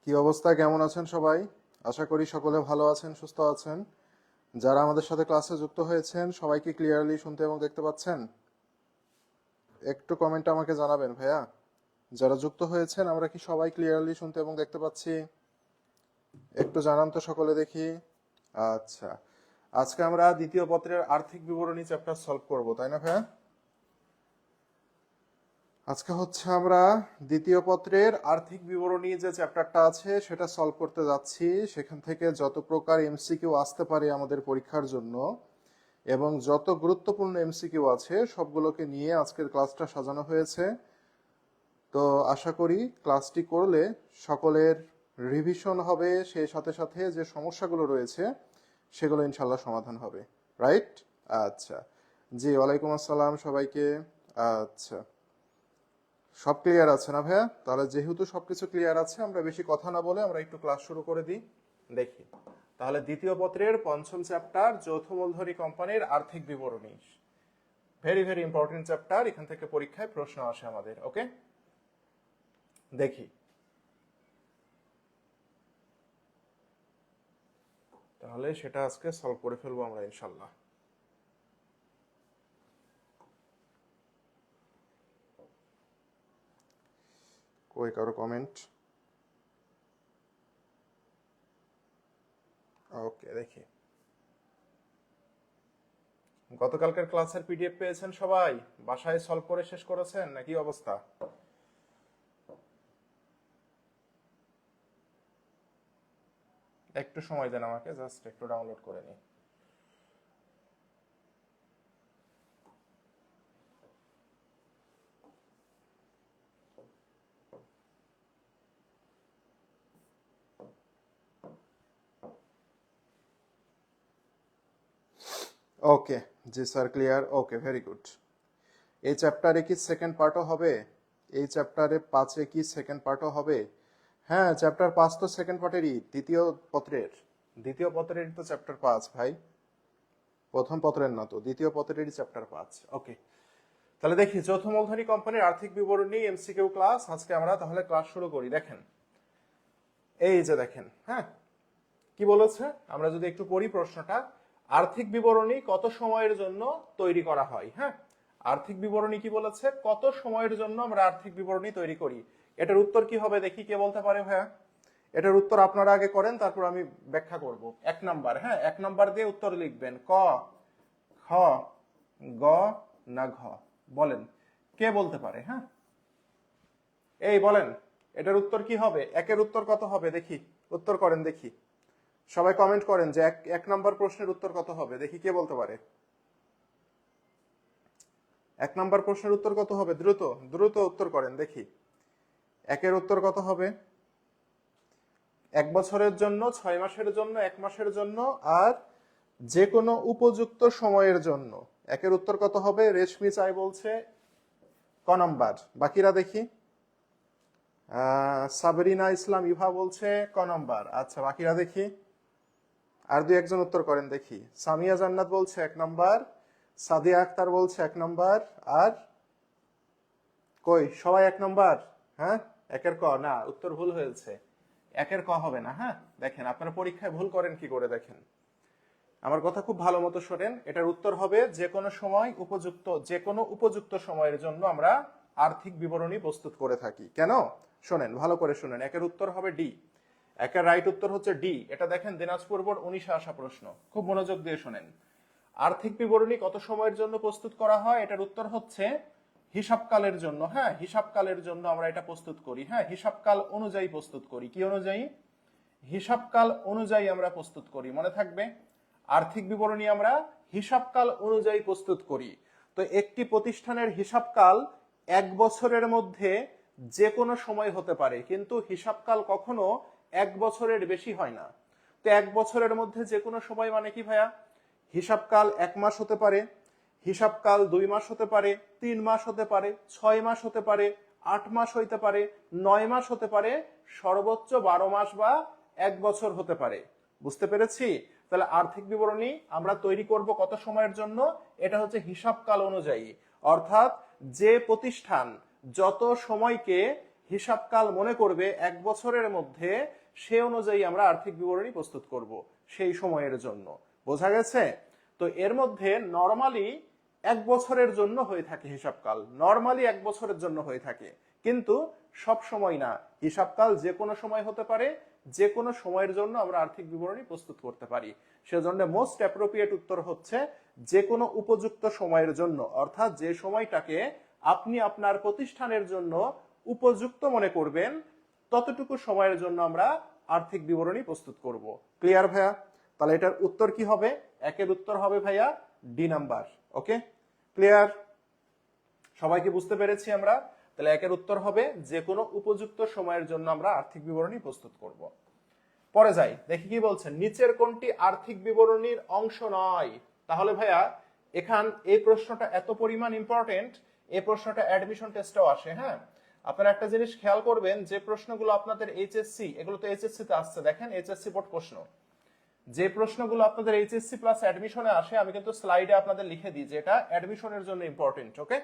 কি অবস্থা, কেমন আছেন সবাই? আশা করি সকলে ভালো আছেন, সুস্থ আছেন। যারা আমাদের সাথে ক্লাসে যুক্ত হয়েছেন সবাইকে ক্লিয়ারলি শুনতে এবং দেখতে পাচ্ছেন? একটু কমেন্ট আমাকে জানাবেন ভাইয়া। যারা যুক্ত হয়েছেন আমরা কি সবাই ক্লিয়ারলি শুনতে এবং দেখতে পাচ্ছি? একটু জানান তো সকলে দেখি। আচ্ছা, আজকে আমরা দ্বিতীয় পত্রের আর্থিক বিবরণী চ্যাপ্টার সলভ করব, তাই না ভাইয়া? আজকে হচ্ছে আমরা দ্বিতীয় পত্রের আর্থিক বিবরণী যে চ্যাপ্টারটা আছে সেটা সলভ করতে যাচ্ছি। সেখান থেকে যত প্রকার এমসিকিউ আসতে পারে আমাদের পরীক্ষার জন্য এবং যত গুরুত্বপূর্ণ এমসিকিউ আছে সবগুলোকে নিয়ে আজকের ক্লাসটা সাজানো হয়েছে। তো আশা করি ক্লাসটি করলে সকলের রিভিশন হবে, সেই সাথে সাথে যে সমস্যাগুলো রয়েছে সেগুলো ইনশাল্লাহ সমাধান হবে। রাইট? আচ্ছা, জি, ওয়ালাইকুম আসসালাম সবাইকে। আচ্ছা, সব ক্লিয়ার আছে না ভাইয়া? তাহলে যেহেতু সবকিছু ক্লিয়ার আছে আমরা বেশি কথা না বলে আমরা একটু ক্লাস শুরু করে দিই। দেখি তাহলে দ্বিতীয় পত্রের পঞ্চম চ্যাপ্টার যৌথ মূলধনী কোম্পানির আর্থিক বিবরণী। ভেরি ভেরি ইম্পর্টেন্ট চ্যাপ্টার, এখান থেকে পরীক্ষায় প্রশ্ন আসে আমাদের। ওকে, দেখি তাহলে সেটা আজকে সলভ করে ফেলবো আমরা ইনশাল্লাহ। কই কারো কমেন্ট? ওকে, দেখি গতকালকের ক্লাসের পিডিএফ পেয়েছেন সবাই? বাসায় সলভ করে শেষ করেছেন নাকি অবস্থা? একটু সময় দেন আমাকে, জাস্ট একটু ডাউনলোড করে নিই। ওকে, জি স্যার, ক্লিয়ার। ওকে, ভেরি গুড। এই চ্যাপ্টারে কি সেকেন্ড পার্টও হবে? এই চ্যাপ্টারে 5-এ কি সেকেন্ড পার্টও হবে? হ্যাঁ, চ্যাপ্টার 5 তো সেকেন্ড পার্টেরই, দ্বিতীয় পত্রেরই তো চ্যাপ্টার 5 ভাই। প্রথম পত্রের না তো, দ্বিতীয় পত্রেরই চ্যাপ্টার 5। ওকে, তাহলে দেখি যৌথ মূলধনী কোম্পানির আর্থিক বিবরণী এমসিকিউ ক্লাস। আজকে আমরা তাহলে ক্লাস শুরু করি। দেখেন, এই যে দেখেন, হ্যাঁ কি বলেছে আমরা যদি একটু পড়ি প্রশ্নটা। আর্থিক বিবরণী কত সময়ের জন্য তৈরি করা হয়? হ্যাঁ, আর্থিক বিবরণী কি বলেছে, কত সময়ের জন্য আমরা আর্থিক বিবরণী তৈরি করি। এটার উত্তর কি হবে দেখি, কে বলতে পারে ভাইয়া? এটার উত্তর আপনারা আগে করেন, তারপর আমি ব্যাখ্যা করব। 1 নাম্বার, হ্যাঁ 1 নাম্বার দিয়ে উত্তর লিখবেন। ক, খ, গ না ঘ? বলেন কে বলতে পারে? হ্যাঁ, এই বলেন এটার উত্তর কি হবে? একের উত্তর কত হবে দেখি, উত্তর করেন দেখি। সবাই কমেন্ট করেন যে এক নম্বর প্রশ্নের উত্তর কত হবে, দেখি কে বলতে পারে। 1 নম্বর প্রশ্নের উত্তর কত হবে? দ্রুত দ্রুত উত্তর করেন দেখি। একের উত্তর কত হবে? 1 বছরের জন্য, 6 মাসের জন্য, 1 মাসের জন্য আর যে কোনো উপযুক্ত সময়ের জন্য। একের উত্তর কত হবে? রেশমি চাই বলছে ক নাম্বার। বাকিরা দেখি। সাবরিনা ইসলাম ইভা বলছে ক নাম্বার। আচ্ছা, বাকিরা দেখি। আর 2-1 জন উত্তর করেন দেখি। সামিয়া জান্নাত বলছে 1 নাম্বার, সাদিয়া আক্তার বলছে 1 নাম্বার। আর কই সবাই 1 নাম্বার? হ্যাঁ, একের ক না, উত্তর ভুল হয়েছে। একের ক হবে না। হ্যাঁ, দেখেন আপনারা পরীক্ষায় ভুল করেন কি করে, দেখেন আমার কথা খুব ভালো মতো শোনেন। এটার উত্তর হবে যে কোনো সময় উপযুক্ত, যে কোনো উপযুক্ত সময়ের জন্য আমরা আর্থিক বিবরণী প্রস্তুত করে থাকি। কেন শোনেন, ভালো করে শুনেন। একের উত্তর হবে ডি। একের রাইট উত্তর হচ্ছে ডি। এটা দেখেন দিনাজপুর বোর্ড 19-এ আসা প্রশ্ন, খুব মনোযোগ দিয়ে শোনেন। আর্থিক বিবরণী কত সময়ের জন্য প্রস্তুত করা হয়? এটার উত্তর হচ্ছে হিসাবকালের জন্য। হ্যাঁ, হিসাবকালের জন্য আমরা এটা প্রস্তুত করি। হ্যাঁ, হিসাবকাল অনুযায়ী প্রস্তুত করি। কি অনুযায়ী? হিসাবকাল অনুযায়ী আমরা প্রস্তুত করি, মনে থাকবে। আর্থিক বিবরণী আমরা হিসাবকাল অনুযায়ী প্রস্তুত করি। তো একটি প্রতিষ্ঠানের হিসাবকাল 1 বছরের মধ্যে যে কোনো সময় হতে পারে, কিন্তু হিসাবকাল কখনো 1 বছরের বেশি হয় না। তো 1 বছরের মধ্যে যে কোনো সময় মানে কি ভাইয়া? হিসাবকাল 1 মাস হতে পারে, হিসাবকাল 2 মাস হতে পারে, 3 মাস হতে পারে, 6 মাস হতে পারে, 8 মাস হইতে পারে, 9 মাস হতে পারে, সর্বোচ্চ 12 মাস বা 1 বছর হতে পারে। বুঝতে পেরেছি? তাহলে আর্থিক বিবরণী আমরা তৈরি করব কত সময়ের জন্য? এটা হচ্ছে হিসাবকাল অনুযায়ী। অর্থাৎ যে প্রতিষ্ঠান যত সময়কে হিসাবকাল মনে করবে 1 বছরের মধ্যে, সে অনুযায়ী আমরা আর্থিক বিবরণী প্রস্তুত করব সেই সময়ের জন্য। বোঝা গেছে? তো এর মধ্যে নরমালি 1 বছরের জন্য হয়ে থাকে হিসাবকাল, নরমালি 1 বছরের জন্য হয়ে থাকে, কিন্তু সব সময় না। হিসাবকাল যে কোনো সময় হতে পারে, যে কোনো সময়ের জন্য আমরা আর্থিক বিবরণী প্রস্তুত করতে পারি। সেজন্য মোস্ট অ্যাপ্রোপ্রিয়েট উত্তর হচ্ছে যে কোনো উপযুক্ত সময়ের জন্য, অর্থাৎ যে সময়টাকে আপনি আপনার প্রতিষ্ঠানের জন্য উপযুক্ত মনে করবেন ততটুকু সময়ের জন্য আমরা আর্থিক বিবরণী প্রস্তুত করব। ক্লিয়ার ভাইয়া? তাহলে এটার উত্তর কি হবে? একের উত্তর হবে ভাইয়া ডি নাম্বার। ওকে, ক্লিয়ার? সবাইকে বুঝতে পেরেছি আমরা? তাহলে একের উত্তর হবে যে কোনো উপযুক্ত সময়ের জন্য আমরা আর্থিক বিবরণী প্রস্তুত করব। পরে যাই, দেখি কি বলছেন, নিচের কোনটি আর্থিক বিবরণীর অংশ নয়? তাহলে ভাইয়া এখান এই প্রশ্নটা এত পরিমাণ ইম্পর্টেন্ট, এই প্রশ্নটা অ্যাডমিশন টেস্টেও আসে। হ্যাঁ, আপনারা একটা জিনিস খেয়াল করবেন, যে প্রশ্নগুলো আপনাদের এইচএসসি, এগুলো তো এইচএসসি তে আসছে, দেখেন এইচএসসি বোর্ড প্রশ্ন, যে প্রশ্নগুলো আপনাদের এইচএসসি প্লাস অ্যাডমিশনে আসে, আমি কিন্তু স্লাইডে আপনাদের লিখে দিই যে এটা অ্যাডমিশনের জন্য ইম্পর্টেন্ট। ওকে,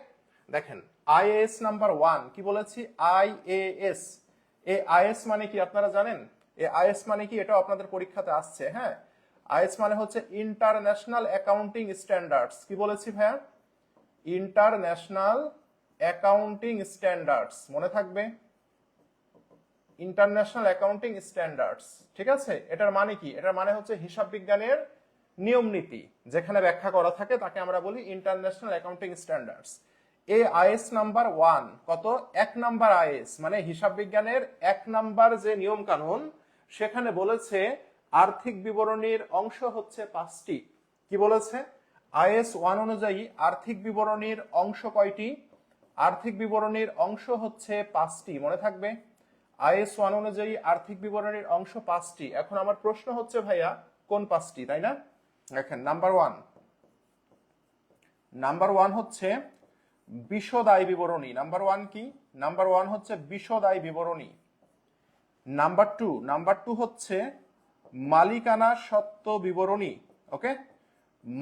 দেখেন আইএএস নাম্বার 1 কি বলেছি? আইএএস। এই আইএস মানে কি আপনারা জানেন? এই আইএস মানে কি, এটা আপনাদের পরীক্ষাতে আসছে। হ্যাঁ, আইএস মানে হচ্ছে ইন্টারন্যাশনাল অ্যাকাউন্টিং স্ট্যান্ডার্ডস। কি বলেছি ভাইয়া? ইন্টারন্যাশনাল অ্যাকাউন্টিং স্ট্যান্ডার্ডস, মনে থাকবে, ইন্টারন্যাশনাল অ্যাকাউন্টিং স্ট্যান্ডার্ডস। ঠিক আছে, এটার মানে কি? এটার মানে হচ্ছে হিসাব বিজ্ঞানের নিয়ম নীতি যেখানে ব্যাখ্যা করা থাকে তাকে আমরা বলি ইন্টারন্যাশনাল অ্যাকাউন্টিং স্ট্যান্ডার্ডস। এই আইএস নাম্বার 1 কত? 1 নাম্বার আইএস, মানে হিসাব বিজ্ঞানের 1 নাম্বার যে নিয়ম কানুন, সেখানে বলেছে আর্থিক বিবরণীর অংশ হচ্ছে 5টি। কি বলেছে? আইএস 1 অনুযায়ী আর্থিক বিবরণীর অংশ কয়টি? আর্থিক বিবরণীর অংশ হচ্ছে 5টি, মনে থাকবে। আইএস 1 অনুযায়ী আর্থিক বিবরণীর অংশ 5টি। এখন আমার প্রশ্ন হচ্ছে ভাইয়া কোন 5টি, তাই না? দেখেন নাম্বার 1 হচ্ছে বিশদ আয় বিবরণী। নাম্বার 1 কি? নাম্বার 1 হচ্ছে বিশদ আয় বিবরণী। নাম্বার 2 হচ্ছে মালিকানা সত্ত্ব বিবরণী। ওকে,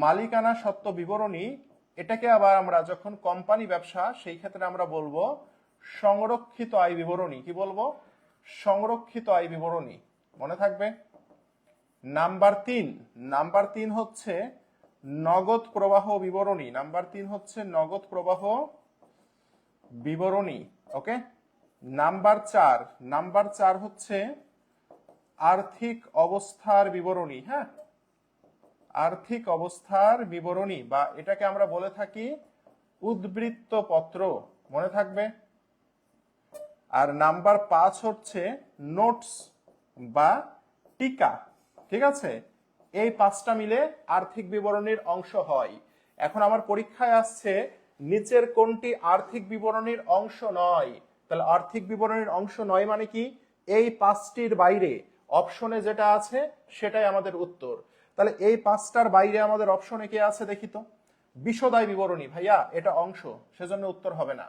মালিকানা সত্ত্ব বিবরণী, এটাকে আবার আমরা যখন কোম্পানি ব্যবসা, সেই ক্ষেত্রে আমরা বলবো সংরক্ষিত আয় বিবরণী। কি বলবো? সংরক্ষিত আয় বিবরণী, মনে থাকবে। নাম্বার 3 হচ্ছে নগদ প্রবাহ বিবরণী। নাম্বার 3 হচ্ছে নগদ প্রবাহ বিবরণী। ওকে, নাম্বার 4 হচ্ছে আর্থিক অবস্থার বিবরণী। হ্যাঁ, আর্থিক অবস্থার বিবরণী, বা এটাকে আমরা বলে থাকি উদ্বৃত্ত পত্র, মনে থাকবে। আর নাম্বার 5 হচ্ছে নোটস বা টিকা। ঠিক আছে, এই 5টা মিলে আর্থিক বিবরণীর অংশ হয়। এখন আমার পরীক্ষায় আসছে নিচের কোনটি আর্থিক বিবরণীর অংশ নয়? তাহলে আর্থিক বিবরণীর অংশ নয় মানে কি? এই 5টির বাইরে অপশনে যেটা আছে সেটাই আমাদের উত্তর। তাহলে এই 5টার বাইরে আমাদের অপশনে কে আছে দেখি তো? বিশদ আয় বিবরণী, ভাইয়া এটা অংশ, সেজন্য উত্তর হবে না।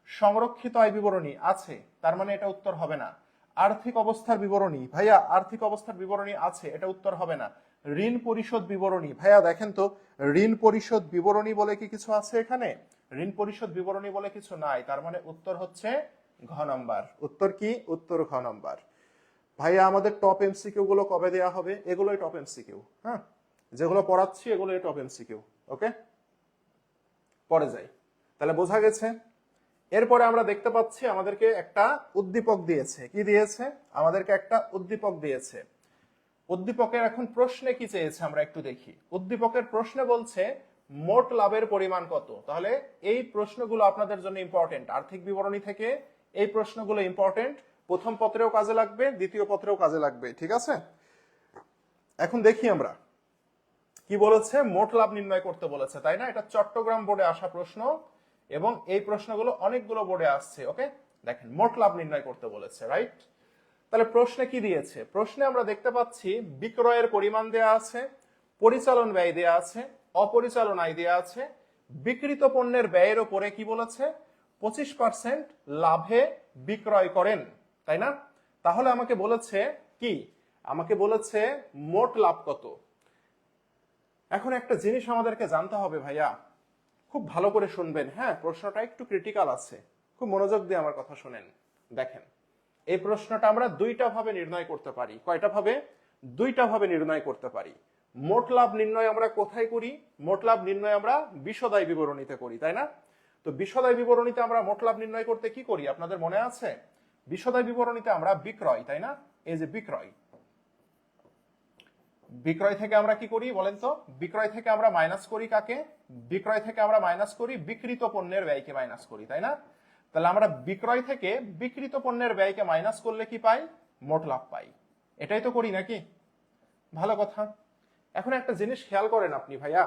সংরক্ষিত আয় বিবরণী আছে, তার মানে এটা উত্তর হবে না। আর্থিক অবস্থার বিবরণী, ভাইয়া আর্থিক অবস্থার বিবরণী আছে, এটা উত্তর হবে না। ঋণ পরিশোধ বিবরণী, ভাইয়া দেখেন তো ঋণ পরিশোধ বিবরণী বলে কি কিছু আছে এখানে? ঋণ পরিশোধ বিবরণী বলে কিছু নাই, তার মানে উত্তর হচ্ছে ঘ নাম্বার। উত্তর কি? উত্তর ঘ নাম্বার। ভাইয়া আমাদের টপ এমসিকিউ গুলো কবে দেয়া হবে? এগুলোই টপ এমসিকিউ। হ্যাঁ, যেগুলো পড়াচ্ছি এগুলোই টপ এমসিকিউ। ওকে, পরে যাই। তাহলে বোঝা গেছে। এরপরে আমরা দেখতে পাচ্ছি আমাদেরকে একটা উদ্দীপক দিয়েছে। কি দিয়েছে? আমাদেরকে একটা উদ্দীপক দিয়েছে। উদ্দীপকের এখন প্রশ্নে কি চেয়েছে আমরা একটু দেখি। উদ্দীপকের প্রশ্নে বলছে মোট লাভের পরিমাণ কত? তাহলে এই প্রশ্নগুলো আপনাদের জন্য ইম্পর্টেন্ট। আর্থিক বিবরণী থেকে এই প্রশ্নগুলো ইম্পর্টেন্ট, প্রথম পত্রেও কাজে লাগবে, দ্বিতীয় পত্রেও কাজে লাগবে। ঠিক আছে, এখন দেখি আমরা কি বলেছে। মোট লাভ নির্ণয় করতে বলেছে, তাই না? এটা চট্টগ্রাম বোর্ডে আসা প্রশ্ন এবং এই প্রশ্নগুলো অনেকগুলো বোর্ডে আসছে। ওকে, দেখেন মোট লাভ নির্ণয় করতে বলেছে, রাইট? তাহলে প্রশ্নে কি দিয়েছে? প্রশ্নে আমরা দেখতে পাচ্ছি বিক্রয়ের পরিমাণ দেয়া আছে, পরিচালন ব্যয় দেয়া আছে, অপরিচালন আয় দেয়া আছে, বিক্রিত পণ্যের ব্যয়ের উপরে কি বলেছে? 25% লাভে বিক্রয় করেন, তাই না? তাহলে আমাকে বলেছে কি? আমাকে বলেছে মোট লাভ কত। এখন একটা জিনিস আমাদেরকে জানতে হবে ভাইয়া, খুব ভালো করে শুনবেন। হ্যাঁ, প্রশ্নটা একটু ক্রিটিক্যাল আছে, খুব মনোযোগ দিয়ে আমার কথা শুনেন। দেখেন এই প্রশ্নটা আমরা দুইটা ভাবে নির্ণয় করতে পারি। কয়টা ভাবে? দুইটা ভাবে নির্ণয় করতে পারি। মোট লাভ নির্ণয় আমরা কোথায় করি? মোট লাভ নির্ণয় আমরা বিশদায় বিবরণীতে করি, তাই না? তো বিশদায় বিবরণীতে আমরা মোট লাভ নির্ণয় করতে কি করি আপনাদের মনে আছে? বিশদায় বিবরণীতে আমরা বিক্রয়, তাই না, এই যে বিক্রয়, বিক্রয় থেকে আমরা কি করি বলেন তো? বিক্রয় থেকে আমরা মাইনাস করি কাকে? বিক্রয় থেকে আমরা মাইনাস করি বিক্রিত পণ্যের ব্যয়কে মাইনাস করি, তাই না? তাহলে আমরা বিক্রয় থেকে বিক্রিত পণ্যের ব্যয়কে মাইনাস করলে কি পাই? মোট লাভ পাই। এটাই তো করি নাকি? ভালো কথা। এখন একটা জিনিস খেয়াল করেন আপনি ভাইয়া,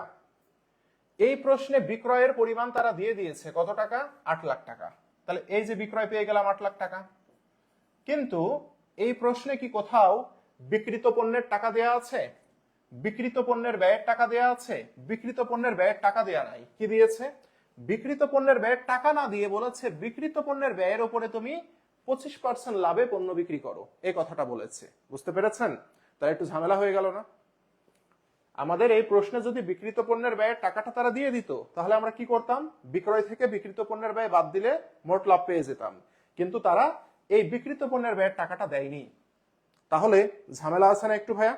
এই প্রশ্নে বিক্রয়ের পরিমাণ তারা দিয়ে দিয়েছে কত টাকা? 8 লাখ টাকা। তাহলে এই যে বিক্রয় পেয়ে গেলাম 8 লাখ টাকা, কিন্তু এই প্রশ্নে কি কোথাও বিক্রিত পণ্যের টাকা দেয়া আছে? বিক্রিত পণ্যের ব্যয়ের টাকা দেয়া আছে? বিক্রিত পণ্যের ব্যয়ের টাকা দেয়া নাই। কি দিয়েছে? বিক্রিত পণ্যের ব্যয়ের টাকা না দিয়ে বলেছে বিক্রিত পণ্যের ব্যয়ের উপরে তুমি 25% লাভে পণ্য বিক্রি করো, এই কথাটা বলেছে। বুঝতে পেরেছেন? তাহলে একটু ঝামেলা হয়ে গেল না? আমাদের এই প্রশ্নে যদি বিক্রিত পণ্যের ব্যয়ের টাকাটা তারা দিয়ে দিত, তাহলে আমরা কি করতাম? বিক্রয় থেকে বিক্রিত পণ্যের ব্যয় বাদ দিলে মোট লাভ পেয়ে যেতাম। কিন্তু তারা এই বিক্রিত পণ্যের ব্যয়ের টাকাটা দেয়নি। তাহলে ঝামেলা আছে না একটু ভাইয়া?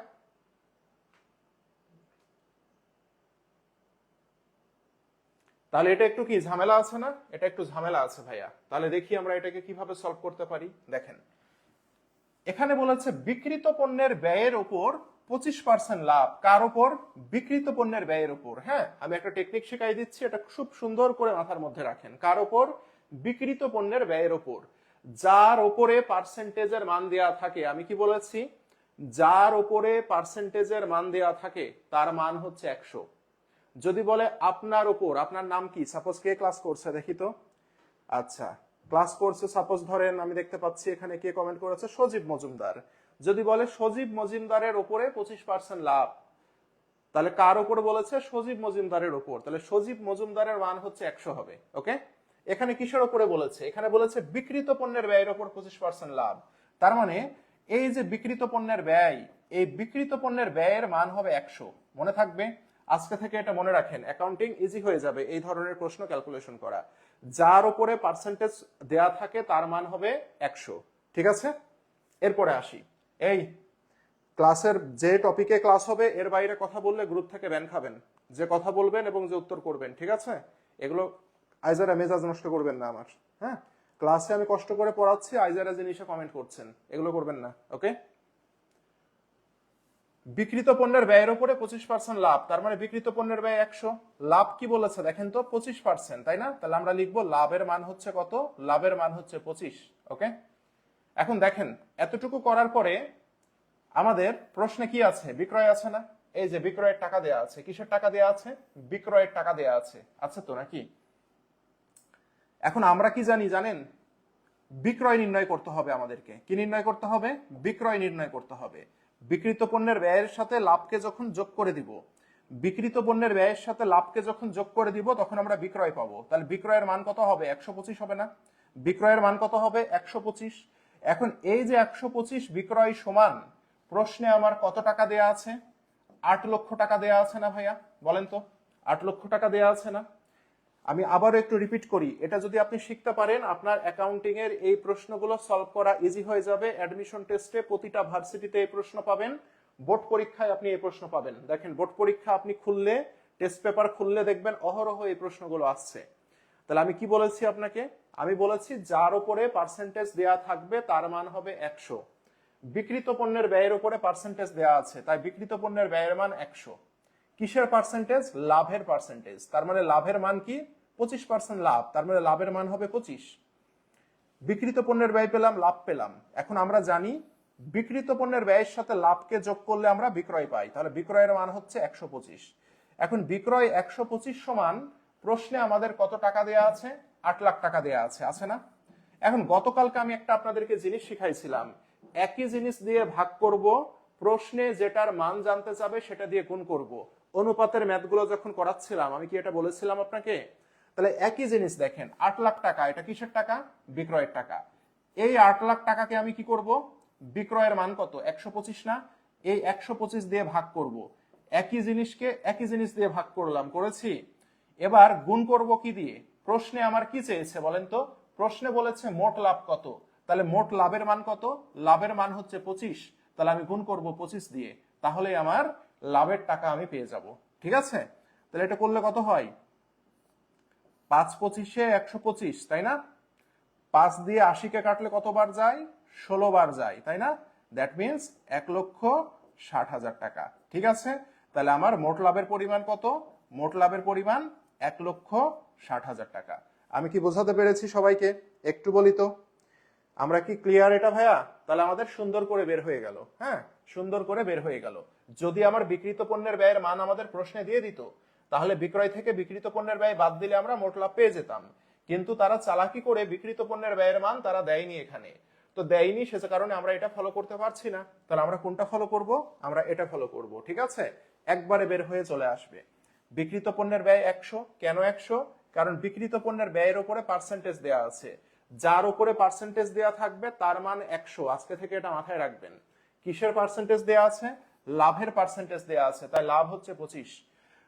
তাহলে এটা একটু কি ঝামেলা আছে না? এটা একটু ঝামেলা আছে ভাইয়া। তাহলে দেখি আমরা এটাকে কিভাবে সলভ করতে পারি। দেখেন, এখানে বলেছে বিক্রিত পণ্যের ব্যয়ের উপর 25% লাভ। কার উপর? বিক্রিত পণ্যের ব্যয়ের উপর। হ্যাঁ, আমি একটা টেকনিক শেখাই দিচ্ছি, এটা খুব সুন্দর করে মাথার মধ্যে রাখেন। কার উপর? বিক্রিত পণ্যের ব্যয়ের উপর। যার উপরে পার্সেন্টেজের মান দেয়া থাকে, আমি কি বলেছি? যার উপরে পার্সেন্টেজের মান দেয়া থাকে তার মান হচ্ছে 100। যদি বলে আপনার উপর, আপনার নাম কি? সাপোজ কে ক্লাস করছে দেখি তো। আচ্ছা, ক্লাস করছে সাপোজ ধরেন, আমি দেখতে পাচ্ছি এখানে কে কমেন্ট করেছে? সজীব মজুমদার। যদি বলে সজীব মজুমদারের উপরে 25% লাভ, তাহলে কার উপর বলেছে? সজীব মজুমদারের উপর। তাহলে সজীব মজুমদারের মান হচ্ছে 100 হবে। ওকে, এখানে কিসের উপরে বলেছে? এখানে বলেছে বিক্রিত পণ্যের ব্যয়ের উপর 25% লাভ। তার মানে এই যে বিক্রিত পণ্যের ব্যয়, এই বিক্রিত পণ্যের ব্যয়ের মান হবে 100। মনে থাকবে? আজকে থেকে এটা মনে রাখেন, অ্যাকাউন্টিং ইজি হয়ে যাবে এই ধরনের প্রশ্ন ক্যালকুলেশন করা। যার উপরে পার্সেন্টেজ দেয়া থাকে তার মান হবে 100। ঠিক আছে, এরপরে আসি। এই ক্লাসের যে টপিকে ক্লাস হবে এর বাইরে কথা বললে গ্রুপ থেকে ব্যান খাবেন। যে কথা বলবেন এবং যে উত্তর করবেন, ঠিক আছে? এগুলো আইজারা মেজাজ নষ্ট করবেন না আমার। হ্যাঁ, ক্লাসে আমি কষ্ট করে পড়াচ্ছি, আইজারা জিনিসে কমেন্ট করছেন, এগুলো করবেন না। ওকে, বিক্রিত পণ্যের ব্যয়ের উপরে 25% লাভ, তার মানে বিক্রিত পণ্যের ব্যয় 100, লাভ কি বলেছে দেখেন তো? 25%, তাই না? তাহলে আমরা লিখবো লাভের মান হচ্ছে কত? লাভের মান হচ্ছে 25। ওকে, এখন দেখেন এতটুকু করার পরে আমাদের প্রশ্নে কি আছে? বিক্রয় আছে না? এই যে বিক্রয়ের টাকা দেয়া আছে। কিসের টাকা দেয়া আছে? বিক্রয়ের টাকা দেয়া আছে। আছে তো নাকি? এখন আমরা কি জানি জানেন? বিক্রয় নির্ণয় করতে হবে আমাদেরকে। কি নির্ণয় করতে হবে? বিক্রয় নির্ণয় করতে হবে। বিক্রিত পণ্যের ব্যয়ের সাথে লাভকে যখন যোগ করে দিব, বিক্রিত পণ্যের ব্যয়ের সাথে লাভকে যখন যোগ করে দিব তখন আমরা বিক্রয় পাবো। তাহলে বিক্রয়ের মান কত হবে? 125 হবে না? বিক্রয়ের মান কত হবে? 125। এখন এই যে 125 বিক্রয় সমান, প্রশ্নে আমার কত টাকা দেয়া আছে? 8 লক্ষ টাকা দেয়া আছে না ভাইয়া? বলেন তো, 8 লক্ষ টাকা দেয়া আছে না? আমি আবারও একটু রিপিট করি, এটা যদি আপনি শিখতে পারেন আপনার অ্যাকাউন্টিং এর এই প্রশ্নগুলো সলভ করা ইজি হয়ে যাবে। অ্যাডমিশন টেস্টে প্রতিটা ভার্সিটিতে এই প্রশ্ন পাবেন, বোর্ড পরীক্ষায় আপনি এই প্রশ্ন পাবেন। দেখেন বোর্ড পরীক্ষা আপনি খুললে, টেস্ট পেপার খুললে দেখবেন অহরহ এই প্রশ্নগুলো আসছে। তাহলে আমি কি বলেছি আপনাকে? আমি বলেছি যার উপরে পার্সেন্টেজ দেয়া থাকবে তার মান হবে 100। বিক্রিত পণ্যের ব্যয়ের উপরে পার্সেন্টেজ দেয়া আছে, তাই বিক্রিত পণ্যের ব্যয়ের মান 100। কিসের পার্সেন্টেজ? লাভের পার্সেন্টেজ। তার মানে লাভের মান কি? 25% লাভ, তার মানে লাভের মান হবে 25। বিক্রিত পণ্যের ব্যয় পেলাম, লাভ পেলাম। এখন আমরা জানি বিক্রিত পণ্যের ব্যয়ের সাথে লাভকে যোগ করলে আমরা বিক্রয় পাই, তাহলে বিক্রয়ের মান হচ্ছে 125। এখন বিক্রয় 125 সমান, প্রশ্নে আমাদের কত টাকা দেয়া আছে? 8 লাখ টাকা দেয়া আছে। আছে না? এখন গতকালকে আমি একটা আপনাদেরকে জিনিস শিখাইছিলাম, একই জিনিস দিয়ে ভাগ করব, প্রশ্নে যেটার মান জানতে চাবে সেটা দিয়ে গুণ করব। অনুপাতের ম্যাথগুলো যখন করাচ্ছিলাম আমি কি এটা বলেছিলাম আপনাকে? তাহলে একই জিনিস দেখেন, 8 লাখ টাকা, এটা কিসের টাকা? বিক্রয়ের টাকা। এই 8 লাখ টাকাকে আমি কি করব? বিক্রয়ের মান কত? 125 না? এই 125 দিয়ে ভাগ করব। একই জিনিসকে একই জিনিস দিয়ে ভাগ করলাম, করেছি। এবার গুণ করব কি দিয়ে? প্রশ্নে আমার কি চেয়েছে বলেন তো? প্রশ্নে বলেছে মোট লাভ কত, তাহলে মোট লাভের মান কত? লাভের মান হচ্ছে 25, তাহলে আমি গুণ করব 25 দিয়ে, তাহলে আমার লাভের টাকা আমি পেয়ে যাব। ঠিক আছে, তাহলে এটা করলে কত হয়? 5 25 125, তাই না? 5 দিয়ে 80 কে কাটলে কতবার যায়? 16 বার যায়, তাই না? দ্যাট মিনস 1,60,000 টাকা। ঠিক আছে, তাহলে আমার মোট লাভের পরিমাণ কত? মোট লাভের পরিমাণ 1,60,000 টাকা। আমি কি বোঝাতে পেরেছি সবাইকে? একটু বলি তো, আমরা কি ক্লিয়ার এটা ভাইয়া? তাহলে আমাদের সুন্দর করে বের হয়ে গেল। হ্যাঁ, সুন্দর করে বের হয়ে গেল। যদি আমার বিক্রিত পণ্যের ব্যয়ের মান আমাদের প্রশ্নে দিয়ে দিত, তাহলে বিক্রয় থেকে বিক্রিত পণ্যের ব্যয় বাদ দিলে আমরা মোট লাভ পেয়ে যেতাম। কিন্তু তারা চালাকি করে বিক্রিত পণ্যের ব্যয়ের মান তারা দেয়নি এখানে, তো দেয়নি, সে কারণে আমরা এটা ফলো করতে পারছি না। তাহলে আমরা কোনটা ফলো করব? আমরা এটা ফলো করব। ঠিক আছে, একবারে বের হয়ে চলে আসবে। বিক্রিত পণ্যের ব্যয় 100, কেন 100? কারণ বিক্রিত পণ্যের ব্যয়ের উপরে পার্সেন্টেজ দেওয়া আছে, যার উপরে পার্সেন্টেজ দেওয়া থাকবে তার মান 100। আজকে থেকে এটা মাথায় রাখবেন। কিসের পার্সেন্টেজ দেওয়া আছে? লাভের পার্সেন্টেজ দেওয়া আছে, তাই লাভ হচ্ছে 25।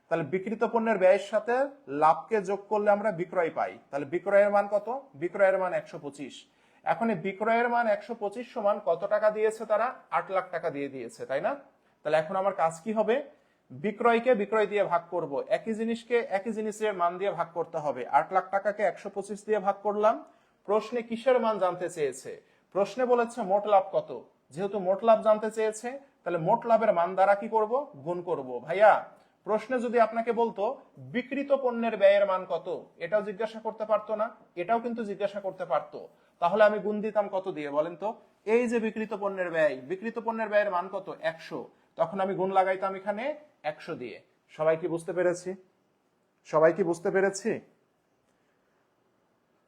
তাহলে বিক্রিত পণ্যের ব্যয়ের সাথে লাভকে যোগ করলে আমরা বিক্রয় পাই, তাহলে বিক্রয়ের মান কত? বিক্রয়ের মান 125। এখন এই বিক্রয়ের মান 125 সমান কত টাকা দিয়েছে তারা? 8 লাখ টাকা দিয়ে দিয়েছে, তাই না? তাহলে এখন আমার কাজ কি হবে? বিক্রয়কে বিক্রয় দিয়ে ভাগ করব, একই জিনিসকে একই জিনিসের মান দিয়ে ভাগ করতে হবে। 8 লাখ টাকাকে 125 দিয়ে ভাগ করলাম। প্রশ্নে কিসের মান জানতে চেয়েছে? প্রশ্নে বলেছে মোট লাভ কত। যেহেতু মোট লাভ জানতে চেয়েছে, তাহলে মোট লাভের মান দ্বারা কি করব? গুণ করব। ভাইয়া, প্রশ্নে যদি আপনাকে বলতো বিক্রিত পণ্যের ব্যয়ের মান কত, এটাও জিজ্ঞাসা করতে পারতো না? এটাও কিন্তু জিজ্ঞাসা করতে পারতো। তাহলে আমি গুণ দিতাম কত দিয়ে বলেন তো? এই যে বিক্রিত পণ্যের ব্যয়, বিক্রিত পণ্যের ব্যয়ের মান কত? 100, তখন আমি গুণ লাগাইতাম এখানে 100 দিয়ে। সবাই কি বুঝতে পেরেছি? সবাই কি বুঝতে পেরেছি?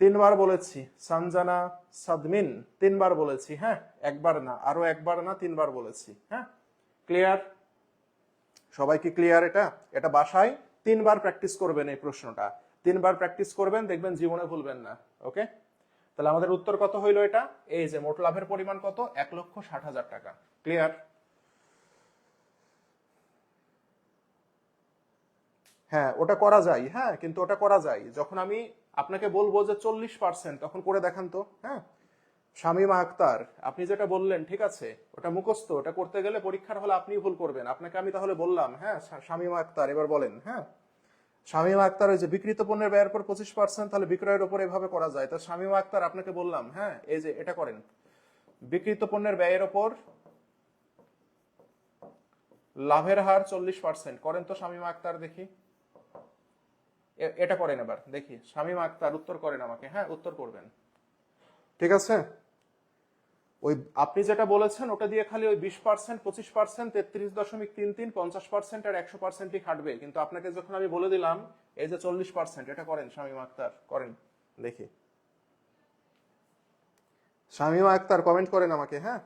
3 বার বলেছি সঞ্জনা সাদমিন, 3 বার বলেছি। হ্যাঁ, একবার না, আরো একবার না, 3 বার বলেছি। হ্যাঁ, ক্লিয়ার? সবাই কি ক্লিয়ার? এটা এটা বাসায় 3 বার প্র্যাকটিস করবেন, এই প্রশ্নটা 3 বার প্র্যাকটিস করবেন, দেখবেন জীবনে ভুলবেন না। ওকে, তাহলে আমাদের উত্তর কত হইলো? এটা এই যে মোট লাভের পরিমাণ কত? 1,60,000 টাকা। ক্লিয়ার? হ্যাঁ, ওটা করা যায়। হ্যাঁ, কিন্তু ওটা করা যায় যখন আমি আপনাকে বলবো যে 40%, তখন করে দেখান তো। হ্যাঁ, শামীমা আক্তার, আপনি যেটা বললেন ঠিক আছে, ওটা মুখস্থ, ওটা করতে গেলে পরীক্ষার হলে আপনি ভুল করবেন। আপনাকে আমি তাহলে বললাম, হ্যাঁ শামীমা আক্তার এবার বলেন। হ্যাঁ, শামীমা আক্তার, ওই যে বিক্রিত পণ্যের ব্যয়ের পর 25%, তাহলে বিক্রয়ের উপর এভাবে করা যায়। তো শামীমা আক্তার, আপনাকে বললাম, হ্যাঁ এই যে এটা করেন, বিক্রিত পণ্যের ব্যয়ের ওপর লাভের হার 40% করেন তো শামীমা আক্তার, দেখি। এটা করেন এবার, দেখি শামীমা আক্তার উত্তর করেন আমাকে। হ্যাঁ, উত্তর করবেন। ঠিক আছে, ওই আপনি যেটা বলেছেন ওটা দিয়ে খালি ওই 20%, 25%, 33.33, 50% আর 100%ই খাটবে। কিন্তু আপনাকে যখন আমি বলে দিলাম এই যে 40%, এটা করেন শামীমা আক্তার, করেন দেখি। শামীমা আক্তার কমেন্ট করেন আমাকে। হ্যাঁ,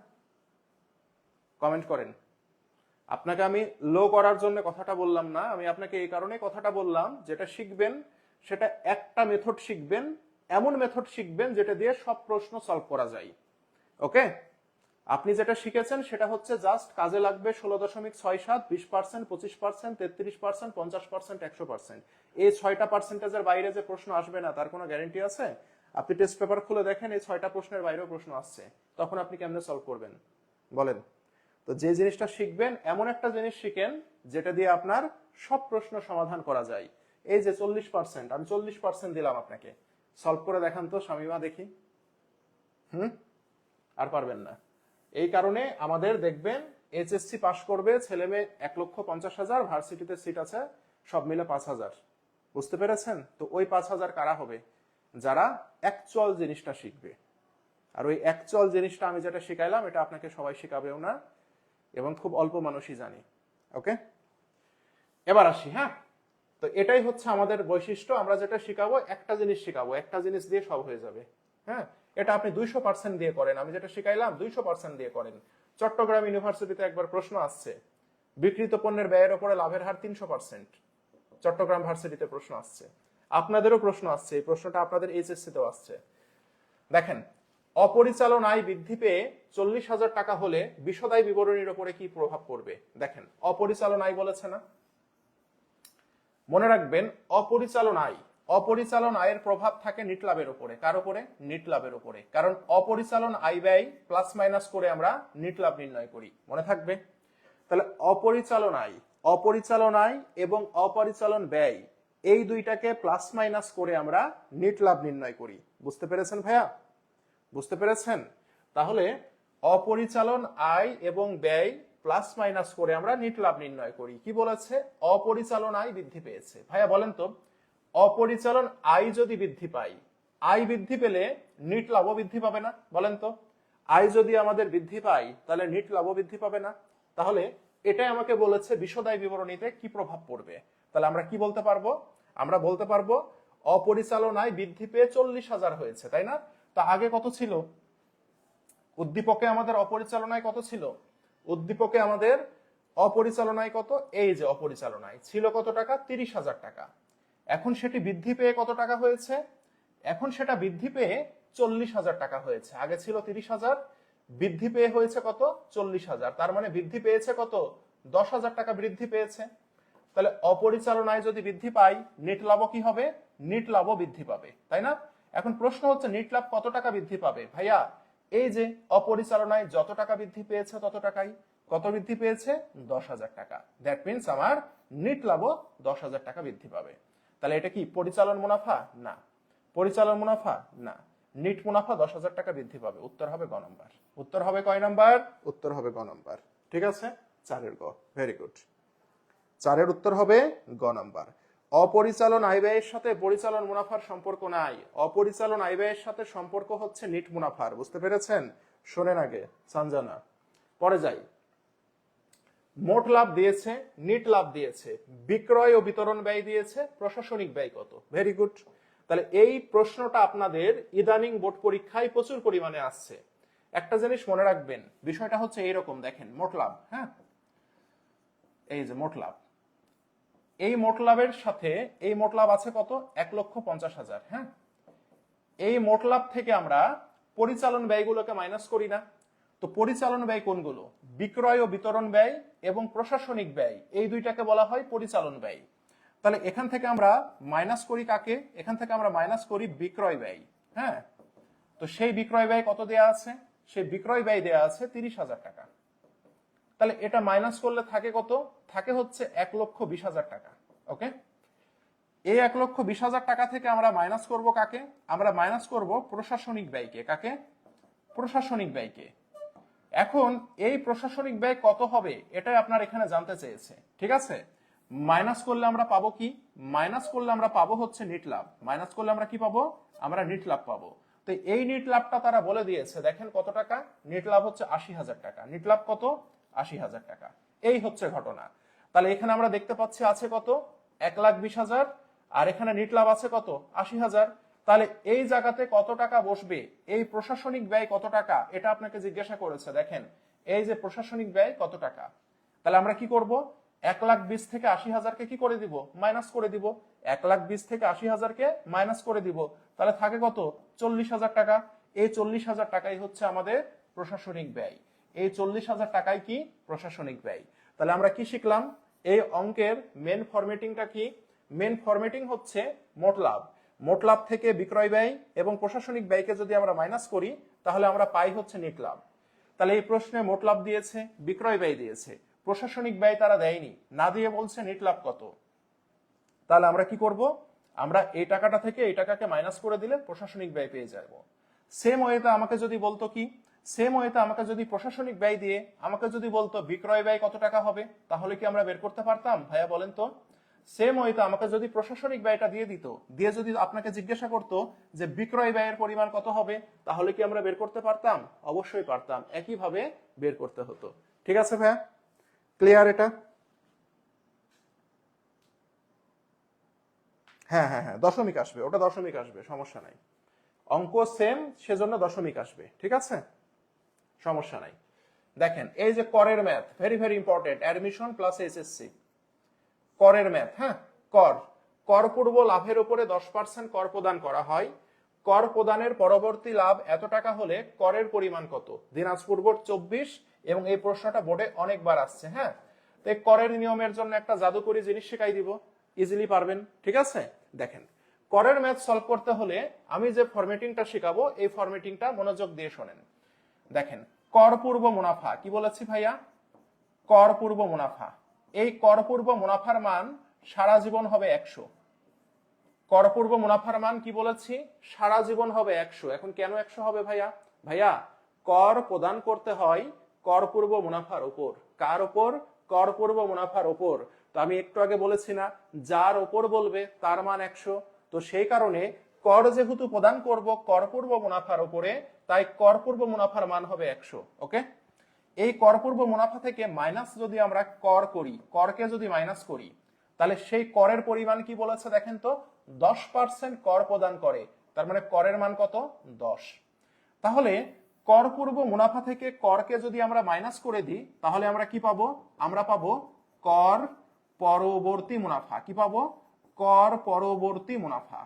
কমেন্ট করেন। আপনাকে আমি লো করার জন্য কথাটা বললাম না, আমি আপনাকে এই কারণে কথাটা বললাম, যেটা শিখবেন সেটা একটা মেথড শিখবেন, এমন মেথড শিখবেন যেটা দিয়ে সব প্রশ্ন সলভ করা যায়। ওকে, আপনি যেটা শিখেছেন সেটা হচ্ছে জাস্ট কাজে লাগবে 16.67, 20%, 25%, 33%, 50%, 100%। এই 6টা পার্সেন্টেজের বাইরে যে প্রশ্ন আসবে না তার কোনো গ্যারান্টি আছে? আপনি টেস্ট পেপার খুলে দেখেন, এই 6টা প্রশ্নের বাইরেও প্রশ্ন আসছে, তখন আপনি কেমনে সলভ করবেন বলেন? তো যে জিনিসটা শিখবেন এমন একটা জিনিস শিখেন যেটা দিয়ে আপনার সব প্রশ্ন সমাধান করা যায়। এই যে 40%, আমি 40% দিলাম আপনাকে, সলভ করে দেখান তো শামীমা, দেখি। আর পারবেন না। এই কারণে আমাদের দেখবেন এইচএসসি পাস করবে ছেলে মেয়ে 1,50,000, ভার্সিটিতে সিট আছে সব মিলে 5,000। বুঝতে পেরেছেন? তো ওই 5,000 কারা হবে? যারা অ্যাকচুয়াল জিনিসটা শিখবে। আর ওই অ্যাকচুয়াল জিনিসটা আমি যেটা শিখাইলাম এটা আপনাকে সবাই শিখাবেও না, এবং খুব অল্প মানুষই জানি। ওকে, এবার আসি। হ্যাঁ, তো এটাই হচ্ছে আমাদের বৈশিষ্ট্য, আমরা যেটা শিখাবো একটা জিনিস শিখাবো, একটা জিনিস দিয়ে সব হয়ে যাবে। হ্যাঁ, এটা আপনি 200% দিয়ে করেন, আমি যেটা শিখাইলাম 200% দিয়ে করেন। চট্টগ্রাম ইউনিভার্সিটিতে একবার প্রশ্ন আসছে, বিক্রিত পণ্যের ব্যয়ের উপরে লাভের হার 300%, চট্টগ্রাম ভার্সিটিতে প্রশ্ন আসছে। আপনাদেরও প্রশ্ন আসছে, এই প্রশ্নটা আপনাদের এইচএসসি তেও আসছে। দেখেন, অপরিচালন আয় বৃদ্ধি পেয়ে 40,000 টাকা হলে বিশদায় বিবরণীর উপরে কি প্রভাব পড়বে? দেখেন, অপরিচালন আয় বলেছে না, মনে রাখবেন অপরিচালন আয়। অপরিচালন আয়ের প্রভাব থাকে নিট লাভের উপরে। কার উপরে? নিট লাভের উপরে। কারণ অপরিচালন আয় ব্যয় প্লাস মাইনাস করে আমরা নিট লাভ নির্ণয় করি, মনে থাকবে। তাহলে অপরিচালন আয় এবং অপরিচালন ব্যয় এই দুইটাকে প্লাস মাইনাস করে আমরা নিট লাভ নির্ণয় করি। বুঝতে পেরেছেন ভাইয়া? বুঝতে পেরেছেন? তাহলে অপরিচালন আয় এবং ব্যয় প্লাস মাইনাস করে আমরা নিট লাভ নির্ণয় করি। কি বলেছে? অপরিচালন আয় বৃদ্ধি পেয়েছে। ভাইয়া বলেন তো, অপরিচালন আয় যদি বৃদ্ধি পায়, আয় বৃদ্ধি পেলে নিট লাভও বৃদ্ধি পাবে না? বলেন তো, আয় যদি আমাদের বৃদ্ধি পায় তাহলে নিট লাভও বৃদ্ধি পাবে না? তাহলে এটাই আমাকে বলেছে বিশদায় বিবরণীতে কি প্রভাব পড়বে। তাহলে আমরা কি বলতে পারবো? আমরা বলতে পারবো অপরিচালন আয় বৃদ্ধি পেয়ে 40,000 হয়েছে, তাই না? তা আগে কত ছিল? উদ্দীপকে আমাদের অপরিচালনায় কত ছিল? উদ্দীপকে আমাদের অপরিচালনায় কত? এই যে অপরিচালনায় ছিল কত টাকা? 30,000 টাকা। এখন সেটি বৃদ্ধি পেয়ে কত টাকা হয়েছে? এখন সেটা বৃদ্ধি পেয়ে 40,000 টাকা হয়েছে। আগে ছিল 30,000, বৃদ্ধি পেয়ে হয়েছে কত? 40,000। তার মানে বৃদ্ধি পেয়েছে কত? 10,000 টাকা বৃদ্ধি পেয়েছে। তাহলে অপরিচালনায় যদি বৃদ্ধি পাই, নিট লাভও কি হবে? নিট লাভও বৃদ্ধি পাবে, তাই না? এখন প্রশ্ন হচ্ছে নিট লাভ কত টাকা বৃদ্ধি পাবে? ভাইয়া এই যে অপরিচালনায় যত টাকা বৃদ্ধি পেয়েছে তত টাকাই কত বৃদ্ধি পেয়েছে? 10,000 টাকা। দ্যাট মিনস আমার নিট লাভও 10,000 টাকা বৃদ্ধি পাবে। তাহলে এটা কি পরিচালন মুনাফা? না। পরিচালন মুনাফা? না। নিট মুনাফা 10,000 টাকা বৃদ্ধি পাবে। উত্তর হবে গ নম্বর। উত্তর হবে কয় নাম্বার? উত্তর হবে গ নম্বর। ঠিক আছে, 4-এর গ। Very good. 4-এর উত্তর হবে গ নাম্বার। অপরিচালন আয় ব্যয়ের সাথে পরিচালন মুনাফার সম্পর্ক নাই। অপরিচালন আয় ব্যয়ের সাথে সম্পর্ক হচ্ছে নিট মুনাফার। বুঝতে পেরেছেন? শোনেন আগে সঞ্জনা, পরে যাই। মোট লাভ দিয়েছে, নিট লাভ দিয়েছে, বিক্রয় ও বিতরণ ব্যয় দিয়েছে, প্রশাসনিক ব্যয় কত? Very good. তাহলে এই প্রশ্নটা আপনাদের ইদানিং বোর্ড পরীক্ষায় প্রচুর পরিমাণে আসছে। একটা জিনিস মনে রাখবেন, বিষয়টা হচ্ছে এইরকম, দেখেন মোট লাভ, হ্যাঁ, এই যে মোট লাভ, এই মোট লাভের সাথে এই মোট লাভ আছে কত? 1,50,000। হ্যাঁ, এই মোট লাভ থেকে আমরা পরিচালন ব্যয়গুলোকে মাইনাস করি না? তো পরিচালন ব্যয় কোনগুলো? বিক্রয় ও বিতরণ ব্যয় এবং প্রশাসনিক ব্যয়, এই দুইটাকে বলা হয় পরিচালন ব্যয়। তাহলে এখান থেকে আমরা মাইনাস করি কাকে? এখান থেকে আমরা মাইনাস করি বিক্রয় ব্যয়। হ্যাঁ, তো সেই বিক্রয় ব্যয় কত দেয়া আছে? সেই বিক্রয় ব্যয় দেয়া আছে 30,000 টাকা। তাহলে এটা মাইনাস করলে থাকে কত? থাকে হচ্ছে 1,20,000 টাকা। ওকে, এই 1,20,000 টাকা থেকে আমরা মাইনাস করব কাকে? আমরা মাইনাস করব প্রশাসনিক ব্যয়কে। কাকে? প্রশাসনিক ব্যয়কে। এখন এই প্রশাসনিক ব্যয় কত হবে এটাই আপনার এখানে জানতে চেয়েছে, ঠিক আছে? মাইনাস করলে আমরা পাবো কি? মাইনাস করলে আমরা পাবো হচ্ছে নিট লাভ। মাইনাস করলে আমরা কি পাবো? আমরা নিট লাভ পাবো। তো এই নিট লাভটা তারা বলে দিয়েছে, দেখেন কত টাকা? নিট লাভ হচ্ছে 80,000 টাকা। নিট লাভ কত? 80,000 টাকা। এই হচ্ছে ঘটনা। তাহলে এখানে আমরা দেখতে পাচ্ছি আছে কত? 1,20,000, আর এখানে নিট লাভ আছে কত? 80,000। তাহলে এই জায়গাতে কত টাকা বসবে? এই প্রশাসনিক ব্যয় কত টাকা এটা আপনাকে জিজ্ঞাসা করেছে। দেখেন এই যে প্রশাসনিক ব্যয় কত টাকা, তাহলে আমরা কি করব? 1,20,000 থেকে 80,000-কে কি করে দিব? মাইনাস করে দিব। 1,20,000 থেকে 80,000-কে মাইনাস করে দিব। তাহলে থাকে কত? 40,000 টাকা। এই 40,000 টাকাই হচ্ছে আমাদের প্রশাসনিক ব্যয়। এই 40,000 টাকাই কি? প্রশাসনিক ব্যয়। তাহলে আমরা কি শিখলাম? এই অঙ্কের মেন ফরম্যাটিংটা কি? মেন ফরম্যাটিং হচ্ছে মোট লাভ। মোট লাভ থেকে বিক্রয় ব্যয় এবং প্রশাসনিক ব্যয়কে যদি আমরা মাইনাস করি তাহলে আমরা পাই হচ্ছে নিট লাভ। তাহলে এই প্রশ্নে মোট লাভ দিয়েছে, বিক্রয় ব্যয় দিয়েছে, প্রশাসনিক ব্যয় তারা দেয়নি, না দিয়ে বলছে নিট লাভ কত। তাহলে আমরা কি করব? আমরা এই টাকাটা থেকে এই টাকাকে মাইনাস করে দিলে প্রশাসনিক ব্যয় পেয়ে যাব। সেম ওয়েতে আমাকে যদি বলতো কি? সেম ওয়েতে আমাকে যদি প্রশাসনিক ব্যয় দিয়ে আমাকে যদি বলতো বিক্রয় ব্যয় কত টাকা হবে, তাহলে কি আমরা বের করতে পারতাম? ভাইয়া বলেন তো। সেম ওয়েতে আমাকে যদি প্রশাসনিক ব্যয়টা দিয়ে দিত, দিয়ে যদি আপনাকে জিজ্ঞাসা করতো যে বিক্রয় ব্যয়ের পরিমাণ কত হবে, তাহলে কি আমরা বের করতে পারতাম? অবশ্যই পারতাম। একইভাবে বের করতে হতো। ঠিক আছে ভাইয়া, ক্লিয়ার এটা? হ্যাঁ হ্যাঁ হ্যাঁ, দশমিক আসবে, ওটা দশমিক আসবে, সমস্যা নাই। অঙ্ক সেম, সেজন্য দশমিক আসবে। ঠিক আছে, সমস্যা নাই। দেখেন এই যে করের math, very very important, admission plus SSC. করের ম্যাথ, হ্যাঁ, কর। কর পূর্ব লাভের উপরে 10% কর প্রদান করা হয়। কর প্রদানের পরবর্তী লাভ এত টাকা হলে করের পরিমাণ কত? দিনাজপুর বোর্ড 24, এবং এই প্রশ্নটা বোর্ডে অনেকবার আসছে। হ্যাঁ, তো এই করের নিয়মের জন্য একটা জাদুকরি জিনিস শেখাই দিব, ইজিলি পারবেন। ঠিক আছে, দেখেন করের ম্যাথ সলভ করতে হলে আমি যে ফরম্যাটিংটা শেখাবো এই ফরম্যাটিংটা মনোযোগ দিয়ে শোনেন। দেখেন, কর পূর্ব মুনাফা কি বলেছি ভাইয়া? কর পূর্ব মুনাফা। এই কর পূর্ব মুনাফার মান সারা জীবন হবে 100। কর পূর্ব মুনাফার মান কি বলেছি? সারা জীবন হবে 100। এখন কেন 100 হবে ভাইয়া? ভাইয়া, কর প্রদান করতে হয় কর পূর্ব মুনাফার উপর। কার উপর? কর পূর্ব মুনাফার উপর। তো আমি একটু আগে বলেছি না, যার উপর বলবে তার মান 100। তো সেই কারণে কর যেহেতু প্রদান করব কর পূর্ব মুনাফার উপরে, তাই কর পূর্ব মুনাফার মান হবে 100। ওকে, এই কর পূর্ব মুনাফা থেকে মাইনাস যদি আমরা কর করি, করকে যদি মাইনাস করি, তাহলে সেই করের পরিমাণ কি বলেছে দেখেন তো? 10% কর প্রদান করে। তার মানে করের মান কত? 10। তাহলে কর পূর্ব মুনাফা থেকে করকে যদি আমরা মাইনাস করে দিই, তাহলে আমরা কি পাবো? আমরা পাবো কর পরবর্তী মুনাফা। কি পাবো? কর পরবর্তী মুনাফা।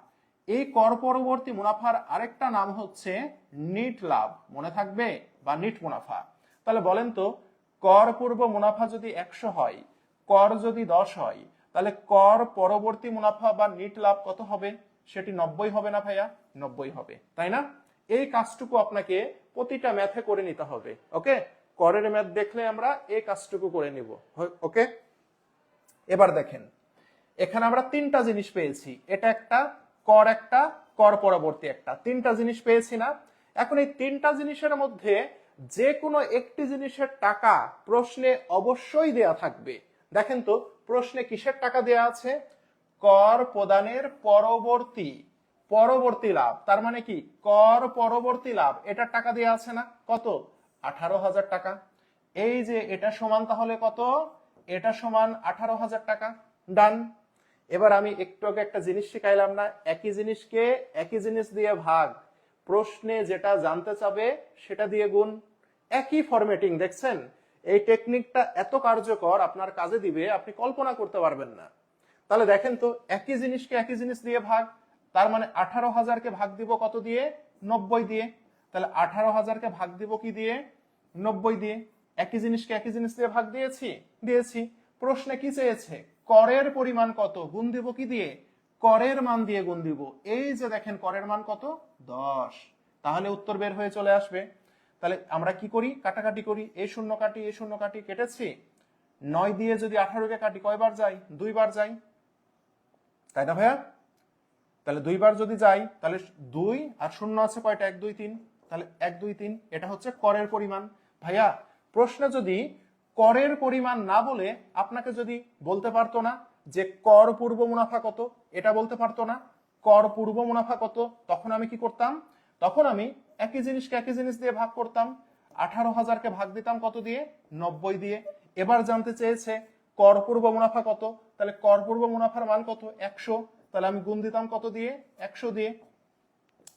এই কর পরবর্তী মুনাফার আরেকটা নাম হচ্ছে নিট লাভ। মনে থাকবে? বা নিট মুনাফা। তাহলে বলেন তো, কর পূর্ব মুনাফা যদি 100 হয়, কর যদি 10 হয়, তাহলে কর পরবর্তী মুনাফা বা নিট লাভ কত হবে? সেটি 90 হবে না ভাইয়া? 90 হবে, তাই না? এই কাজটুকু আপনাকে প্রতিটা ম্যাথে করে নিতে হবে। ওকে, করের ম্যাথ দেখলে আমরা এই কাজটুকু করে নিব। ওকে, এবার দেখেন, এখানে আমরা তিনটা জিনিস পেয়েছি। এটা একটা, কর একটা, কর পরবর্তী একটা, তিনটা জিনিস পেয়েছি না? এখন এই তিনটা জিনিসের মধ্যে যে কোনো একটি জিনিসের টাকা প্রশ্নে অবশ্যই দেয়া থাকবে। দেখেন তো, প্রশ্নে কিসের টাকা দেয়া আছে? কর প্রদানের পরবর্তী পরবর্তী লাভ। তার মানে কি? কর পরবর্তী লাভ, এটার টাকা দেয়া আছে না? কত? 18,000 টাকা। এই যে এটা সমান তাহলে কত? এটা সমান 18,000 টাকা। ডান। এবার আমি একটু আগে একটা জিনিস শিখাইলাম না, একই জিনিসকে একই জিনিস দিয়ে ভাগ, প্রশ্নে যেটা জানতে চাবে সেটা দিয়ে গুণ। একই ফরম্যাটিং, দেখছেন? এই টেকনিকটা এত কার্যকর, আপনার কাজে দিবে, আপনি কল্পনা করতে পারবেন না। তাহলে দেখেন তো, একই জিনিসকে একই জিনিস দিয়ে ভাগ, তার মানে 18,000কে ভাগ দিব কত দিয়ে? 90 দিয়ে। তাহলে 18,000কে ভাগ দিব কি দিয়ে? 90 দিয়ে। একই জিনিসকে একই জিনিস দিয়ে ভাগ দিয়েছি? দিয়েছি। প্রশ্নে কি চেয়েছে? করের পরিমাণ কত? গুণ দিব কি দিয়ে? করের মান দিয়ে গুণ দিব। এই যে দেখেন, করের মান কত? 10। তাহলে উত্তর বের হয়ে চলে আসবে। তাহলে আমরা কি করি? কাটাকাটি করি। এই শূন্য কাটি, এই শূন্য কাটি, কেটেছি। 9 দিয়ে যদি 18কে কাটি, কয়বার যাই? 2 বার যাই, তাই না ভাইয়া? তাহলে 2 বার যদি যাই, তাহলে 2 আর শূন্য আছে কয়টা? 1 2 3। তাহলে 1 2 3, এটা হচ্ছে করের পরিমাণ। ভাইয়া, প্রশ্নে যদি করের পরিমাণ না বলে আপনাকে যদি বলতে পারতো না যে কর পূর্ব মুনাফা কত, এটা বলতে পারতো না, কর পূর্ব মুনাফা কত, তখন আমি কি করতাম? তখন আমি একই জিনিসকে একই জিনিস দিয়ে ভাগ করতাম। 18,000কে ভাগ দিতাম কত দিয়ে? 90 দিয়ে। এবার জানতে চেয়েছে কর পূর্ব মুনাফা কত, তাহলে কর পূর্ব মুনাফার মান কত? 100। তাহলে আমি গুণ দিতাম কত দিয়ে? 100 দিয়ে।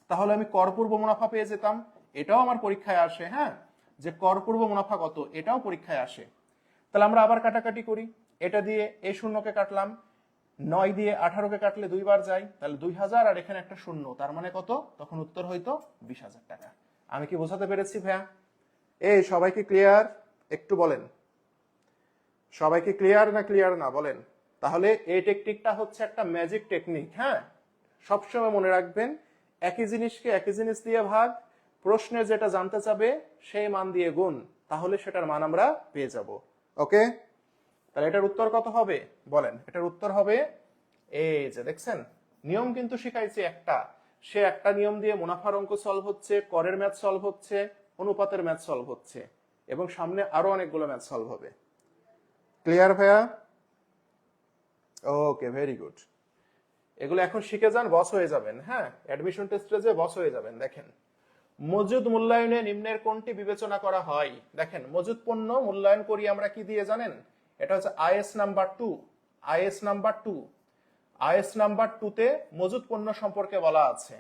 তাহলে আমি কর পূর্ব মুনাফা পেয়ে যেতাম। এটাও আমার পরীক্ষায় আসে, হ্যাঁ, যে কর পূর্ব মুনাফা কত, এটাও পরীক্ষায় আসে। তাহলে আমরা আবার কাটাকাটি করি। এটা দিয়ে এই শূন্যকে কাটলাম, 9 দিয়ে 18কে কাটলে 2 বার যাই, তাহলে 2000, আর এখানে একটা শূন্য, তার মানে কত? তখন উত্তর হইতো 20,000 টাকা। আমি কি বোঝাতে পেরেছি ভাইয়া? এই সবাইকে ক্লিয়ার? একটু বলেন, সবাইকে ক্লিয়ার না ক্লিয়ার না বলেন? তাহলে এই টেকনিকটা হচ্ছে একটা ম্যাজিক টেকনিক। হ্যাঁ, সবসময় মনে রাখবেন, একই জিনিসকে একই জিনিস দিয়ে ভাগ, প্রশ্নে যেটা জানতে চাবে সেই মান দিয়ে গুণ, তাহলে সেটার মান আমরা পেয়ে যাব। ওকে, তাহলে এটার উত্তর কত হবে বলেন? এটার উত্তর হবে, এই যে দেখছেন, নিয়ম কিন্তু শিখাইছি একটা, সে একটা নিয়ম দিয়ে মুনাফার অঙ্ক সলভ হচ্ছে, করের ম্যাথ সলভ হচ্ছে, অনুপাতের ম্যাথ সলভ হচ্ছে, এবং সামনে আরো অনেকগুলো ম্যাথ সলভ হবে। ক্লিয়ার ভাইয়া? ওকে, ভেরি গুড। এগুলো এখন শিখে যান, বস হয়ে যাবেন। হ্যাঁ, অ্যাডমিশন টেস্টে যে বস হয়ে যাবেন। দেখেন, মজুদ মূল্যায়নে নিম্নের কোনটি বিবেচনা করা হয়? দেখেন, মজুদ পণ্য মূল্যায়ন করি আমরা কি দিয়ে জানেন? এটা হচ্ছে IAS number 2। IAS number 2, IAS number 2তে মজুদ পণ্য সম্পর্কে বলা আছে।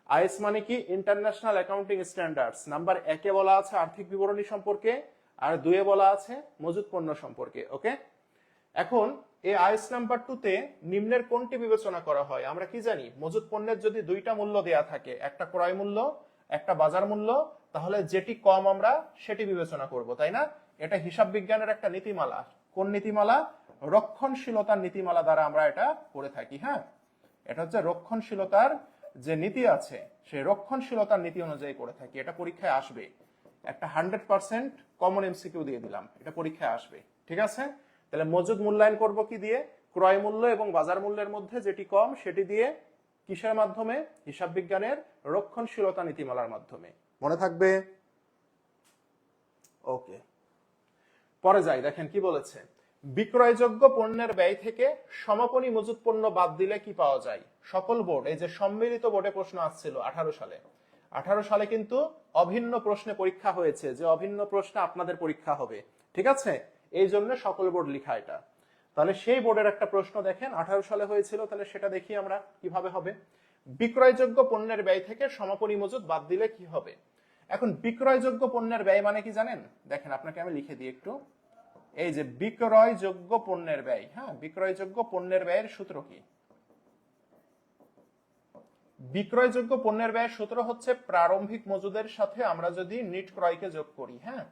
আইএস মানে কি? International accounting standards. নাম্বার 1-এ বলা আছে আর্থিক বিবরণী সম্পর্কে, আর 2-এ বলা আছে মজুদ পণ্য সম্পর্কে। ওকে, এখন এই আইএস নাম্বার 2তে নিম্নের কোনটি বিবেচনা করা হয়? আমরা কি জানি? মজুদ পণ্যের যদি দুইটা মূল্য দেয়া থাকে, একটা ক্রয় মূল্য, একটা বাজার মূল্য, তাহলে যেটি কম আমরা সেটি বিবেচনা করব, তাই না? এটা হিসাব বিজ্ঞানের একটা নীতিমালা। কোন নীতিমালা? রক্ষণশীলতার নীতিমালা দ্বারা আমরা এটা করে থাকি। হ্যাঁ, এটা হচ্ছে রক্ষণশীলতার যে নীতি আছে সেই রক্ষণশীলতার নীতি অনুযায়ী করে থাকি। এটা পরীক্ষায় আসবে, একটা 100% কমন এমসিকিউ দিয়ে দিলাম, এটা পরীক্ষায় আসবে। ঠিক আছে, তাহলে মজুদ মূল্যায়ন করব কি দিয়ে? ক্রয় মূল্য এবং বাজার মূল্যের মধ্যে যেটি কম সেটি দিয়ে, কিসের মাধ্যমে? হিসাব বিজ্ঞানের রক্ষণশীলতা নীতিমালার মাধ্যমে। মনে থাকবে? ওকে, পরে যাই, দেখেন কি বলেছে। বিক্রয়যোগ্য পণ্যের ব্যয় থেকে সমাপনী মজুত পণ্য বাদ দিলে কি পাওয়া যায়? সকল বোর্ড, এই যে সম্মিলিত বোর্ডে প্রশ্ন আসছিল 18 সালে কিন্তু অভিন্ন প্রশ্নে পরীক্ষা হয়েছে, যে অভিন্ন প্রশ্নে আপনাদের পরীক্ষা হবে। ঠিক আছে, এই জন্য সকল বোর্ড লিখা এটা। তাহলে সেই বোর্ডের একটা প্রশ্ন দেখেন 18 সালে হয়েছিল, তাহলে সেটা দেখি আমরা কিভাবে হবে। বিক্রয়যোগ্য পণ্যের ব্যয় থেকে সমাপনী মজুত বাদ দিলে কি হবে? এখন বিক্রয়যোগ্য পণ্যের ব্যয় মানে কি জানেন? দেখেন আপনাকে আমি লিখে দিই একটু। এই যে বিক্রয়যোগ্য পণ্যের ব্যয়, হ্যাঁ, বিক্রয়যোগ্য পণ্যের ব্যয়ের সূত্র কি? বিক্রয়যোগ্য পণ্যের ব্যয়ের সূত্র হচ্ছে প্রারম্ভিক মজুদের সাথে আমরা যদি নিট ক্রয়কে যোগ করি, হ্যাঁ,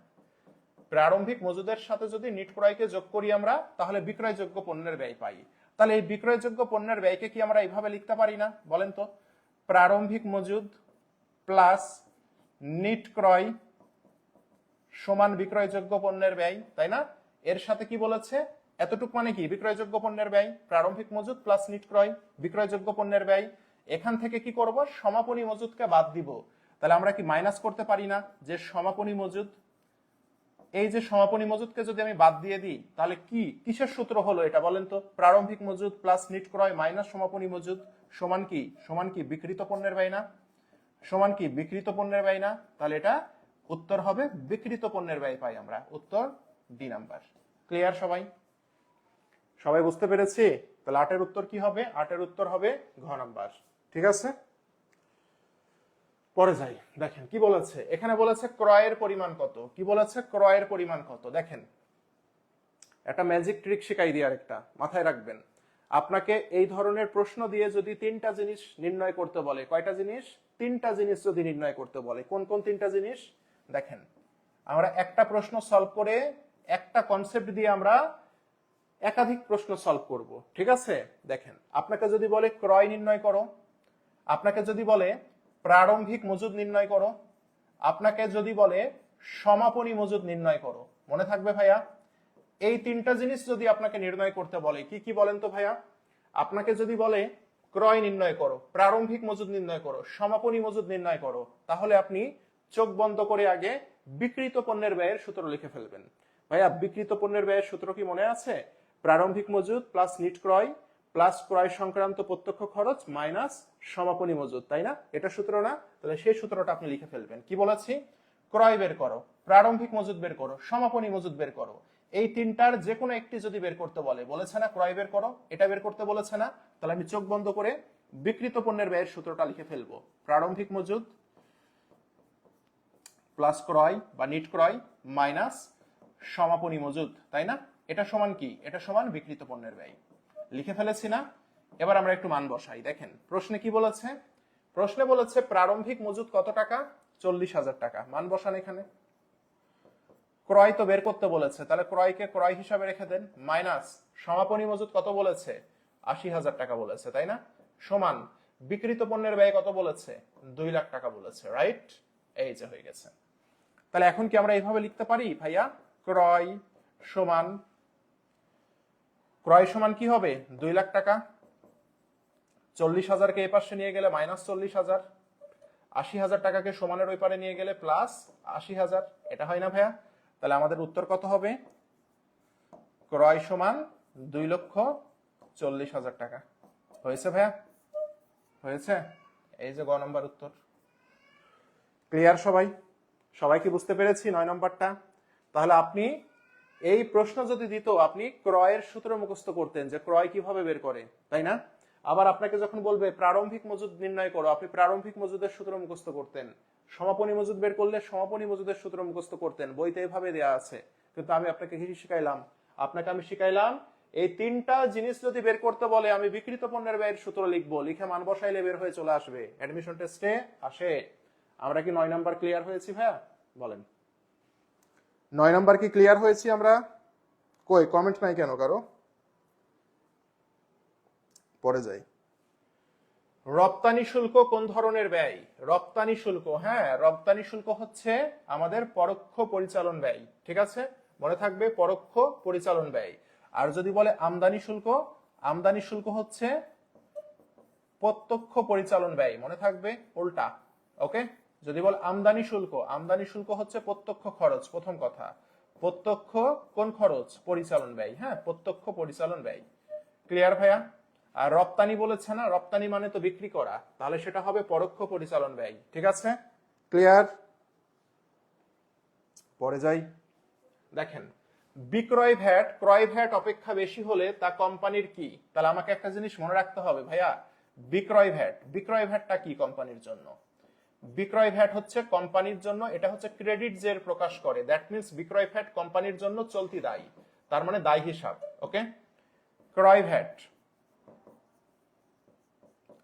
প্রারম্ভিক মজুদের সাথে যদি নিট ক্রয়কে যোগ করি আমরা, তাহলে বিক্রয়যোগ্য পণ্যের ব্যয় পাই। তাহলে এই বিক্রয়যোগ্য পণ্যের ব্যয়কে কি আমরা এইভাবে লিখতে পারি না? বলেন তো, প্রারম্ভিক মজুদ প্লাস নিট ক্রয় সমান বিক্রয়যোগ্য পণ্যের ব্যয়, তাই না? এর সাথে কি বলেছে? এতটুক মানে কি? বিক্রয়যোগ্য পণ্যের ব্যয়, প্রারম্ভিক মজুদ প্লাস নিট ক্রয় বিক্রয়যোগ্য পণ্যের ব্যয়। এখান থেকে কি করব? সমাপনী মজুদকে বাদ দিব। তাহলে আমরা কি মাইনাস করতে পারি না যে সমাপনী মজুদ, এই যে সমাপনী মজুদকে যদি আমি বাদ দিয়ে দিই, তাহলে কি কিসের সূত্র হলো এটা বলেন তো? প্রারম্ভিক মজুদ প্লাস নিট ক্রয় মাইনাস সমাপনী মজুদ সমান কি? সমান কি বিক্রিত পণ্যের ব্যয় না? সমান কি বিক্রিত পণ্যের ব্যয় না? তাহলে এটা উত্তর হবে বিক্রিত পণ্যের ব্যয় পাই আমরা, উত্তর ডি নাম্বার। ক্লিয়ার সবাই? সবাই বুঝতে পেরেছি? তাহলে 8 এর উত্তর কি হবে? 8 এর উত্তর হবে ঘ নাম্বার। ঠিক আছে, পরে যাই। দেখেন কি বলেছে এখানে, বলেছে ক্রয়ের পরিমাণ কত। কি বলেছে? ক্রয়ের পরিমাণ কত। দেখেন একটা ম্যাজিক ট্রিক শিখাই দিয়ে আরেকটা মাথায় রাখবেন। আপনাকে এই ধরনের প্রশ্ন দিয়ে যদি 3টা জিনিস নির্ণয় করতে বলে, কয়টা জিনিস? 3টা জিনিস যদি নির্ণয় করতে বলে, কোন কোন 3টা জিনিস? দেখেন, আমরা একটা প্রশ্ন সলভ করে একটা কনসেপ্ট দিয়ে আমরা একাধিক প্রশ্ন সলভ করব। ঠিক আছে, দেখেন আপনাকে যদি বলে ক্রয় নির্ণয় করো, আপনাকে যদি বলে প্রারম্ভিক মজুদ নির্ণয় করো, আপনাকে যদি বলে সমাপনী মজুদ নির্ণয় করো, মনে থাকবে ভাইয়া? এই 3টা জিনিস যদি আপনাকে নির্ণয় করতে বলে, কি কি বলেন তো ভাইয়া? আপনাকে যদি বলে ক্রয় নির্ণয় করো, প্রারম্ভিক মজুদ নির্ণয় করো, সমাপনী মজুদ নির্ণয় করো, তাহলে আপনি চোখ বন্ধ করে আগে বিক্রিত পণ্যের ব্যয়ের সূত্র লিখে ফেলবেন। ভাইয়া বিক্রিত পণ্যের ব্যয়ের সূত্র কি মনে আছে? প্রারম্ভিক মজুদ প্লাস নিট ক্রয় প্লাস ক্রয় সংক্রান্ত প্রত্যক্ষ খরচ মাইনাস সমাপনী মজুদ, তাই না? এটা সূত্র না? তাহলে সেই সূত্রটা আপনি লিখে ফেলবেন। কি বলেছি? ক্রয় বের করো, প্রারম্ভিক মজুদ বের করো, সমাপনী মজুদ বের করো। এই 3টার যে কোনো একটি যদি বের করতে বলে, বলেছে না ক্রয় বের করো, এটা বের করতে বলেছে না? তাহলে আমি চোখ বন্ধ করে বিক্রিত পণ্যের ব্যয়ের সূত্রটা লিখে ফেলবো। প্রারম্ভিক মজুদ প্লাস ক্রয় বা নিট ক্রয় মাইনাস সমাপনী মজুদ, তাই না? এটা সমান কি? এটা সমান বিক্রিত পণ্যের ব্যয়। লিখে ফেলেছি না? এবার আমরা একটু মান বসাই। দেখেন প্রশ্নে কি বলেছে? প্রশ্নে বলেছে প্রারম্ভিক মজুদ কত টাকা? 40,000 টাকা। মান বসান এখানে। ক্রয় তো বের করতে বলেছে, তাহলে ক্রয়কে ক্রয় হিসাবে রেখে দেন, মাইনাস সমাপনী মজুদ কত বলেছে? 80,000 টাকা বলেছে, তাই না? সমান বিক্রিত পণ্যের ব্যয় কত বলেছে? 2 লাখ টাকা বলেছে, রাইট? এই যে হয়ে গেছে। তাহলে এখন কি আমরা এইভাবে লিখতে পারি ভাইয়া? ক্রয় সমান, ক্রয় সমান কি হবে? 2 লাখ টাকা। 40,000কে এই পাশে নিয়ে গেলে মাইনাস 40,000, 80,000 টাকাকে সমানের ওই পারে নিয়ে গেলে প্লাস 80,000। এটা হয় না ভাইয়া? তাহলে আমাদের উত্তর কত হবে? ক্রয় সমান 2,40,000 টাকা। হয়েছে ভাইয়া? হয়েছে? এই যে গ নম্বর উত্তর। ক্লিয়ার সবাই? সবাই কি বুঝতে পেরেছি 9 নম্বরটা? তাহলে আপনি এই প্রশ্ন যদি দিত, আপনি ক্রয়ের সূত্র মুখস্থ করতেন যে ক্রয় কিভাবে বের করে, তাই না? আবার আপনাকে যখন বলবে প্রারম্ভিক মজুদ নির্ণয় করো, আপনি প্রারম্ভিক মজুদের সূত্র মুখস্থ করতেন। সমাপনী মজুদ বের করলে সমাপনী মজুদের সূত্র মুখস্থ করতেন। বইতে এভাবে দেয়া আছে, কিন্তু আমি আপনাকে কি শিখাইলাম? আপনাকে আমি শিখাইলাম এই 3টা জিনিস যদি বের করতে বলে, আমি বিক্রিত পণ্যের ব্যয়ের সূত্র লিখবো, লিখে মান বসাইলে বের হয়ে চলে আসবে। অ্যাডমিশন টেস্টে আসে। আমরা কি 9 নাম্বার ক্লিয়ার হয়েছি ভাইয়া? বলেন 9 নাম্বার কি ক্লিয়ার হয়েছি আমরা? কই কমেন্ট নাই কেন কারো? পরে যাই। রপ্তানি শুল্ক কোন ধরনের ব্যয়? রপ্তানি শুল্ক, হ্যাঁ, রপ্তানি শুল্ক হচ্ছে আমাদের পরোক্ষ পরিচালন ব্যয়। ঠিক আছে, মনে থাকবে পরোক্ষ পরিচালন ব্যয়। আর যদি বলে আমদানি শুল্ক, আমদানি শুল্ক হচ্ছে প্রত্যক্ষ পরিচালন ব্যয়। মনে থাকবে উল্টা। ওকে, যদি বল আমদানি শুল্ক, আমদানি শুল্ক হচ্ছে প্রত্যক্ষ খরচ। প্রথম কথা, প্রত্যক্ষ কোন খরচ? পরিচালন ব্যয়। হ্যাঁ, প্রত্যক্ষ পরিচালন ব্যয়। ক্লিয়ার ভাইয়া? আর রপ্তানি বলেছে না, রপ্তানি মানে তো বিক্রি করা, তাহলে সেটা হবে পরোক্ষ পরিচালন ব্যয়। ঠিক আছে, ক্লিয়ার? পরে যাই। দেখেন, বিক্রয় ভ্যাট ক্রয় ভ্যাট অপেক্ষা বেশি হলে তা কোম্পানির কি? তাহলে আমাকে একটা জিনিস মনে রাখতে হবে ভাইয়া, বিক্রয় ভ্যাট, বিক্রয় ভ্যাটটা কি কোম্পানির জন্য? বিক্রয় ভ্যাট হচ্ছে কোম্পানির জন্য, এটা হচ্ছে ক্রেডিট জের প্রকাশ করে। দ্যাট মিন্স বিক্রয় ভ্যাট কোম্পানির জন্য চলতি দায়, তার মানে দায় হিসাব। ওকে, ক্রয় ভ্যাট,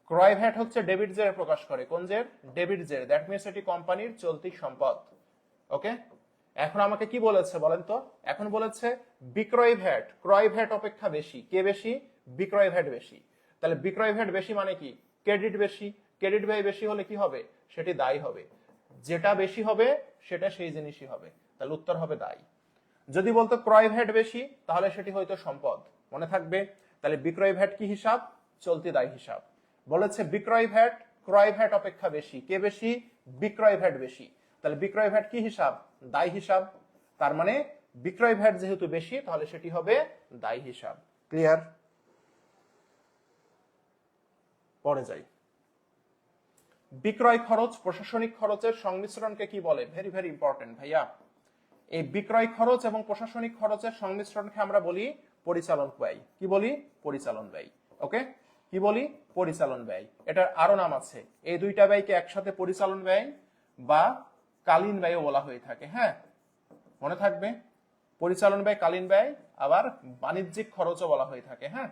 ক্রয় ভ্যাট হচ্ছে ডেবিট জের প্রকাশ করে। কোন জের? ডেবিট জের। দ্যাট মিন্স এটি কোম্পানির চলতি সম্পদ। ওকে, এখন আমাকে কি বলেছে বলেন তো? এখন বলেছে বিক্রয় ভ্যাট ক্রয় ভ্যাট অপেক্ষা বেশি। কে বেশি? বিক্রয় ভ্যাট বেশি। তাহলে বিক্রয় ভ্যাট বেশি মানে কি? ক্রেডিট বেশি। ক্রেডিট ব্যয় বেশি হলে কি হবে? সেটি দায় হবে। যেটা বেশি হবে সেটা সেই জিনিসই হবে, তাহলে উত্তর হবে দায়। যদি বলতো ক্রয় ভ্যাট বেশি, তাহলে সেটি হয়তো সম্পদ। মনে থাকবে, তাহলে বিক্রয় ভ্যাট কি হিসাব? চলতি দায় হিসাব। বলেছে বিক্রয় ভ্যাট ক্রয় ভ্যাট অপেক্ষা বেশি। কে বেশি? বিক্রয় ভ্যাট বেশি। তাহলে বিক্রয় ভ্যাট কি হিসাব? দায় হিসাব। তার মানে বিক্রয় ভ্যাট যেহেতু বেশি, তাহলে সেটি হবে দায় হিসাব। ক্লিয়ার? পরে যাই। বিক্রয় খরচ প্রশাসনিক খরচের সংমিশ্রণকে কি বলে? ভেরি ভেরি ইম্পর্টেন্ট ভাইয়া। এই বিক্রয় খরচ এবং প্রশাসনিক খরচের সংমিশ্রণকে আমরা বলি পরিচালন ব্যয়। কি বলি? পরিচালন ব্যয়। ওকে, কি বলি? পরিচালন ব্যয়। এটার আরো নাম আছে। এই দুইটা ব্যয়কে একসাথে পরিচালন ব্যয় বা কালীন ব্যয়ও বলা হয়ে থাকে। হ্যাঁ, মনে থাকবে, পরিচালন ব্যয়, কালীন ব্যয়, আবার বাণিজ্যিক খরচও বলা হয়ে থাকে। হ্যাঁ,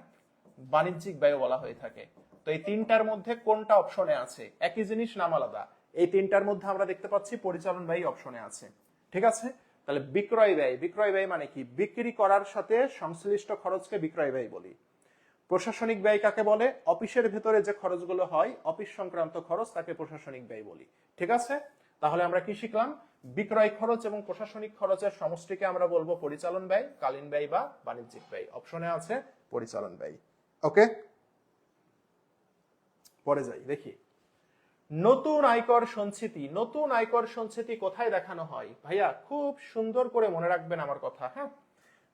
বাণিজ্যিক ব্যয় বলা হয়ে থাকে। তো এই তিনটার মধ্যে কোনটা অপশনে আছে? একই জিনিস, নাম আলাদা। এই তিনটার মধ্যে আমরা দেখতে পাচ্ছি পরিচালন ব্যয় অপশনে আছে। ঠিক আছে, তাহলে বিক্রয় ব্যয়, বিক্রয় ব্যয় মানে কি? বিক্রি করার সাথে সংশ্লিষ্ট খরচকে বিক্রয় ব্যয় বলি। প্রশাসনিক ব্যয় কাকে বলে? অফিসের ভেতরে যে খরচগুলো হয়, অফিস সংক্রান্ত খরচ, তাকে প্রশাসনিক ব্যয় বলি। ঠিক আছে, তাহলে আমরা কি শিখলাম? বিক্রয় খরচ এবং প্রশাসনিক খরচের সমষ্টিকে আমরা বলবো পরিচালন ব্যয়, কালীন ব্যয় বা বাণিজ্যিক ব্যয়। অপশনে আছে পরিচালন ব্যয়। ওকে, পরে যাই, দেখি। নতুন আয়কর সঞ্চিতি, নতুন আয়কর সঞ্চিতি কোথায় দেখানো হয়? ভাইয়া খুব সুন্দর করে মনে রাখবেন আমার কথা। হ্যাঁ,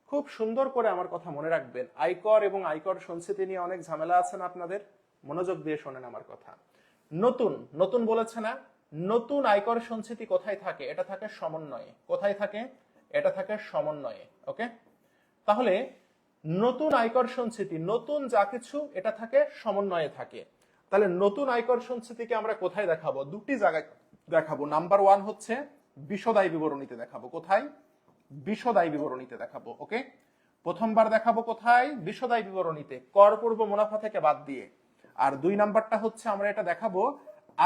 খুব সুন্দর করে আমার কথা মনে রাখবেন। আয়কর এবং আয়কর সঞ্চিতি নিয়ে অনেক ঝামেলা আছে না আপনাদের? মনোযোগ দিয়ে শোনেন আমার কথা। নতুন, নতুন বলেছে না? নতুন আয়কর সঞ্চিতি কোথায় থাকে? এটা থাকে সমন্বয়ে। কোথায় থাকে? এটা থাকে সমন্বয়ে। ওকে, তাহলে নতুন আয়কর সঞ্চিতি, নতুন যা কিছু, এটা থাকে সমন্বয়ে থাকে। তাহলে নতুন আয়কর সঞ্চিতিকে আমরা কোথায় দেখাবো? দুটি জায়গায় দেখাবো। নাম্বার ওয়ান হচ্ছে বিশদ আয় বিবরণীতে দেখাবো। কোথায়? বিশদ আয় বিবরণীতে দেখাবো। ওকে, প্রথমবার দেখাবো কোথায়? বিশদ আয় বিবরণীতে, কর পূর্ব মুনাফা থেকে বাদ দিয়ে। আর দুই নাম্বারটা হচ্ছে আমরা এটা দেখাবো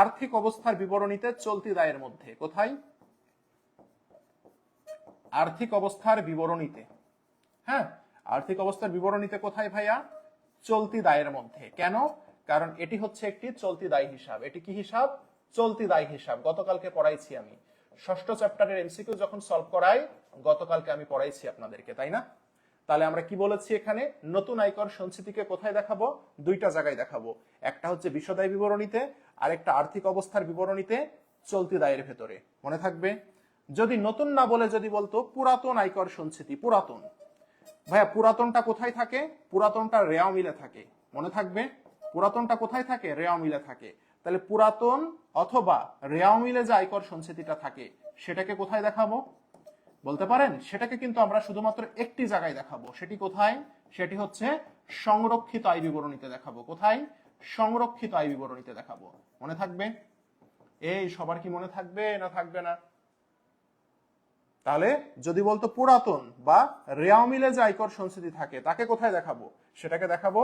আর্থিক অবস্থার বিবরণীতে চলতি দায়ের মধ্যে। কোথায়? আর্থিক অবস্থার বিবরণীতে। হ্যাঁ, আর্থিক অবস্থার বিবরণীতে কোথায় ভাইয়া? চলতি দায়ের মধ্যে। কেন? কারণ এটি হচ্ছে একটি চলতি দায় হিসাব। এটি কি হিসাব? চলতি দায় হিসাব। গতকালকে পড়াইছি আমি, ষষ্ঠ চ্যাপ্টারের এমসিকিউ যখন সলভ করাই, গতকালকে আমি পড়াইছি আপনাদেরকে, তাই না? তাহলে আমরা কি বলেছি এখানে? নতুন আয়কর সঞ্চিতিকে কোথায় দেখাবো? দুইটা জায়গায় দেখাবো। একটা হচ্ছে বিশদ আয় বিবরণীতে, আর একটা আর্থিক অবস্থার বিবরণীতে চলতি দায়ের ভেতরে। মনে থাকবে। যদি নতুন না বলে যদি বলতো পুরাতন আয়কর সঞ্চিতি, পুরাতন, ভাইয়া পুরাতনটা কোথায় থাকে? পুরাতনটা রেওয়া মিলে থাকে। মনে থাকবে, পুরাতনটা কোথায় থাকে? রেওয়া মিলে থাকে। তাহলে পুরাতন অথবা রেওয়া মিলে যে আয়কর সঞ্চিতিটা থাকে, সেটাকে কোথায় দেখাবো বলতে পারেন? সেটাকে কিন্তু আমরা শুধুমাত্র একটি জায়গায় দেখাবো। সেটি কোথায়? সেটি হচ্ছে সংরক্ষিত আয় বিবরণীতে দেখাবো। কোথায়? সংরক্ষিত আয় বিবরণীতে দেখাবো। মনে থাকবে? এই সবার কি মনে থাকবে না থাকবে না? তাহলে যদি বলতো পুরাতন বা রেওয়া মিলে যে আয়কর সঞ্চিতি থাকে, তাকে কোথায় দেখাবো? সেটাকে দেখাবো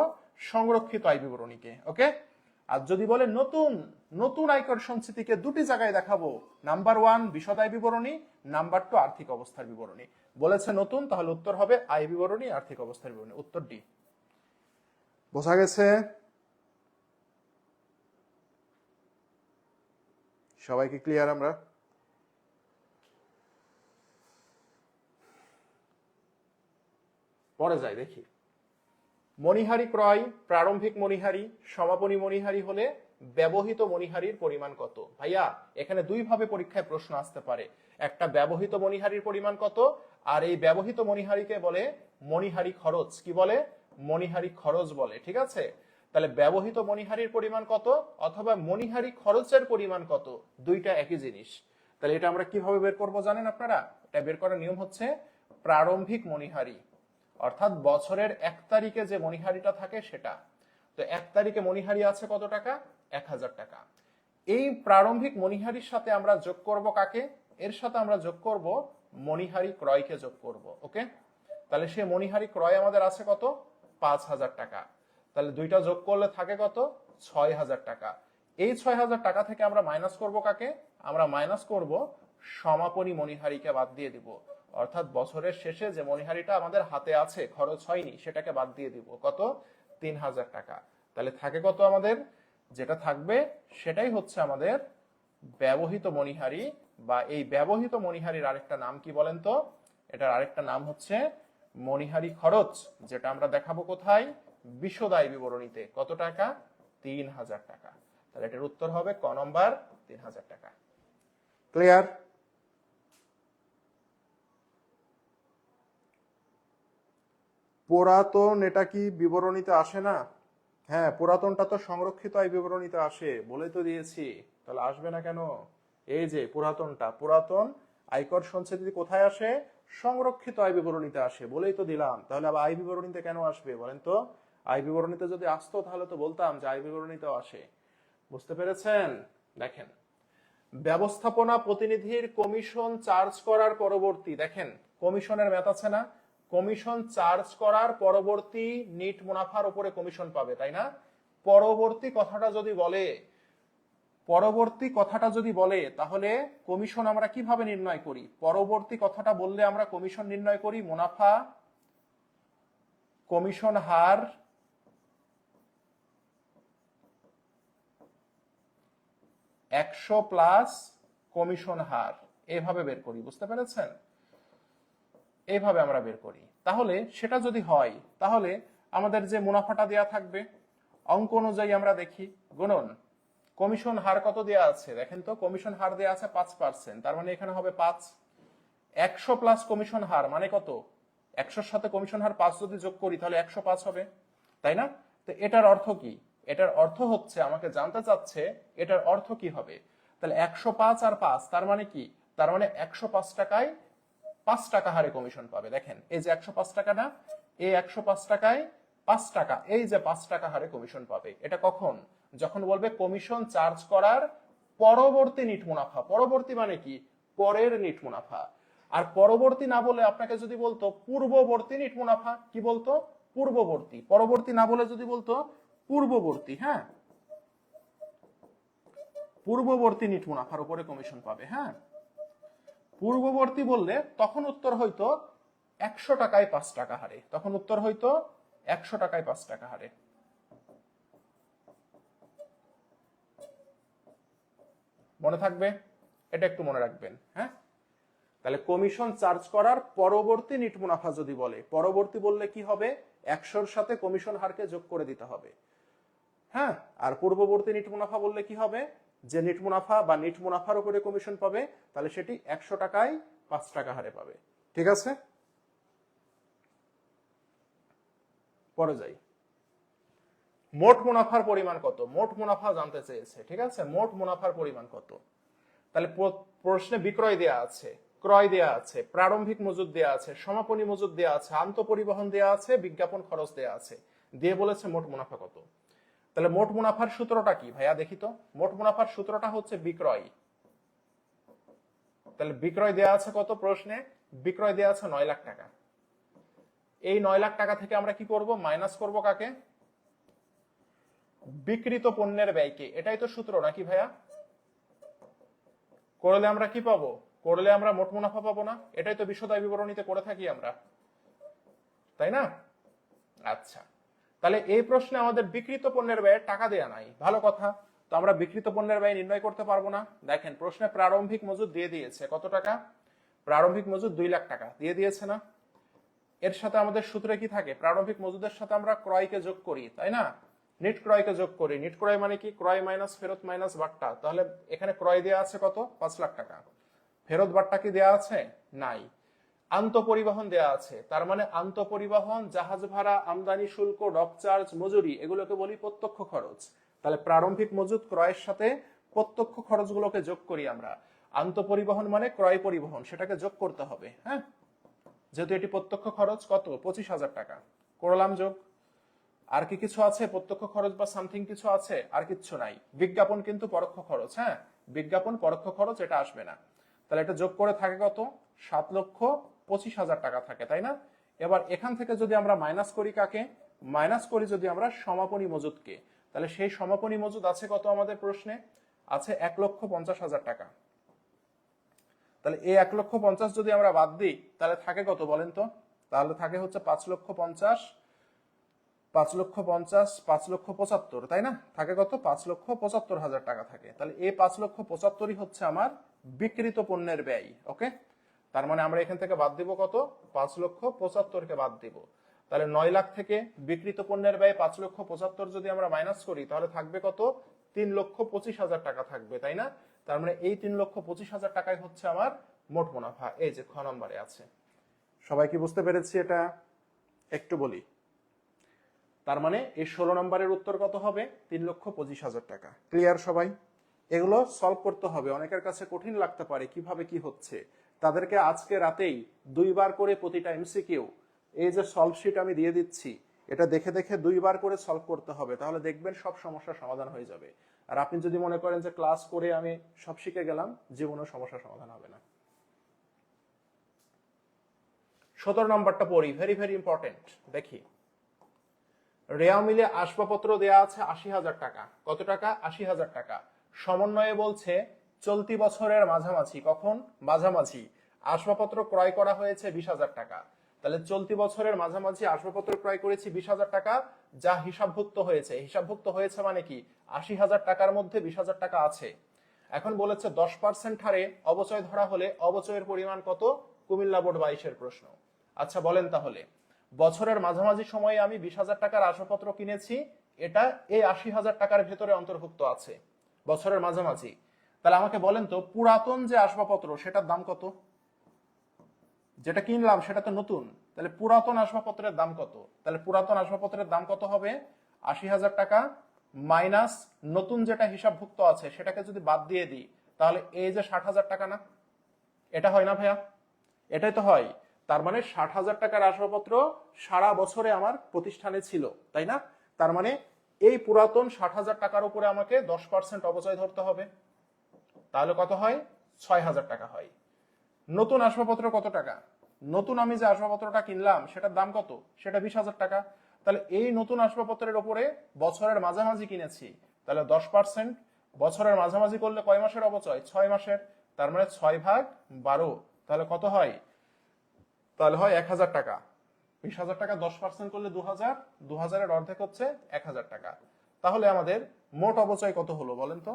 সংরক্ষিত আয় বিবরণীকে। ওকে, আর যদি বলে নতুন, নতুন আয়কর সঞ্চিতিকে দুটি জায়গায় দেখাবো। নাম্বার ওয়ান বিশদ আয় বিবরণী, নাম্বার টু আর্থিক অবস্থার বিবরণী। বলেছে নতুন, তাহলে উত্তর হবে আয় বিবরণী, আর্থিক অবস্থার বিবরণী। উত্তর ডি। বোঝা গেছে? সবাইকে ক্লিয়ার আমরা? পরে যাই দেখি। মণিহারি ক্রয়, প্রারম্ভিক মণিহারি, সমাপনী মণিহারি হলে ব্যবহৃত মণিহারির পরিমাণ কত? ভাইয়া এখানে দুই ভাবে পরীক্ষায় প্রশ্ন আসতে পারে, একটা ব্যবহৃত মণিহারির পরিমাণ কত, আর এই ব্যবহৃত মণিহারিকে বলে মণিহারি খরচ। কি বলে? মণিহারি খরচ বলে। ঠিক আছে, তাহলে ব্যবহৃত মণিহারির পরিমাণ কত অথবা মণিহারি খরচের পরিমাণ কত, দুইটা একই জিনিস। তাহলে এটা আমরা কিভাবে বের করব জানেন আপনারা? এটা বের করার নিয়ম হচ্ছে প্রারম্ভিক মণিহারি, অর্থাৎ বছরের 1 তারিখে যে মণিহারিটা থাকে সেটা। তো 1 তারিখে মণিহারি আছে কত টাকা? 1000 টাকা। এই প্রারম্ভিক মণিহারির সাথে আমরা যোগ করব কাকে? এর সাথে আমরা যোগ করব মণিহারি ক্রয়কে যোগ করব। ওকে, তাহলে সে মণিহারি ক্রয় আমাদের আছে কত? 5000 টাকা। তাহলে দুইটা যোগ করলে থাকে কত? 6000 টাকা। এই 6000 টাকা থেকে আমরা মাইনাস করব কাকে? আমরা মাইনাস করব সমাপনী মণিহারিকে, বাদ দিয়ে দিব। অর্থাৎ বছরের শেষে যে মণিহারিটা আমাদের হাতে আছে, খরচ হয়নি, সেটাকে বাদ দিয়ে দিব। কত? 3000 টাকা। তাহলে থাকে কত আমাদের? যেটা থাকবে সেটাই হচ্ছে আমাদের ব্যবহৃত মণিহারি, বা এই ব্যবহৃত মণিহারির আরেকটা নাম কি বলেন তো? এটার আরেকটা নাম হচ্ছে মণিহারি খরচ, যেটা আমরা দেখাবো কোথায়? বিশদ বিবরণীতে। কত টাকা? 3000 টাকা। তাহলে এটার উত্তর হবে ক নম্বর, 3000 টাকা। ক্লিয়ার? পুরাতন এটা কি বিবরণীতে আসে না? হ্যাঁ, পুরাতনটা তো সংরক্ষিত আয় বিবরণীতে আসে, বলে তো দিয়েছি। তাহলে আসবে না কেন? এই যে পুরাতনটা, পুরাতন আয়কর সঞ্চিতি কোথায় আসে? সংরক্ষিত আয় বিবরণীতে আসে, বলেই তো দিলাম। তাহলে আবার আয় বিবরণীতে কেন আসবে বলেন তো? আয় বিবরণীতে যদি আসতো তাহলে তো বলতাম যে আয় বিবরণীতেও আসে। বুঝতে পেরেছেন? দেখেন, ব্যবস্থাপনা প্রতিনিধির কমিশন চার্জ করার পরবর্তী, দেখেন কমিশনের মেয়াদ আছে না? কমিশন চার্জ করার পরবর্তী নিট মুনাফার উপরে কমিশন পাবে, তাই না? পরবর্তী কথাটা যদি বলে, পরবর্তী কথাটা যদি বলে তাহলে কমিশন আমরা কিভাবে নির্ণয় করি? পরবর্তী কথাটা বললে আমরা কমিশন নির্ণয় করি মুনাফা, কমিশন হার, একশো প্লাস কমিশন হার, এভাবে বের করি। বুঝতে পেরেছেন? এইভাবে আমরা বের করি। তাহলে সেটা যদি হয় তাহলে আমাদের যে মুনাফাটা দেয়া থাকবে, অঙ্ক অনুযায়ী আমরা দেখি গুণন কমিশন হার কত দেয়া আছে, দেখেন তো কমিশন হার দেয়া আছে 5%, তার মানে এখানে হবে 5। 100 প্লাস কমিশন হার মানে কত? 100-র সাথে কমিশন হার 5 যদি যোগ করি তাহলে 105 হবে, তাই না? তো এটার অর্থ কি? এটার অর্থ হচ্ছে, আমাকে জানতে চাচ্ছে এটার অর্থ কি হবে। তাহলে 105 আর 5 তার মানে কি? তার মানে 105 টাকায় 5 টাকা হারে কমিশন পাবে। দেখেন এই যে 105 টাকা না, এই 105 টাকায় 5 টাকা, এই যে 5 টাকা হারে কমিশন পাবে। এটা কখন? যখন বলবে কমিশন চার্জ করার পরবর্তী নিট মুনাফা। পরবর্তী মানে কি? পরের নিট মুনাফা। আর পরবর্তী না বলে আপনাকে যদি বলতো পূর্ববর্তী নিট মুনাফা, কি বলতো? পূর্ববর্তী। পরবর্তী না বলে যদি বলতো পূর্ববর্তী, হ্যাঁ, পূর্ববর্তী নিট মুনাফার উপরে কমিশন পাবে। হ্যাঁ, পূর্ববর্তী বললে তখন উত্তর হইতো 100 টাকায় 5 টাকা হারে, তখন উত্তর হইতো 100 টাকায় 5 টাকা হারে। মনে থাকবে? এটা একটু মনে রাখবেন। হ্যাঁ, তাহলে কমিশন চার্জ করার পরবর্তী নিট মুনাফা যদি বলে, পরবর্তী বললে কি হবে? 100-র সাথে কমিশন হারকে যোগ করে দিতে হবে। হ্যাঁ, আর পূর্ববর্তী নিট মুনাফা বললে কি হবে? যে নিট মুনাফা বা নিট মুনাফার উপরে কমিশন পাবে তাহলে সেটি 100 টাকায় 5 টাকা হারে পাবে। ঠিক আছে, পরে যাই। মোট মুনাফার পরিমাণ কত? মোট মুনাফা জানতে চেয়েছে। ঠিক আছে, মোট মুনাফার পরিমাণ কত? তাহলে প্রশ্নে বিক্রয় দেয়া আছে, ক্রয় দেয়া আছে, প্রারম্ভিক মজুদ দেয়া আছে, সমাপনী মজুদ দেয়া আছে, আন্তঃপরিবহন দেয়া আছে, বিজ্ঞাপন খরচ দেয়া আছে, দিয়ে বলেছে মোট মুনাফা কত। তাহলে মোট মুনাফার সূত্রটা কি ভাইয়া দেখি তো? মোট মুনাফার সূত্রটা হচ্ছে বিক্রয়। তাহলে বিক্রয় দেয়া আছে কত প্রশ্নে? বিক্রয় দেয়া আছে 9 লাখ টাকা। এই 9 লাখ টাকা থেকে আমরা কি করব? মাইনাস করব কাকে? বিক্রিত পণ্যের ব্যয়কে। এটাই তো সূত্র নাকি ভাইয়া? করলে আমরা কি পাবো? করলে আমরা মোট মুনাফা পাবো না? এটাই তো বিশদ বিবরণীতে করে থাকি আমরা, তাই না? আচ্ছা, তাহলে এই প্রশ্নে আমাদের বিক্রিত পণ্যের ব্যয়ের টাকা দেয়া নাই, ভালো কথা। তো আমরা বিক্রিত পণ্যের ব্যয় নির্ণয় করতে পারবো না। দেখেন প্রশ্নে প্রারম্ভিক মজুদ দিয়ে দিয়েছে কত টাকা, প্রারম্ভিক মজুদ 2 লাখ টাকা দিয়ে দিয়েছে না। এর সাথে আমাদের সূত্রে কি থাকে, প্রারম্ভিক মজুদের সাথে আমরা ক্রয়কে যোগ করি, তাই না, নিট ক্রয়কে যোগ করি। নিট ক্রয় মানে কি, ক্রয় মাইনাস ফেরত মাইনাস বাট্টা। তাহলে এখানে ক্রয় দেওয়া আছে কত, 5 লাখ টাকা, ফেরত বাট্টা কি দেওয়া আছে, নাই। আন্তঃপরিবহন দেওয়া আছে, তার মানে আন্তঃপরিবহন, জাহাজ ভাড়া, আমদানি শুল্ক, ডক চার্জ, মজুরি, এগুলোকে বলি প্রত্যক্ষ খরচ। তাহলে প্রারম্ভিক মজুদ ক্রয়ের সাথে প্রত্যক্ষ খরচগুলোকে যোগ করি আমরা। আন্তঃপরিবহন মানে ক্রয় পরিবহন, সেটাকে যোগ করতে হবে। হ্যাঁ, যেহেতু এটি প্রত্যক্ষ খরচ, কত, 25,000 টাকা করলাম যোগ। আর কি কিছু আছে প্রত্যক্ষ খরচ বা সামথিং কিছু আছে, আর কিচ্ছু নাই। বিজ্ঞাপন কিন্তু পরোক্ষ খরচ, হ্যাঁ, বিজ্ঞাপন পরোক্ষ খরচ, এটা আসবে না। তাহলে এটা যোগ করে থাকে কত, 7,25,000 টাকা থাকে, তাই না। এবার এখান থেকে যদি আমরা মাইনাস করি কাকে, মাইনাস করি যদি আমরা সমাপনী মজুদকে, তাহলে সেই সমাপনী মজুদ আছে কত আমাদের প্রশ্নে, আছে 1,50,000 টাকা। তাহলে এই 1,50,000 যদি আমরা বাদ দিই তাহলে থাকে কত বলেন তো, তাহলে থাকে হচ্ছে 5,50,000, 5,50,000, 5,75,000, তাই না, থাকে কত, 5,75,000 টাকা থাকে। তাহলে এই 5,75,000ই হচ্ছে আমার বিক্রিত পণ্যের ব্যয়। ওকে, তার মানে আমরা এখান থেকে বাদ দিব কত, 5,75,000কে বাদ দিব। তাহলে 9 লাখ থেকে বিক্রিত পণ্যের ব্যয় 5,75,000 যদি আমরা মাইনাস করি তাহলে থাকবে কত, 3,25,000 টাকা থাকবে, তাই না। তার মানে এই 3,25,000 টাকাই হচ্ছে আমার মোট মুনাফা। এই যে খ নম্বরে আছে। সবাই কি বুঝতে পেরেছি এটা, একটু বলি। তার মানে এই 16 নম্বরের উত্তর কত হবে, 3,25,000 টাকা। ক্লিয়ার সবাই। এগুলো সলভ করতে হবে, অনেকের কাছে কঠিন লাগতে পারে কিভাবে কি হচ্ছে। তাদেরকে আজকে রাতেই 2 বার করে প্রতিটা এমসিকিউ, এই যে সলভ শিট আমি দিয়ে দিচ্ছি, এটা দেখে দেখে 2 বার করে সলভ করতে হবে, তাহলে দেখবেন সব সমস্যার সমাধান হয়ে যাবে। আর আপনি যদি মনে করেন যে ক্লাস করে আমি সব শিখে গেলাম, জীবনেও সমস্যার সমাধান হবে না। 17 নম্বরটা পড়ি, ভেরি ভেরি ইম্পর্টেন্ট। দেখি, রেয়া মিলে আসবাবপত্র দেয়া আছে 80,000 টাকা। কত টাকা, 80,000 টাকা। সমন্বয়ে বলছে চলতি বছরের মাঝামাঝি, কখন, মাঝামাঝি আসবাবপত্র ক্রয় করা হয়েছে 20,000 টাকা। তাহলে চলতি বছরের মাঝামাঝি আসবাবপত্র ক্রয় করেছি 20,000 টাকা, যা হিসাবভুক্ত হয়েছে। হিসাবভুক্ত হয়েছে মানে কি, 80,000 টাকার মধ্যে 20,000 টাকা আছে। এখন বলেছে 10% হারে অবচয় ধরা হলে অবচয়ের পরিমাণ কত, কুমিল্লা বোর্ড 22-এর প্রশ্ন। আচ্ছা বলেন তাহলে, বছরের মাঝামাঝি সময়ে আমি 20,000 টাকার আসবাবপত্র কিনেছি, এটা এই 80,000 টাকার ভেতরে অন্তর্ভুক্ত আছে বছরের মাঝামাঝি। তাহলে আমাকে বলেন তো, পুরাতন যে আসবাবপত্র সেটার দাম কত, যেটা কিনলাম সেটা তো নতুন, তাহলে পুরাতন আসবাবপত্রের দাম কত। তাহলে পুরাতন আসবাবপত্রের দাম কত হবে, 80,000 টাকা মাইনাস নতুন যেটা হিসাবভুক্ত আছে সেটাকে যদি বাদ দিয়ে দিই তাহলে এই যে 60,000 টাকা না, এটা হয় না ভাইয়া, এটাই তো হয়। তার মানে 60,000 টাকার আসবাবপত্র সারা বছরে আমার প্রতিষ্ঠানে ছিল, তাই না। তার মানে এই পুরাতন 60,000 টাকার উপরে আমাকে 10% অবচয় ধরতে হবে, তাহলে কত হয়, 6,000 টাকা হয়। নতুন আসবাবপত্র কত টাকা, নতুন আমি যে আসবাবপত্রটা কিনলাম সেটার দাম কত, সেটা 20,000 টাকা। তাহলে এই নতুন আসবাবপত্রের উপরে বছরের মাঝামাঝি কিনেছি, তাহলে 10%, বছরের মাঝামাঝি করলে কয় মাসের অবচয়, 6 মাসের। তার মানে 6/12, তাহলে কত হয়, তাহলে হয় 1,000 টাকা। 20,000 টাকা 10% করলে 2,000, 2,000-এর অর্ধেক হচ্ছে 1,000 টাকা। তাহলে আমাদের মোট অবচয় কত হলো বলেন তো,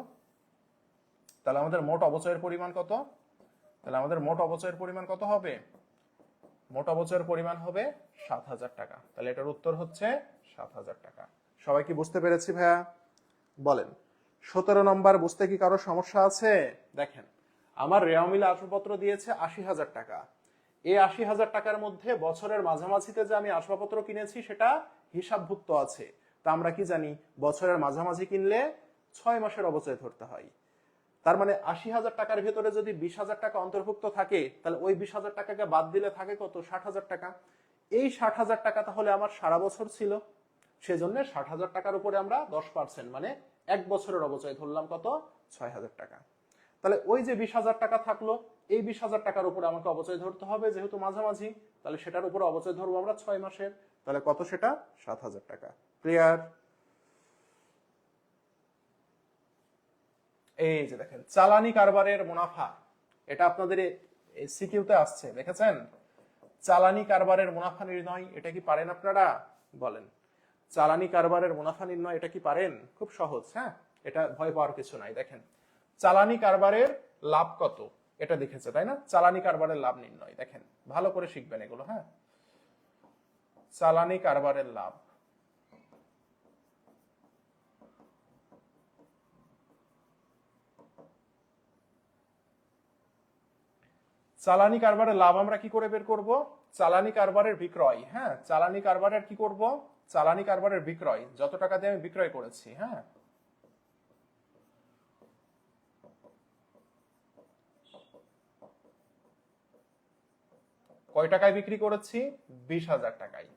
তাহলে আমাদের মোট অবচয়ের পরিমাণ কত, তাহলে আমাদের মোট অবচয়ের পরিমাণ কত হবে, মোট অবচয়ের পরিমাণ হবে 7,000 টাকা। তাহলে এটার উত্তর হচ্ছে 7,000 টাকা। সবাই কি বুঝতে পেরেছি ভাইয়া, বলেন। 17 নম্বর বুঝতে কি কারো সমস্যা আছে। দেখেন, আমার রেওয়া মিলে আসবাবপত্র দিয়েছে 80,000 টাকা। এই 80,000 টাকার মধ্যে বছরের মাঝামাঝিতে যে আমি আসবাবপত্র কিনেছি সেটা হিসাবভুক্ত আছে। তা আমরা কি জানি, বছরের মাঝামাঝি কিনলে 6 মাসের অবচয় ধরতে হয়। তার মানে 80,000 টাকার ভেতরে যদি 20,000 টাকা অন্তর্ভুক্ত থাকে তাহলে ওই 20,000 টাকাকে বাদ দিলে থাকে কত, 60,000 টাকা। এই 60,000 টাকা তাহলে আমার সারা বছর ছিল, সেজন্য 60,000 টাকার উপরে আমরা 10% মানে 1 বছরের অবচয় ধরলাম কত, 6,000 টাকা। তাহলে ওই যে 20,000 টাকা থাকলো, এই 20,000 টাকার উপরে আমাকে অবচয় ধরতে হবে যেহেতু মাঝামাঝি, তাহলে সেটার উপরে অবচয় ধরবো আমরা 6 মাসের। তাহলে কত, সেটা 7,000 টাকা। ক্লিয়ার। এই যে দেখেন, চালানি কারবারের মুনাফা, এটা আপনাদের সিকিউতে আসছে, দেখেছেন, চালানি কারবারের মুনাফা নির্ণয়, এটা কি পারেন আপনারা, বলেন। চালানি কারবারের মুনাফা নির্ণয় এটা কি পারেন, খুব সহজ। হ্যাঁ, এটা ভয় পাওয়ার কিছু নাই। দেখেন চালানি কারবারের লাভ কত এটা দেখেছে, তাই না? চালানি কারবারের লাভ নির্ণয়, দেখেন ভালো করে শিখবেন এগুলো। হ্যাঁ, চালানি কারবারের লাভ, চালানি কারবারের লাভ আমরা কি করে বের করব? চালানি কারবারের বিক্রয়। হ্যাঁ, চালানি কারবারের কি করব? চালানি কারবারের বিক্রয়, যত টাকা দিয়ে আমি বিক্রয় করেছি। হ্যাঁ, কয় টাকায় বিক্রি করেছি? 20,000 টাকায়।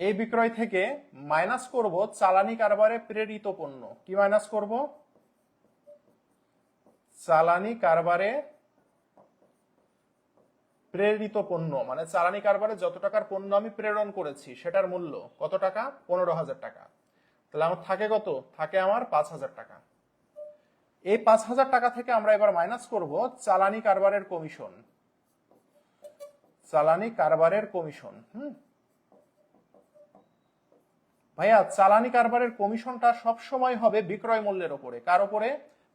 এই বিক্রয় থেকে মাইনাস করব চালানি কারবারে প্রেরিত পণ্য। কি মাইনাস করব? চালানি কারবারে প্রেরিত পণ্য, মানে চালানি কারবারে যত টাকার পণ্য আমি প্রেরণ করেছি সেটার মূল্য কত টাকা? 15,000 টাকা। তাহলে আমার থাকে কত? থাকে আমার 5,000 টাকা। এই 5,000 টাকা থেকে আমরা এবার মাইনাস করব চালানি কারবারের কমিশন। চালানি কারবারের কমিশন। ভাইয়া চালানি কারবারের কমিশনটা সব সময় হবে বিক্রয় মূল্যের উপরে। কার উপরে?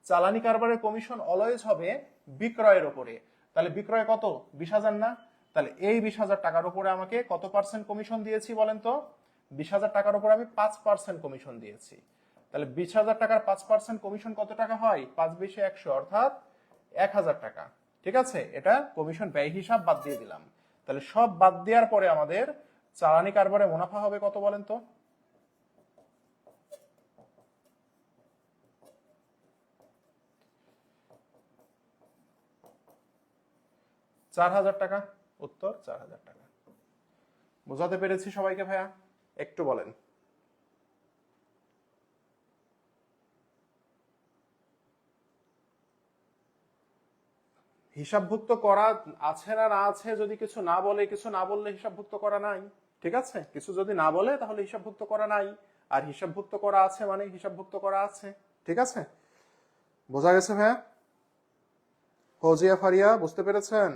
চালানি কারবারের কমিশন অলওয়েজ হবে বিক্রয়ের উপরে। তাহলে বিক্রয় কত? 20,000 না? তাহলে এই 20,000 টাকার উপরে আমাকে কত পার্সেন্ট কমিশন দিয়েছি বলেন তো? 20,000 টাকার উপরে আমি 5% কমিশন দিয়েছি। তাহলে 20,000 টাকার 5% কমিশন কত টাকা হয়? 5×20=100, অর্থাৎ 1,000 টাকা। ঠিক আছে, এটা কমিশন ব্যয় হিসাব বাদ দিয়ে দিলাম। তাহলে সব বাদ দেওয়ার পরে আমাদের চালানি কারবারে মুনাফা হবে কত বলেন তো? 4,000 টাকা। উত্তর 4,000 টাকা। বোঝাতে পেরেছি সবাইকে ভাইয়া? একটু বলেন। হিসাবভুক্ত করা আছে না না আছে, যদি কিছু না বলে, কিছু না বললে হিসাবভুক্ত করা নাই। ঠিক আছে, কিছু যদি না বলে তাহলে হিসাবভুক্ত করা নাই, আর হিসাবভুক্ত করা আছে মানে হিসাবভুক্ত করা আছে। ঠিক আছে, বোঝা গেছে ভাইয়া? ফৌজিয়া ফারিয়া বুঝতে পেরেছেন?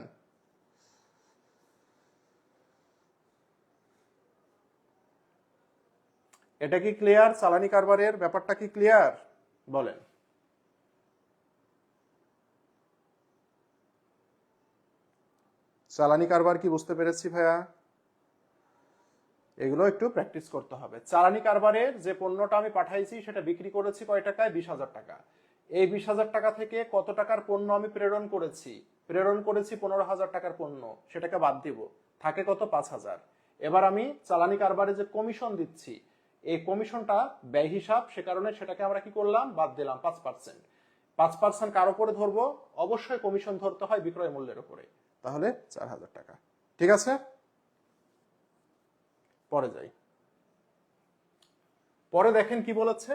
এটা কি ক্লিয়ার? চালানি কারবারের ব্যাপারটা কি ক্লিয়ার? বলেন। চালানি কারবার কি বুঝতে পেরেছি ভাইয়া? এগুলো একটু প্র্যাকটিস করতে হবে। চালানি কারবারের যে পণ্যটা আমি পাঠাইছি সেটা বিক্রি করেছি কয় টাকায়? 20,000 টাকা। এই 20,000 টাকা থেকে কত টাকার পণ্য আমি প্রেরণ করেছি? প্রেরণ করেছি 15,000 টাকার পণ্য, সেটাকে বাদ দিব, থাকে কত? 5,000। এবার আমি চালানি কারবারে যে কমিশন দিচ্ছি, এই কমিশনটা ব্যয় হিসাব, সে কারণে সেটাকে আমরা কি করলাম? বাদ দিলাম 5%। 5% কার উপরে ধরবো? অবশ্যই কমিশন ধরতে হয় বিক্রয় মূল্যের উপরে। তাহলে 4,000 টাকা। ঠিক আছে, পরে যাই। পরে দেখেন কি বলেছে?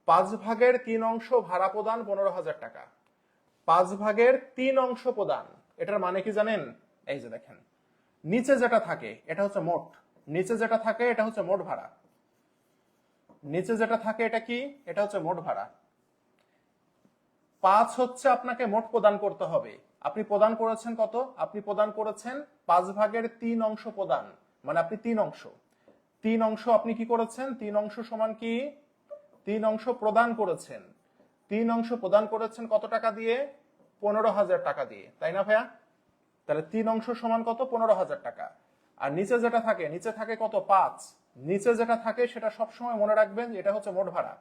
5/3 ভাড়া প্রদান 15,000 টাকা। 5/3 প্রদান, এটার মানে কি জানেন? এই যে দেখেন, নিচে যেটা থাকে এটা হচ্ছে মোট। নিচে যেটা থাকে এটা হচ্ছে মোট ভাড়া। নিচে যেটা থাকে এটা কি? এটা হচ্ছে মোট ভাড়া। 5 হচ্ছে আপনাকে মোট প্রদান করতে হবে। আপনি প্রদান করেছেন কত? আপনি প্রদান করেছেন 5/3 প্রদান, মানে আপনি 3 অংশ আপনি কি করেছেন? 3 অংশ সমান কি? 3 অংশ প্রদান করেছেন। 3 অংশ প্রদান করেছেন কত টাকা দিয়ে? 15,000 টাকা দিয়ে, তাই না ভাইয়া? তাহলে 3 অংশ সমান কত? 15,000 টাকা। আর নিচে যেটা থাকে, নিচে থাকে কত? 5। নিচে যেটা থাকে সেটা সবসময় মনে রাখবেন, এটা হচ্ছে মোট ভাড়া।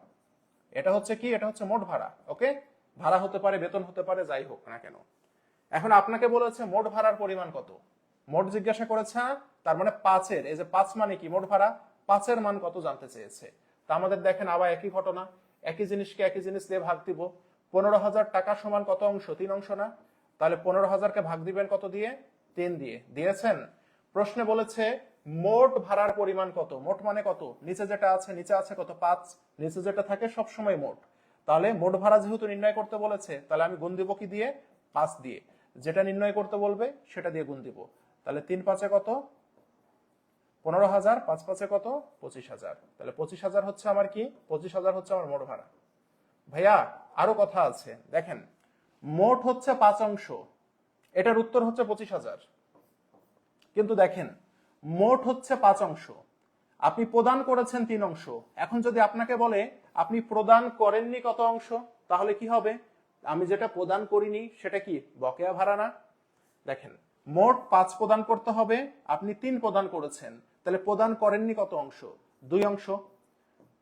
এটা হচ্ছে কি? এটা হচ্ছে মোট ভাড়া। ওকে, ভাড়া হতে পারে, বেতন হতে পারে, যাই হোক না কেন। এখন আপনাকে বলেছে মোট ভাড়ার পরিমাণ কত? মোট জিজ্ঞাসা করেছে না? তার মানে 5-এর, এই যে 5 মানে কি? মোট ভাড়া। 5-এর মান কত জানতে চেয়েছে। তা আমাদের দেখেন আবার একই ঘটনা, একই জিনিসকে একই জিনিস দিয়ে ভাগ দিব। 15,000 টাকা সমান কত অংশ? 3 অংশ না? তাহলে 15,000-কে ভাগ দিবেন কত দিয়ে? 3 দিয়ে। দিয়েছেন? প্রশ্নে বলেছে মোট ভাড়ার পরিমাণ কত। মোট মানে কত? নিচে যেটা আছে, নিচে আছে কত? 5। নিচে যেটা থাকে সবসময় মোট। তাহলে মোট ভাড়া যেহেতু নির্ণয় করতে বলেছে, তাহলে আমি গুণ দিব কি দিয়ে? 5 দিয়ে। যেটা নির্ণয় করতে বলবে সেটা দিয়ে গুণ দিব। তাহলে 3×5 কত? 15,000। 5×5 কত? 25,000। তাহলে 25,000 হচ্ছে আমার কি? 25,000 হচ্ছে আমার মোট ভাড়া। ভাইয়া আরো কথা আছে, দেখেন মোট হচ্ছে 5 অংশ, এটার উত্তর হচ্ছে 25,000। কিন্তু দেখেন মোট হচ্ছে 5 অংশ, আপনি প্রদান করেছেন 3 অংশ। এখন যদি আপনাকে বলে আপনি প্রদান করেননি কত অংশ, তাহলে কি হবে? আমি যেটা প্রদান করিনি সেটা কি বকেয়া ভাড়া না? দেখেন, মোট 5 প্রদান করতে হবে, আপনি 3 প্রদান করেছেন, তাহলে প্রদান করেননি কত অংশ? 2 অংশ।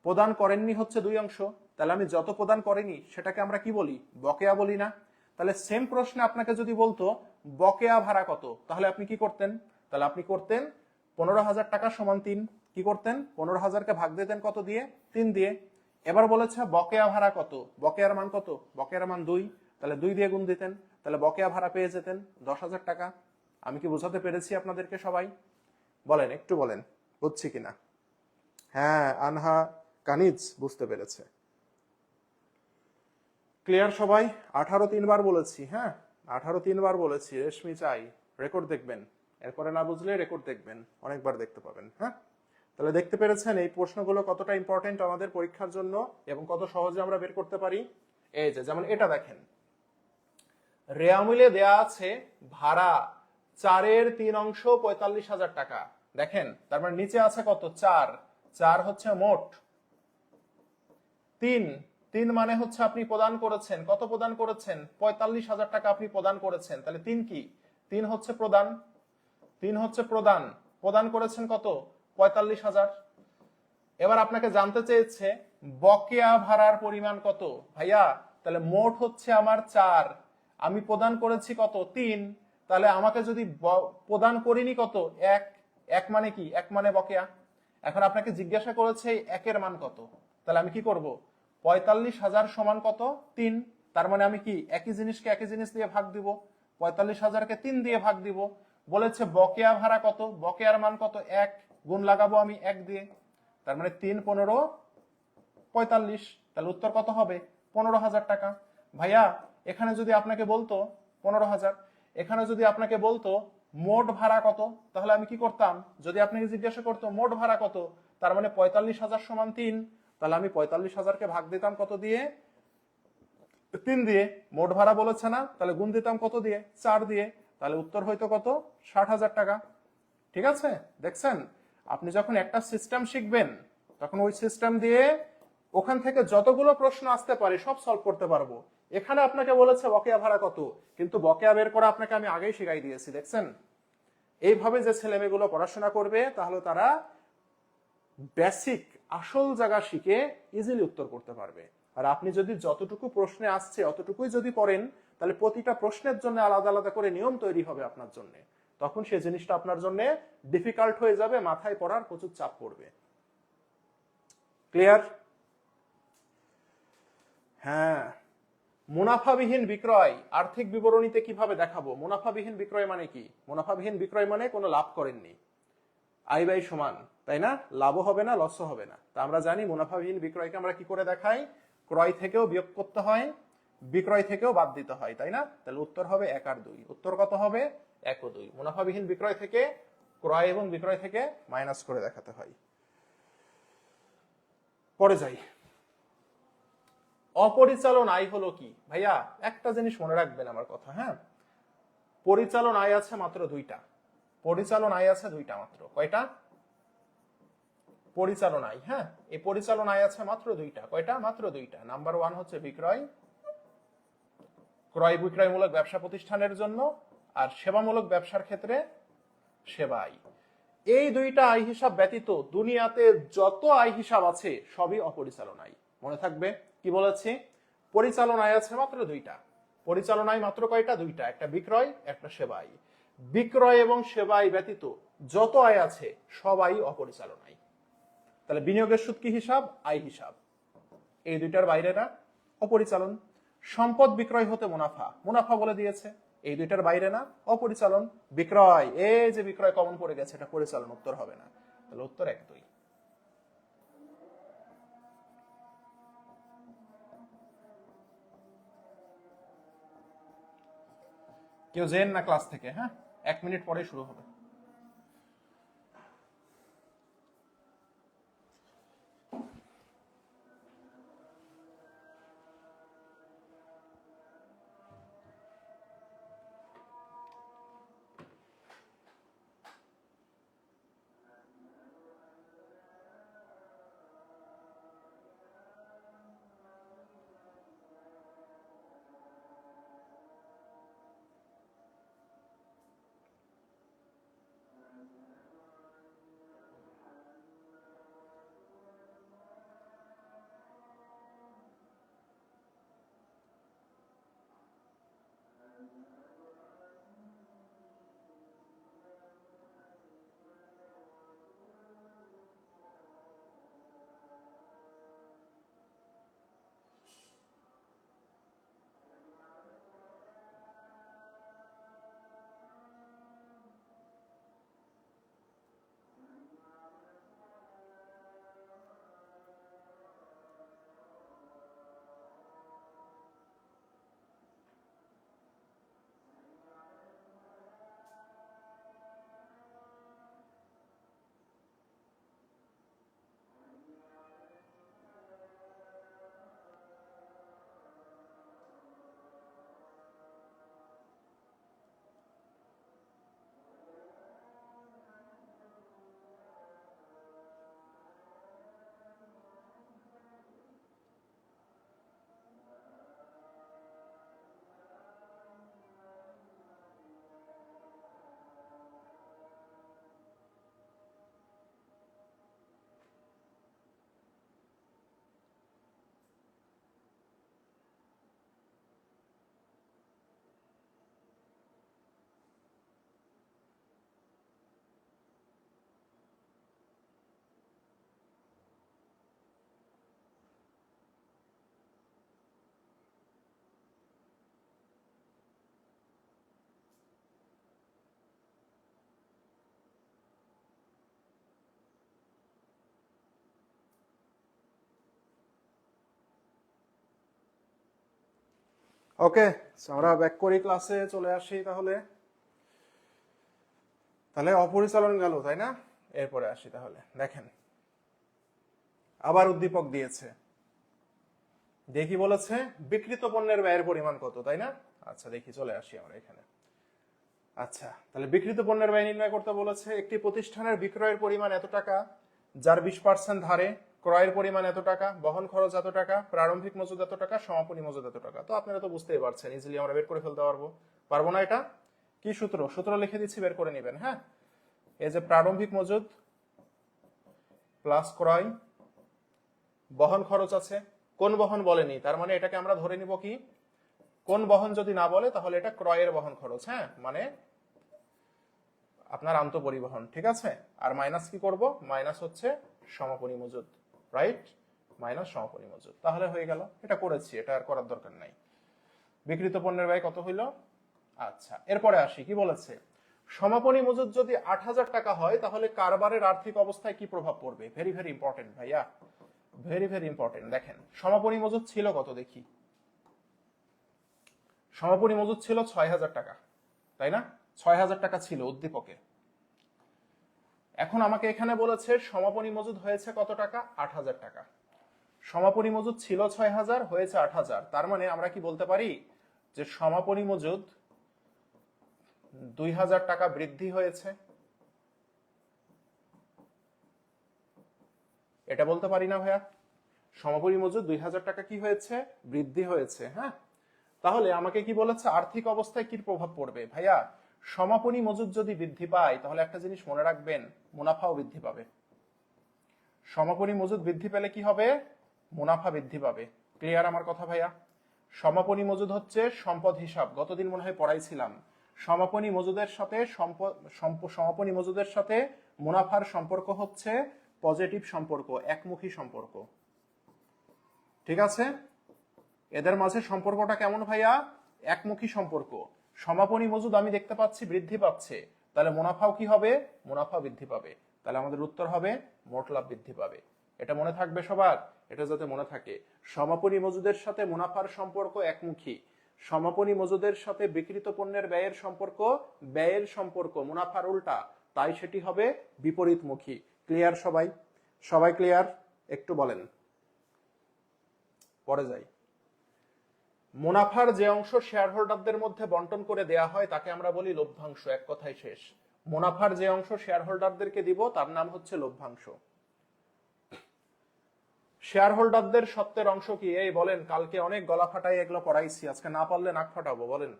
প্রদান করেননি হচ্ছে 2 অংশ, তাহলে আমি যত প্রদান করিনি সেটাকে আমরা কি বলি? বকেয়া বলি না? তাহলে সেম প্রশ্নে আপনাকে যদি বলতো বকেয়া ভাড়া কত, তাহলে আপনি কি করতেন? তাহলে আপনি করতেন 15,000 টাকা সমান 3। কি করতেন? 15,000কে ভাগ দিতেন কত দিয়ে? 3 দিয়ে। এবার বলেছে বকেয়া ভাড়া কত, বকেয়ার মান কত? বকেয়ার মান 2, তাহলে 2 দিয়ে গুণ দিতেন, তাহলে বকেয়া ভাড়া পেয়ে যেতেন 10,000 টাকা। আমি কি বোঝাতে পেরেছি আপনাদেরকে সবাই? বলেন, একটু বলেন বুঝছি কিনা। হ্যাঁ, আনহা কানিজ বুঝতে পেরেছে। ক্লিয়ার সবাই? 18 3বার বলেছি। হ্যাঁ, 18 3বার বলেছি। রেশমি চাই রেকর্ড দেখবেন, এরপরে না বুঝলে রেকর্ড দেখবেন, অনেকবার দেখতে পাবেন। হ্যাঁ, তাহলে দেখতে পেরেছেন এই প্রশ্নগুলো কতটা ইম্পর্টেন্ট আমাদের পরীক্ষার জন্য এবং কত সহজে আমরা বের করতে পারি। এই যে যেমন এটা দেখেন, রেয়ামিলে দেয়া আছে ভাড়া 4-এর 3 অংশ 45,000 টাকা। দেখেন, তার মানে নিচে আছে কত? 4। 4 হচ্ছে মোট। 3 3 মানে হচ্ছে আপনি প্রদান করেছেন, কত প্রদান করেছেন? 45,000 টাকা আপনি প্রদান করেছেন, তাহলে 3 কি? 3 হচ্ছে প্রদান। 3 হচ্ছে প্রদান। প্রদান করেছেন কত? 45,000। এবার আপনাকে জানতে চেয়েছে বকেয়া ভাড়ার পরিমাণ কত। ভাইয়া, তাহলে মোট হচ্ছে আমার 4, আমি প্রদান করেছি কত? 3। তাহলে আমাকে যদি প্রদান করিনি কত? 1। 1 মানে কি? 1 মানে বকেয়া। এখন আপনাকে জিজ্ঞাসা করেছে একের মান কত, তাহলে আমি কি করব? 45,000 সমান কত? 3। তার মানে আমি কি একই জিনিসকে একই জিনিস দিয়ে ভাগ দিব, 45,000কে 3 দিয়ে ভাগ দিব। বলেছে বকেয়া ভাড়া কত, বকেয়ার মান কত? 1। গুণ লাগাবো আমি 1 দিয়ে, তার মানে 3 15 45। তাহলে উত্তর কত হবে? 15,000 টাকা। ভাইয়া, এখানে যদি আপনাকে বলতো 15,000, এখানে যদি আপনাকে বলতো মোট ভাড়া কত, তাহলে আমি কি করতাম? যদি আপনাকে জিজ্ঞাসা করতো মোট ভাড়া কত, তার মানে 45,000 সমান 3, তাহলে আমি 45,000কে ভাগ দিতাম কত দিয়ে? 3 দিয়ে। মোট ভাড়া বলেছে না, তাহলে গুণ দিতাম কত দিয়ে? 4 দিয়ে। তাহলে উত্তর হয়তো কত? 60,000 টাকা। ঠিক আছে? দেখছেন, আপনি যখন একটা সিস্টেম শিখবেন তখন ওই সিস্টেম দিয়ে ওখান থেকে যতগুলো প্রশ্ন আসতে পারে সব সলভ করতে পারবো। এখানে আপনাকে বলেছে বকেয়া ভাড়া কত, কিন্তু বকেয়া বের করা আপনাকে আমি আগেই শিখাই দিয়েছি। দেখছেন, এইভাবে যে ছেলেমেয়েগুলো পড়াশোনা করবে তাহলে তারা বেসিক আসল জায়গা শিখে ইজিলি উত্তর করতে পারবে। আর আপনি যদি যতটুকু প্রশ্নে আসছে অতটুকুই যদি পড়েন, তাহলে প্রতিটা প্রশ্নের জন্য আলাদা আলাদা করে নিয়ম তৈরি হবে আপনার জন্য, তখন সেই জিনিসটা আপনার জন্য ডিফিকাল্ট হয়ে যাবে, মাথায় পড়ার প্রচুর চাপ পড়বে। ক্লিয়ার? হ্যাঁ, মুনাফাবিহীন বিক্রয় আর্থিক বিবরণীতে কিভাবে দেখাবো? মুনাফাবিহীন বিক্রয় মানে কি? মুনাফাবিহীন বিক্রয় মানে কোনো লাভ করেননি, আয় ব্যয় সমান, তাই না? লাভও হবে না, লসও হবে না। তা আমরা জানি মুনাফাবিহীন বিক্রয়কে আমরা কি করে দেখাই? ক্রয় থেকেও বিয়োগ করতে হয়, বিক্রয় থেকেও বাদ দিতে হয়, তাই না? তাহলে উত্তর হবে 1 আর 2। উত্তর কত হবে? 1 ও 2। মুনাফাবিহীন বিক্রয় থেকে ক্রয় এবং বিক্রয় থেকে মাইনাস করে দেখাতে হয়। পরে যাই, অপরিচালন আয় হলো কি? ভাইয়া, একটা জিনিস মনে রাখবেন আমার কথা। হ্যাঁ, পরিচালন আয় আছে মাত্র 2টা। পরিচালন আয় আছে 2টা মাত্র। কয়টা? পরিচালন আয়। হ্যাঁ, এই পরিচালন আয় আছে মাত্র 2টা। কয়টা? মাত্র 2টা। নাম্বার 1 হচ্ছে বিক্রয়, ক্রয় বিক্রয়মূলক ব্যবসা প্রতিষ্ঠানের জন্য, আর সেবামূলক ব্যবসার ক্ষেত্রে সেবা আয়। এই 2টা আয় হিসাব ব্যতীত দুনিয়াতে যত আয় হিসাব আছে সবই অপরিচালন আয়। মনে থাকবে কি বলেছি? পরিচালন আয় আছে মাত্র 2টা। পরিচালন আয় মাত্র কয়টা? 2টা, একটা বিক্রয়, একটা সেবা আয়। বিক্রয় এবং সেবা আয় ব্যতীত যত আয় আছে সবাই অপরিচালন আয়। তাহলে বিনিয়োগের সুদ কি হিসাব? আয় হিসাব। এই 2টার বাইরে না, অপরিচালন। সম্পদ বিক্রয় হতে মুনাফা, মুনাফা বলে দিয়েছে, এই 2টার বাইরে না, অপরিচালন। বিক্রয়, এই যে বিক্রয় কমন পড়ে গেছে, এটা পরিচালন, উত্তর হবে না। তাহলে উত্তর 1 2। কেউ যেন না ক্লাস থেকে। হ্যাঁ, 1 মিনিট পরে শুরু হবে। ওকে, আমরা ব্যাক করি, ক্লাসে চলে আসি। তাহলে তাহলে অপরিচালন গেল, তাই না? এরপরে আসি। তাহলে দেখেন, আবার উদ্দীপক দিয়েছে, দেখি বলেছে বিক্রিত পণ্যের ব্যয়ের পরিমাণ কত, তাই না? আচ্ছা দেখি, চলে আসি আমরা এখানে। আচ্ছা, তাহলে বিক্রিত পণ্যের ব্যয় নির্ণয় করতে বলেছে। একটি প্রতিষ্ঠানের বিক্রয়ের পরিমাণ এত টাকা, যার 20% ধারে, ক্রয়ের পরিমাণ এত টাকা, বহন খরচ এত টাকা, প্রারম্ভিক মজুদ এত টাকা, সমাপনী মজুদ এত টাকা। তো আপনারা তো বুঝতেই পারছেন, ইজিলি আমরা বের করে ফেলতে পারবো। পারবো না? এটা কি সূত্র? সূত্র লিখে দিচ্ছি, বের করে নেবেন। হ্যাঁ, এই যে প্রারম্ভিক মজুদ প্লাস ক্রয়, বহন খরচ আছে, কোন বহন বলেনি, তার মানে এটাকে আমরা ধরে নিব কি কোন বহন। যদি না বলে তাহলে এটা ক্রয়ের বহন খরচ। হ্যাঁ, মানে আপনার আন্ত পরিবহন, ঠিক আছে। আর মাইনাস কি করব? মাইনাস হচ্ছে সমাপনী মজুদ, রাইট? মাইনাস সমাপনী মজুদ, তাহলে হয়ে গেল। এটা করেছি, এটা আর করার দরকার নাই। বিক্রিত পণ্যের ব্যয় কত হইল? আচ্ছা, এরপরে আসি, কি বলেছে? সমাপনী মজুদ যদি 8,000 টাকা হয় তাহলে কারবারের আর্থিক অবস্থায় কি প্রভাব পড়বে? ভেরি ভেরি ইম্পর্টেন্ট ভাইয়া, ভেরি ভেরি ইম্পর্টেন্ট। দেখেন, সমাপনী মজুদ ছিল কত দেখি। সমাপনী মজুদ ছিল 6,000 টাকা, তাই না? 6,000 টাকা ছিল উদ্দীপকে। এখন আমাকে এখানে বলেছে সমাপনী মজুদ হয়েছে কত টাকা? 8,000 টাকা। সমাপনী মজুদ ছিল 6,000, হয়েছে 8,000। তার মানে আমরা কি বলতে পারি যে সমাপনী মজুদ 2,000 টাকা বৃদ্ধি হয়েছে? এটা বলতে পারি না ভাইয়া? সমাপনী মজুদ 2,000 টাকা কি হয়েছে? বৃদ্ধি হয়েছে। হ্যাঁ, তাহলে আমাকে কি বলেছে? আর্থিক অবস্থায় কি প্রভাব পড়বে? ভাইয়া, সমাপনী মজুদ যদি বৃদ্ধি পায় তাহলে একটা জিনিস মনে রাখবেন, মুনাফাও বৃদ্ধি পাবে। সমাপনী মজুদ বৃদ্ধি পেলে কি হবে? মুনাফা বৃদ্ধি পাবে। ক্লিয়ার আমার কথা ভাইয়া? সমাপনী মজুদ হচ্ছে সম্পদ হিসাব, গতদিন মনে হয় পড়াইছিলাম। সমাপনী মজুদের সাথে সমাপনী মজুদের সাথে মুনাফার সম্পর্ক হচ্ছে পজিটিভ সম্পর্ক, একমুখী সম্পর্ক, ঠিক আছে? এদের মাঝে সম্পর্কটা কেমন ভাইয়া? একমুখী সম্পর্ক। সমাপনী মজুদ আমি দেখতে পাচ্ছি বৃদ্ধি পাচ্ছে, তাহলে মুনাফাও কি হবে? মুনাফা বৃদ্ধি পাবে। তাহলে আমাদের উত্তর হবে মোট লাভ বৃদ্ধি পাবে। এটা মনে থাকবে সবার, এটা যাতে মনে থাকে। সমাপনী মজুদের সাথে মুনাফার সম্পর্ক একমুখী, সমাপনী মজুদের সাথে বিক্রিত পণ্যের ব্যয়ের সম্পর্ক মুনাফার উল্টা, তাই সেটি হবে বিপরীতমুখী। ক্লিয়ার সবাই? সবাই ক্লিয়ার? একটু বলেন, পরে যাই। মুনাফার যে অংশ শেয়ার হোল্ডারদের মধ্যে বন্টন করে দেয়া হয় তাকে আমরা বলি লভ্যাংশ। এক কথায় শেষ। মুনাফার যে অংশ শেয়ার হোল্ডারদেরকে দিব তার নাম হচ্ছে লভ্যাংশ। শেয়ার হোল্ডারদের সত্ত্বের অংশ কি? এই বলেন, কালকে অনেক গলা ফাটাই এগুলো পড়াইছি, আজকে না পারলে নাক ফাটাবো। বলেন,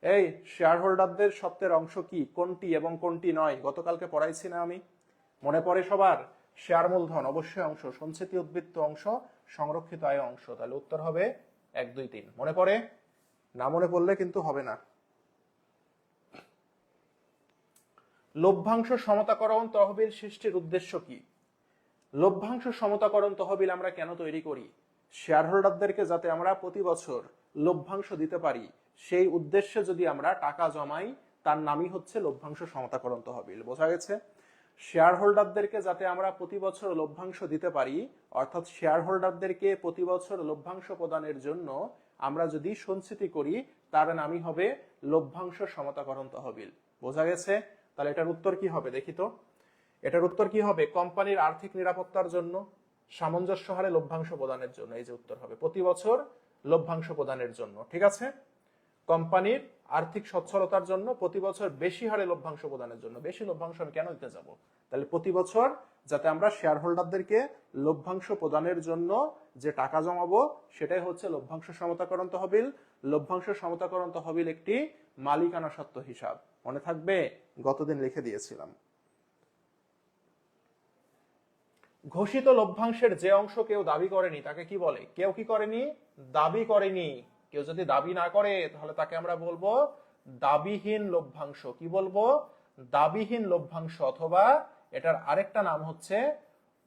এই শেয়ার হোল্ডারদের সত্ত্বের অংশ কি, কোনটি এবং কোনটি নয়? গতকালকে পড়াইছি না আমি? মনে পড়ে সবার? শেয়ার মূলধন অবশ্যই অংশ, সঞ্চিতি উদ্বৃত্ত অংশ, সংরক্ষিত আয় অংশ। তাহলে উত্তর হবে 1, 2, 3। মনে পড়ে? না মনে পড়লে কিন্তু হবে না। লভ্যাংশ সমতাকরণ তহবিল সৃষ্টির উদ্দেশ্য কি? লভ্যাংশ সমতাকরণ তহবিল আমরা কেন তৈরি করি? শেয়ার হোল্ডারদেরকে যাতে আমরা প্রতি বছর লভ্যাংশ দিতে পারি, সেই উদ্দেশ্যে যদি আমরা টাকা জমাই তার নামই হচ্ছে লভ্যাংশ সমতাকরণ তহবিল। বোঝা গেছে? শেয়ার হোল্ডারদেরকে যাতে আমরা প্রতি বছর লভ্যাংশ দিতে পারি, অর্থাৎ শেয়ার হোল্ডারদেরকে প্রতি বছর লভ্যাংশ প্রদানের জন্য আমরা যদি সঞ্চিতি করি তার নামই হবে লভ্যাংশ সমতাকরণ তহবিল। বোঝা গেছে? তাহলে এটার উত্তর কি হবে দেখি তো? এটার উত্তর কি হবে? কোম্পানির আর্থিক নিরাপত্তার জন্য, সামঞ্জস্য হারে লভ্যাংশ প্রদানের জন্য। এই যে উত্তর হবে প্রতি বছর লভ্যাংশ প্রদানের জন্য, ঠিক আছে? কোম্পানির আর্থিক সচ্ছলতার জন্য, প্রতি বছর বেশি হারে লভ্যাংশ প্রদানের জন্য। বেশি লভ্যাংশ আমি কেন দিতে যাব? তাহলে প্রতি বছর যাতে আমরা শেয়ার হোল্ডারদেরকে লভ্যাংশ প্রদানের জন্য যে টাকা জমাবো সেটাই হচ্ছে লভ্যাংশ সমতাকরণ তহবিল। লভ্যাংশ সমতাকরণ তহবিল একটি মালিকানা সত্ত্ব হিসাব। মনে থাকবে? গতদিন লিখে দিয়েছিলাম। ঘোষিত লভ্যাংশের যে অংশ কেউ দাবি করেনি তাকে কি বলে? কেউ কি করেনি? দাবি করেনি। কেউ যদি দাবি না করে তাহলে তাকে আমরা বলবো দাবিহীন লভ্যাংশ। কি বলবো? দাবিহীন লভ্যাংশ, অথবা এটার আরেকটা নাম হচ্ছে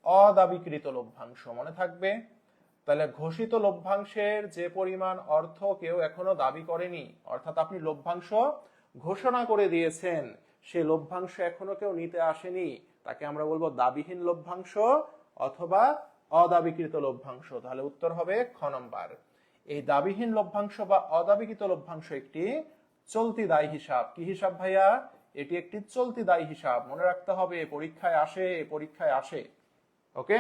অদাবিকৃত লভ্যাংশ। মনে থাকবে? তাহলে ঘোষিত লভ্যাংশের যে পরিমাণ অর্থ কেউ এখনো দাবি করেনি, অর্থাৎ আপনি লভ্যাংশ ঘোষণা করে দিয়েছেন, সেই লভ্যাংশ এখনো কেউ নিতে আসেনি, তাকে আমরা বলবো দাবিহীন লভ্যাংশ অথবা অদাবিকৃত লভ্যাংশ। তাহলে উত্তর হবে খ নম্বর। এই দাবিহীন লভ্যাংশ বা অদাবিকৃত লভ্যাংশ একটি চলতি দায় হিসাব। কি হিসাব ভাইয়া? এটি একটি চলতি দায় হিসাব, মনে রাখতে হবে, পরীক্ষায় আসে, পরীক্ষায় আসে। ওকে,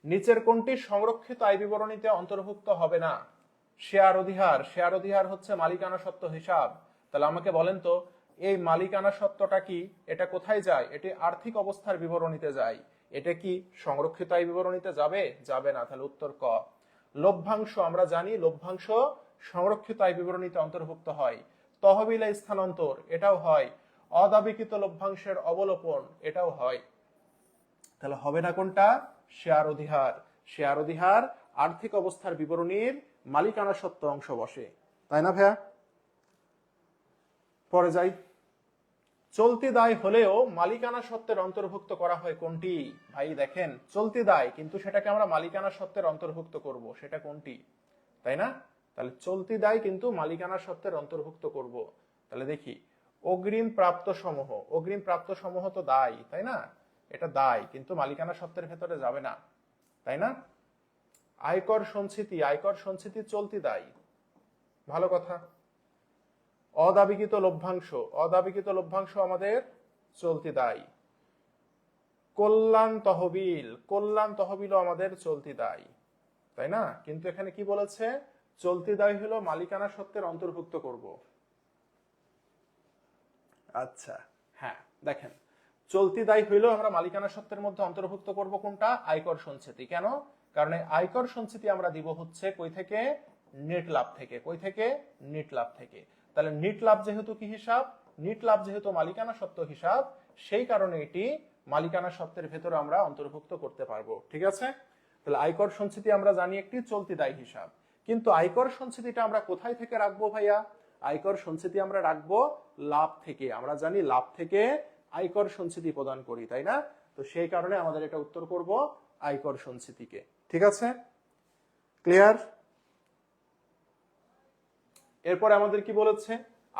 নিচের কোনটি সংরক্ষিত আয় বিবরণীতে অন্তর্ভুক্ত হবে না? শেয়ার অধিহার। শেয়ার অধিহার হচ্ছে মালিকানা সত্ত্ব হিসাব। তাহলে আমাকে বলেন তো, এই মালিকানা সত্ত্বটা কি? এটা কোথায় যায়? এটি আর্থিক অবস্থার বিবরণীতে যায়। এটা কি সংরক্ষিত আয় বিবরণীতে যাবে? যাবে না। তাহলে উত্তর ক। লভ্যাংশ, আমরা জানি লভ্যাংশ সংরক্ষিত আয় বিবরণীতে অন্তর্ভুক্ত হয়। তহবিলে স্থানান্তর, এটাও হয়। অদাবিকৃত লভ্যাংশের অবলোপন, এটাও হয়। তাহলে হবে না কোনটা? শেয়ার অধিহার। শেয়ার অধিহার আর্থিক অবস্থার বিবরণীর মালিকানা সত্ত্ব অংশ বসে, তাই না ভাইয়া? পরে যাই। চলতি দায় হলেও মালিকানা সত্ত্বের অন্তর্ভুক্ত করা হয় কোনটি? ভাই দেখেন, চলতি দায় কিন্তু সেটাকে আমরা মালিকানা সত্ত্বের অন্তর্ভুক্ত করব, সেটা কোনটি? তাই না? তাহলে চলতি দায় কিন্তু মালিকানা সত্ত্বের অন্তর্ভুক্ত করব। তাহলে দেখি, অগ্রিম প্রাপ্ত সমূহ। অগ্রিম প্রাপ্ত সমূহ তো দায়, তাই না? এটা দায়, কিন্তু মালিকানা সত্ত্বের ভেতরে যাবে না, তাই না? আয়কর সঞ্চিতি। আয়কর সঞ্চিতি চলতি দায়, ভালো কথা। অদাবিকৃত লভ্যাংশ। অদাবিকৃত লভ্যাংশ আমাদের চলতি দায়। কল্যাণ তহবিল। কল্যাণ তহবিলও আমাদের চলতি দায়, তাই না? কিন্তু এখানে কি বলেছে? চলতি দায় হলো মালিকানা সত্ত্বের অন্তর্ভুক্ত করব। আচ্ছা, হ্যাঁ দেখেন, চলতি দায় হইলেও আমরা মালিকানা সত্ত্বের মধ্যে অন্তর্ভুক্ত করব কোনটা? আয়কর সঞ্চিতি। কেন? কারণ এই আয়কর সঞ্চিতি আমরা দিব হচ্ছে কই থেকে? নেট লাভ থেকে। কই থেকে? নেট লাভ থেকে। তাহলে নেট লাভ যেহেতু কি হিসাব? নেট লাভ যেহেতু মালিকানা সত্ত্ব হিসাব, সেই কারণে এটি মালিকানা সত্ত্বের ভেতরে আমরা অন্তর্ভুক্ত করতে পারবো। ঠিক আছে? তাহলে আয়কর সঞ্চিতি আমরা জানি একটি চলতি দায় হিসাব। কিন্তু আয়কর সঞ্চিতিটা আমরা কোথায় থেকে রাখবো ভাইয়া? আয়কর সঞ্চিতি আমরা রাখবো লাভ থেকে। আমরা জানি লাভ থেকে আয়কর সঞ্চিতি প্রদান করি, তাই না? তো সেই কারণে আমাদের এটা উত্তর করব আয়কর সঞ্চিতিকে। ঠিক আছে, ক্লিয়ার? এরপরে আমাদের কি বলেছে?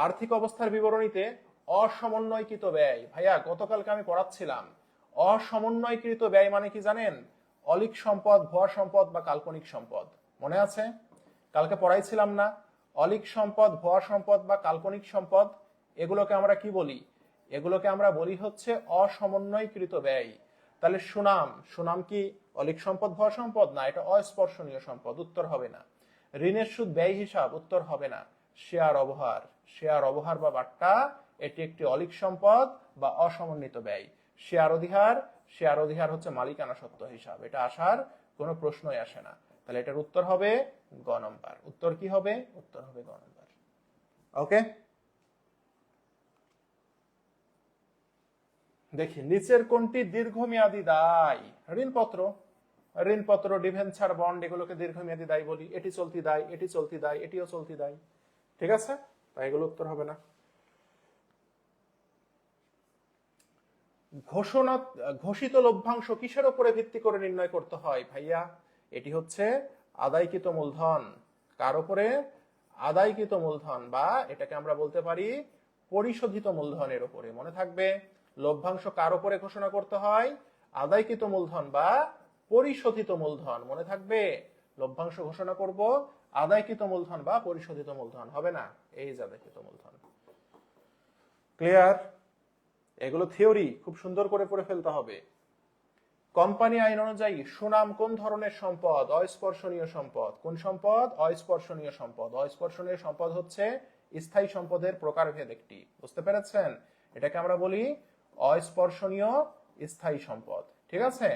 আর্থিক অবস্থার বিবরণীতে অসমন্বয়কৃত ব্যয়। ভাইয়া গতকালকে আমি পড়াচ্ছিলাম, অসমন্বয়কৃত ব্যয় মানে কি জানেন? অলিক সম্পদ, ভুয়া সম্পদ বা কাল্পনিক সম্পদ। মনে আছে? কালকে পড়াইছিলাম না? অলিক সম্পদ, ভুয়া সম্পদ বা কাল্পনিক সম্পদ, এগুলোকে আমরা কি বলি? এগুলোকে আমরা বলি হচ্ছে অসমন্বয়কৃত ব্যয়। তাহলে সুনাম। সুনাম কি অলিক সম্পদ, ভুয়া সম্পদ? না, এটা অস্পর্শনীয় সম্পদ, উত্তর হবে না। ঋণের সুদ ব্যয় হিসাব, উত্তর হবে না। শেয়ার অবহার। শেয়ার অবহার বা বাট্টা, এটি একটি অলিক সম্পদ বা অসমন্বিত ব্যয়। শেয়ার অধিহার। শেয়ার অধিহার হচ্ছে মালিকানা সত্ত্ব হিসাব, এটা আসার কোনো প্রশ্নই আসে না। তাহলে এটার উত্তর হবে গ নম্বর। উত্তর কি হবে? উত্তর হবে গ নম্বর। ওকে, দেখি নিচের কোনটি দীর্ঘমেয়াদী দায়? ঋণপত্র। ঋণপত্র, ডিভেঞ্চার, বন্ড, এগুলোকে দীর্ঘমেয়াদী দায় বলি। এটি চলতি দায়, এটি চলতি দায়, এটিও চলতি দায়। ঠিক আছে, তাই এগুলো উত্তর হবে না। ঘোষণা, ঘোষিত লভ্যাংশ কিসের উপরে ভিত্তি করে নির্ণয় করতে হয় ভাইয়া? এটি হচ্ছে আদায়কৃত মূলধন। কার উপরে? আদায়কৃত মূলধন, বা এটাকে আমরা বলতে পারি পরিশোধিত মূলধনের উপরে। মনে থাকবে, লভ্যাংশ কার উপরে ঘোষণা করতে হয়? আদায়কৃত মূলধন বা পরিশোধিত মূলধন। মনে থাকবে, লভ্যাংশ ঘোষণা করব আদায়কৃত মূলধন বা পরিশোধিত মূলধন, হবে না এই যে আদায়কৃত মূলধন। ক্লিয়ার? এগুলো থিওরি, খুব সুন্দর করে পড়ে ফেলতে হবে। কোম্পানি আইন অনুযায়ী সুনাম কোন ধরনের সম্পদ? অস্পর্শনীয় সম্পদ। কোন সম্পদ? অস্পর্শনীয় সম্পদ। অস্পর্শনীয় সম্পদ হচ্ছে স্থায়ী সম্পদের প্রকারভেদ একটি। বুঝতে পেরেছেন? এটাকে আমরা বলি অস্পর্শনীয় স্থায়ী সম্পদ। ঠিক আছে,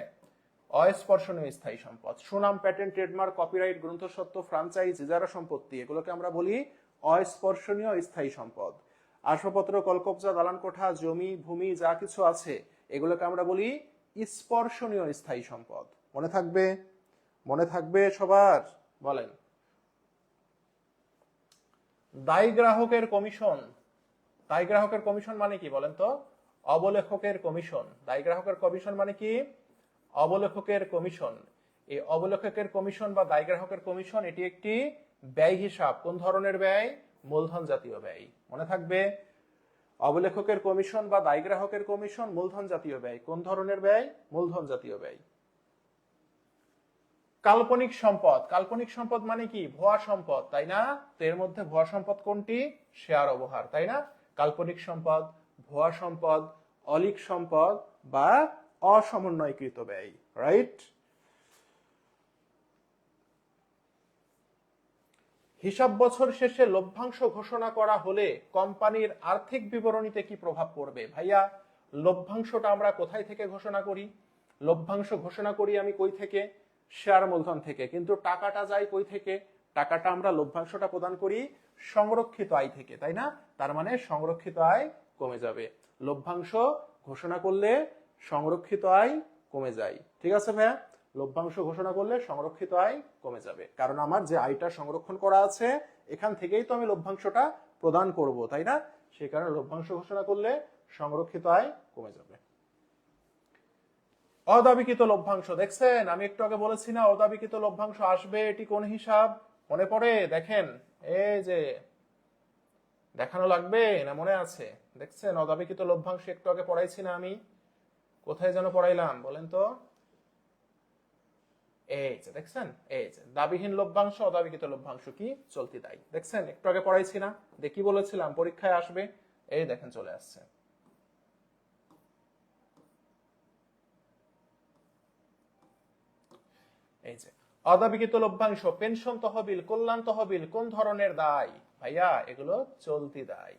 অস্পর্শনীয় স্থায়ী সম্পদ। সুনাম, প্যাটেন্ট, ট্রেডমার্ক, কপিরাইট, গ্রন্থস্বত্ব, ফ্রাঞ্চাইজ, ইজারা সম্পত্তি, এগুলোকে আমরা বলি অস্পর্শনীয় স্থায়ী সম্পদ। আসবাবপত্র, কলকবজা, দালান কোঠা, জমি, ভূমি, যা কিছু আছে, এগুলোকে আমরা বলি স্পর্শনীয় স্থায়ী সম্পদ। মনে থাকবে? মনে থাকবে সবার? বলেন। দায়ী গ্রাহকের কমিশন। দায়ী গ্রাহকের কমিশন মানে কি বলেন তো? অবলেখকের কমিশন। দায়ী গ্রাহকের কমিশন মানে কি? অবলেখকের কমিশন। এই অবলেখকের কমিশন বা দায়ী গ্রাহকের কমিশন, এটি একটি ব্যয় হিসাব। কোন ধরনের ব্যয়? মূলধন জাতীয় ব্যয়। মনে থাকবে, অবলেখকের কমিশন বা দায়ী গ্রাহকের কমিশন মূলধন জাতীয় ব্যয়। কোন ধরনের ব্যয়? মূলধন জাতীয় ব্যয়। কাল্পনিক সম্পদ, কাল্পনিক সম্পদ মানে কি? ভুয়া সম্পদ, তাই না? তো এর মধ্যে ভুয়া সম্পদ কোনটি? শেয়ার উপহার, তাই না? কাল্পনিক সম্পদ, ভুয়া সম্পদ, অলিক সম্পদ বা অসমন্বয়কৃত ব্যয়, রাইট? হিসাব বছর শেষে লভ্যাংশ ঘোষণা করা হলে কোম্পানির আর্থিক বিবরণীতে কি প্রভাব পড়বে? ভাইয়া, লভ্যাংশটা আমরা কোথায় থেকে ঘোষণা করি? লভ্যাংশ ঘোষণা করি আমি কই থেকে? শেয়ার মূলধন থেকে। কিন্তু টাকাটা যায় কই থেকে? টাকাটা আমরা লভ্যাংশটা প্রদান করি সংরক্ষিত আয় থেকে, তাই না? তার মানে সংরক্ষিত আয় কমে যাবে। লভ্যাংশ ঘোষণা করলে সংরক্ষিত আয় কমে যায়, ঠিক আছে ভাইয়া? লভ্যাংশ ঘোষণা করলে সংরক্ষিত আয় কমে যাবে, কারণ আমার যে আয়টা সংরক্ষণ করা আছে এখান থেকেই তো আমি লভ্যাংশটা প্রদান করব, তাই না? সেই কারণে লভ্যাংশ ঘোষণা করলে সংরক্ষিত আয় কমে যাবে। অদাবিকৃত লভ্যাংশ, দেখছেন আমি একটু আগে বলেছি না অদাবিকৃত লভ্যাংশ আসবে, এটি কোন হিসাব মনে পড়ে? দেখেন, এই যে দেখানো লাগবে না, মনে আছে? দেখছেন অদাবিকৃত লভ্যাংশ একটু আগে পড়াইছি না আমি? কোথায় যেন পড়াইলাম বলেন তো? এই যে দেখছেন, এই যে দাবিহীন লভ্যাংশ, অদাবিকৃত লভ্যাংশ কি? চলতি দায়। দেখছেন একটু আগে পড়াইছি না? দেখি বলেছিলাম পরীক্ষায় আসবে, এই দেখেন চলে আসছে। এই যে অদাবিকৃত লভ্যাংশ, পেনশন তহবিল, কল্যাণ তহবিল কোন ধরনের দায়? ভাইয়া এগুলো চলতি দায়,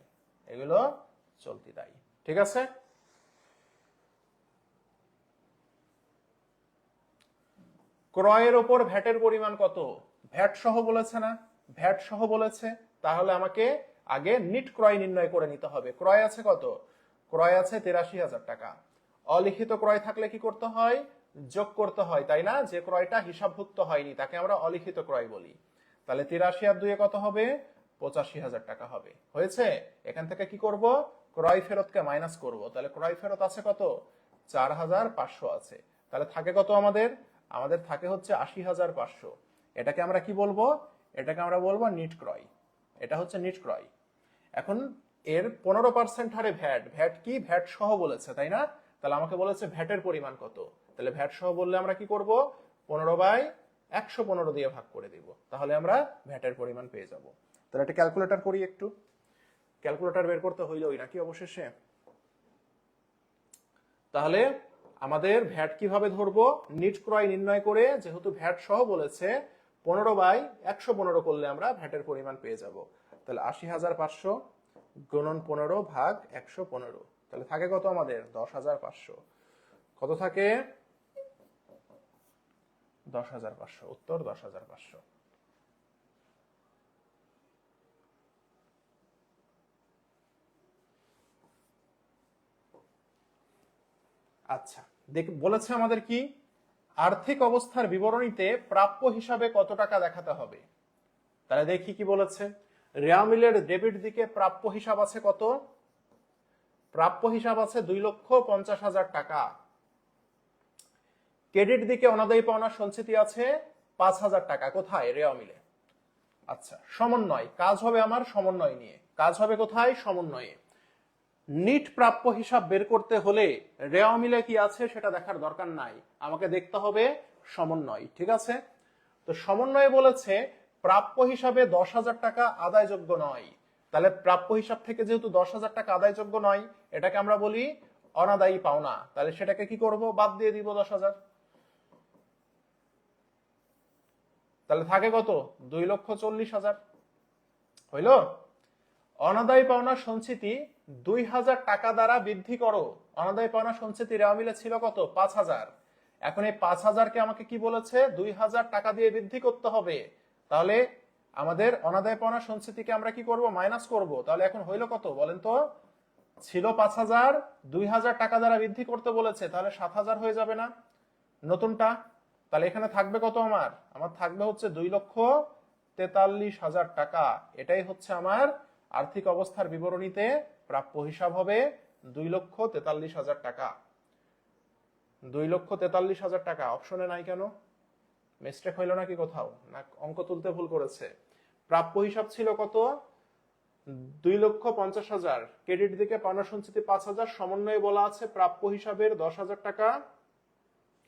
এগুলো চলতি দায়, ঠিক আছে? ক্রয়ের ওপর ভ্যাটের পরিমাণ কত? ভ্যাট সহ বলেছে না? ভ্যাট সহ বলেছে, তাহলে আমাকে আগে নিট ক্রয় নির্ণয় করে নিতে হবে। ক্রয় আছে কত? ক্রয় আছে ৮৩,০০০ টাকা। অলিখিত ক্রয় থাকলে কি করতে হয়? যোগ করতে হয়, তাই না? যে ক্রয়টা হিসাবভুক্ত হয়নি তাকে আমরা অলিখিত ক্রয় বলি। তাহলে ৮৩ আর ২ কত হবে? ৮৫,০০০ টাকা হবে। হয়েছে? এখান থেকে কি করব? ক্রয় ফেরতকে মাইনাস করব। তাহলে ক্রয় ফেরত আছে কত? ৪৫০০ আছে। তাহলে থাকে কত আমাদের? আমাদের থাকে হচ্ছে ৮০,৫০০। এটাকে আমরা কি বলবো? এটাকে আমরা বলবো নিট ক্রয়। এটা হচ্ছে নিট ক্রয়। এখন এর ১৫% হারে ভ্যাট, ভ্যাট কি? ভ্যাট সহ বলেছে, তাই না? তাহলে আমাকে বলেছে ভ্যাটের পরিমাণ কত। তাহলে ভ্যাট সহ বললে আমরা কি করব? ১৫/১১৫ দিয়ে ভাগ করে দিব, তাহলে আমরা ভ্যাটের পরিমাণ পেয়ে যাব। তাহলে একটা ক্যালকুলেটর করি একটু। ক্যালকুলেটর বের করতে হইলই নাকি অবশেষে? তাহলে আমাদের ভ্যাট কিভাবে ধরবো? নিট ক্রয় নির্ণয় করে, যেহেতু ভ্যাট সহ বলেছে ১৫/১১৫ করলে আমরা ভ্যাটের পরিমাণ পেয়ে যাব। তাহলে ৮০,৫০০ গুণন ১৫ ভাগ ১১৫, তাহলে থাকে কত আমাদের? ১০,৫০০। কত থাকে? ১০,৫০০। উত্তর ১০,৫০০। আচ্ছা, বলেছে আমাদের কি? আর্থিক অবস্থার বিবরণীতে প্রাপ্য হিসাবে কত টাকা দেখাতে হবে। তাহলে দেখি কি বলেছে। রেওয়া মিলের ডেবিট দিকে প্রাপ্য হিসাব আছে কত? প্রাপ্য হিসাব আছে ২,৫০,০০০ টাকা। ক্রেডিট দিকে অনাদায়ী পাওনা সঞ্চিতি আছে ৫,০০০ টাকা। কোথায়? রেওয়া মিলে। আচ্ছা, সমন্বয় কাজ হবে আমার, সমন্বয় নিয়ে কাজ হবে। কোথায়? সমন্বয়ে। নিট প্রাপ্য হিসাব বের করতে হলে রেওয়া মিলে কি আছে সেটা দেখার দরকার নাই, আমাকে দেখতে হবে সমন্বয়, ঠিক আছে? তো সমন্বয়ে বলেছে প্রাপ্য হিসাবে ১০,০০০ টাকা আদায়যোগ্য নয়। তাহলে প্রাপ্য হিসাব থেকে যেহেতু ১০,০০০ টাকা আদায়যোগ্য নয়, এটাকে আমরা বলি অনাদায়ী পাওনা। তাহলে সেটাকে কি করব? বাদ দিয়ে দিব ১০,০০০। তাহলে থাকে কত? ২,৪০,০০০। হইল? অনাদায়ী পাওনা সঞ্চিতি ২,০০০ টাকা দ্বারা বৃদ্ধি করো। অনাদায়ী পাওনা সঞ্চিতি রেওয়া মিলে ছিল কত? ৫,০০০। এখন এই ৫,০০০কে আমাকে কি বলেছে? ২,০০০ টাকা দিয়ে বৃদ্ধি করতে হবে। তাহলে আমাদের অনাদায়ী পাওনা সঞ্চিতিকে আমরা কি করব? মাইনাস করব। তাহলে এখন হইল কত বলেন তো? ছিল ৫,০০০, ২,০০০ টাকা দ্বারা বৃদ্ধি করতে বলেছে, তাহলে ৭,০০০ হয়ে যাবে না নতুনটা? তাহলে এখানে থাকবে কত আমার? আমার থাকবে হচ্ছে ২,৪৩,০০০ টাকা। এটাই হচ্ছে আমার আর্থিক অবস্থার বিবরণীতে প্রাপ্য হিসাব হবে ২,৪৩,০০০ টাকা। ২,৪৩,০০০ টাকা অপশনে নাই কেন? মিস্টেক হইল নাকি কোথাও? না অঙ্ক তুলতে ভুল করেছে? প্রাপ্য হিসাব ছিল কত? ২,৫০,০০০। ক্রেডিট দিকে পাওনা সঞ্চিতি ৫,০০০। সমন্বয়ে বলা আছে প্রাপ্য হিসাবের ১০,০০০ টাকা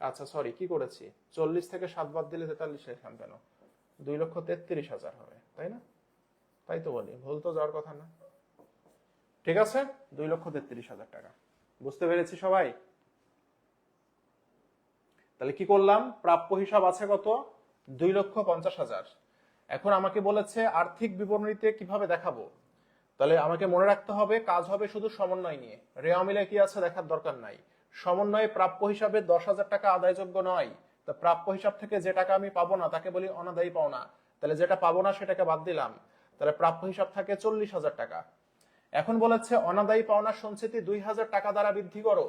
আচ্ছা সরি, কি করেছি, 40 থেকে 7 বাদ দিলে 43 লিখলাম কেন, 2,33,000 হবে, তাই না? তাই তো বলি, ভুল তো যাওয়ার কথা না। ঠিক আছে, 2,33,000 টাকা। বুঝতে পেরেছি সবাই? তাহলে কি করলাম, প্রাপ্য হিসাব আছে কত, 2,50,000। এখন আমাকে বলেছে আর্থিক বিবরণীতে কিভাবে দেখাবো। তাহলে আমাকে মনে রাখতে হবে কাজ হবে শুধু সমন্বয় নিয়ে, রেওয়া মিলে কি আছে দেখার দরকার নাই। সমন্বয়ে প্রাপ্য হিসাবে 10,000 টাকা আদায়যোগ্য নয়, তো প্রাপ্য হিসাব থেকে যে টাকা আমি পাবো না তাকে বলি অনাদায়ী পাওনা। তাহলে যেটা পাবো না সেটাকে বাদ দিলাম, তাহলে প্রাপ্য হিসাব থাকে 40,000 টাকা। এখন বলেছে অনাদায়ী পাওনার সঞ্চিতি 2,000 টাকা দ্বারা বৃদ্ধি করো।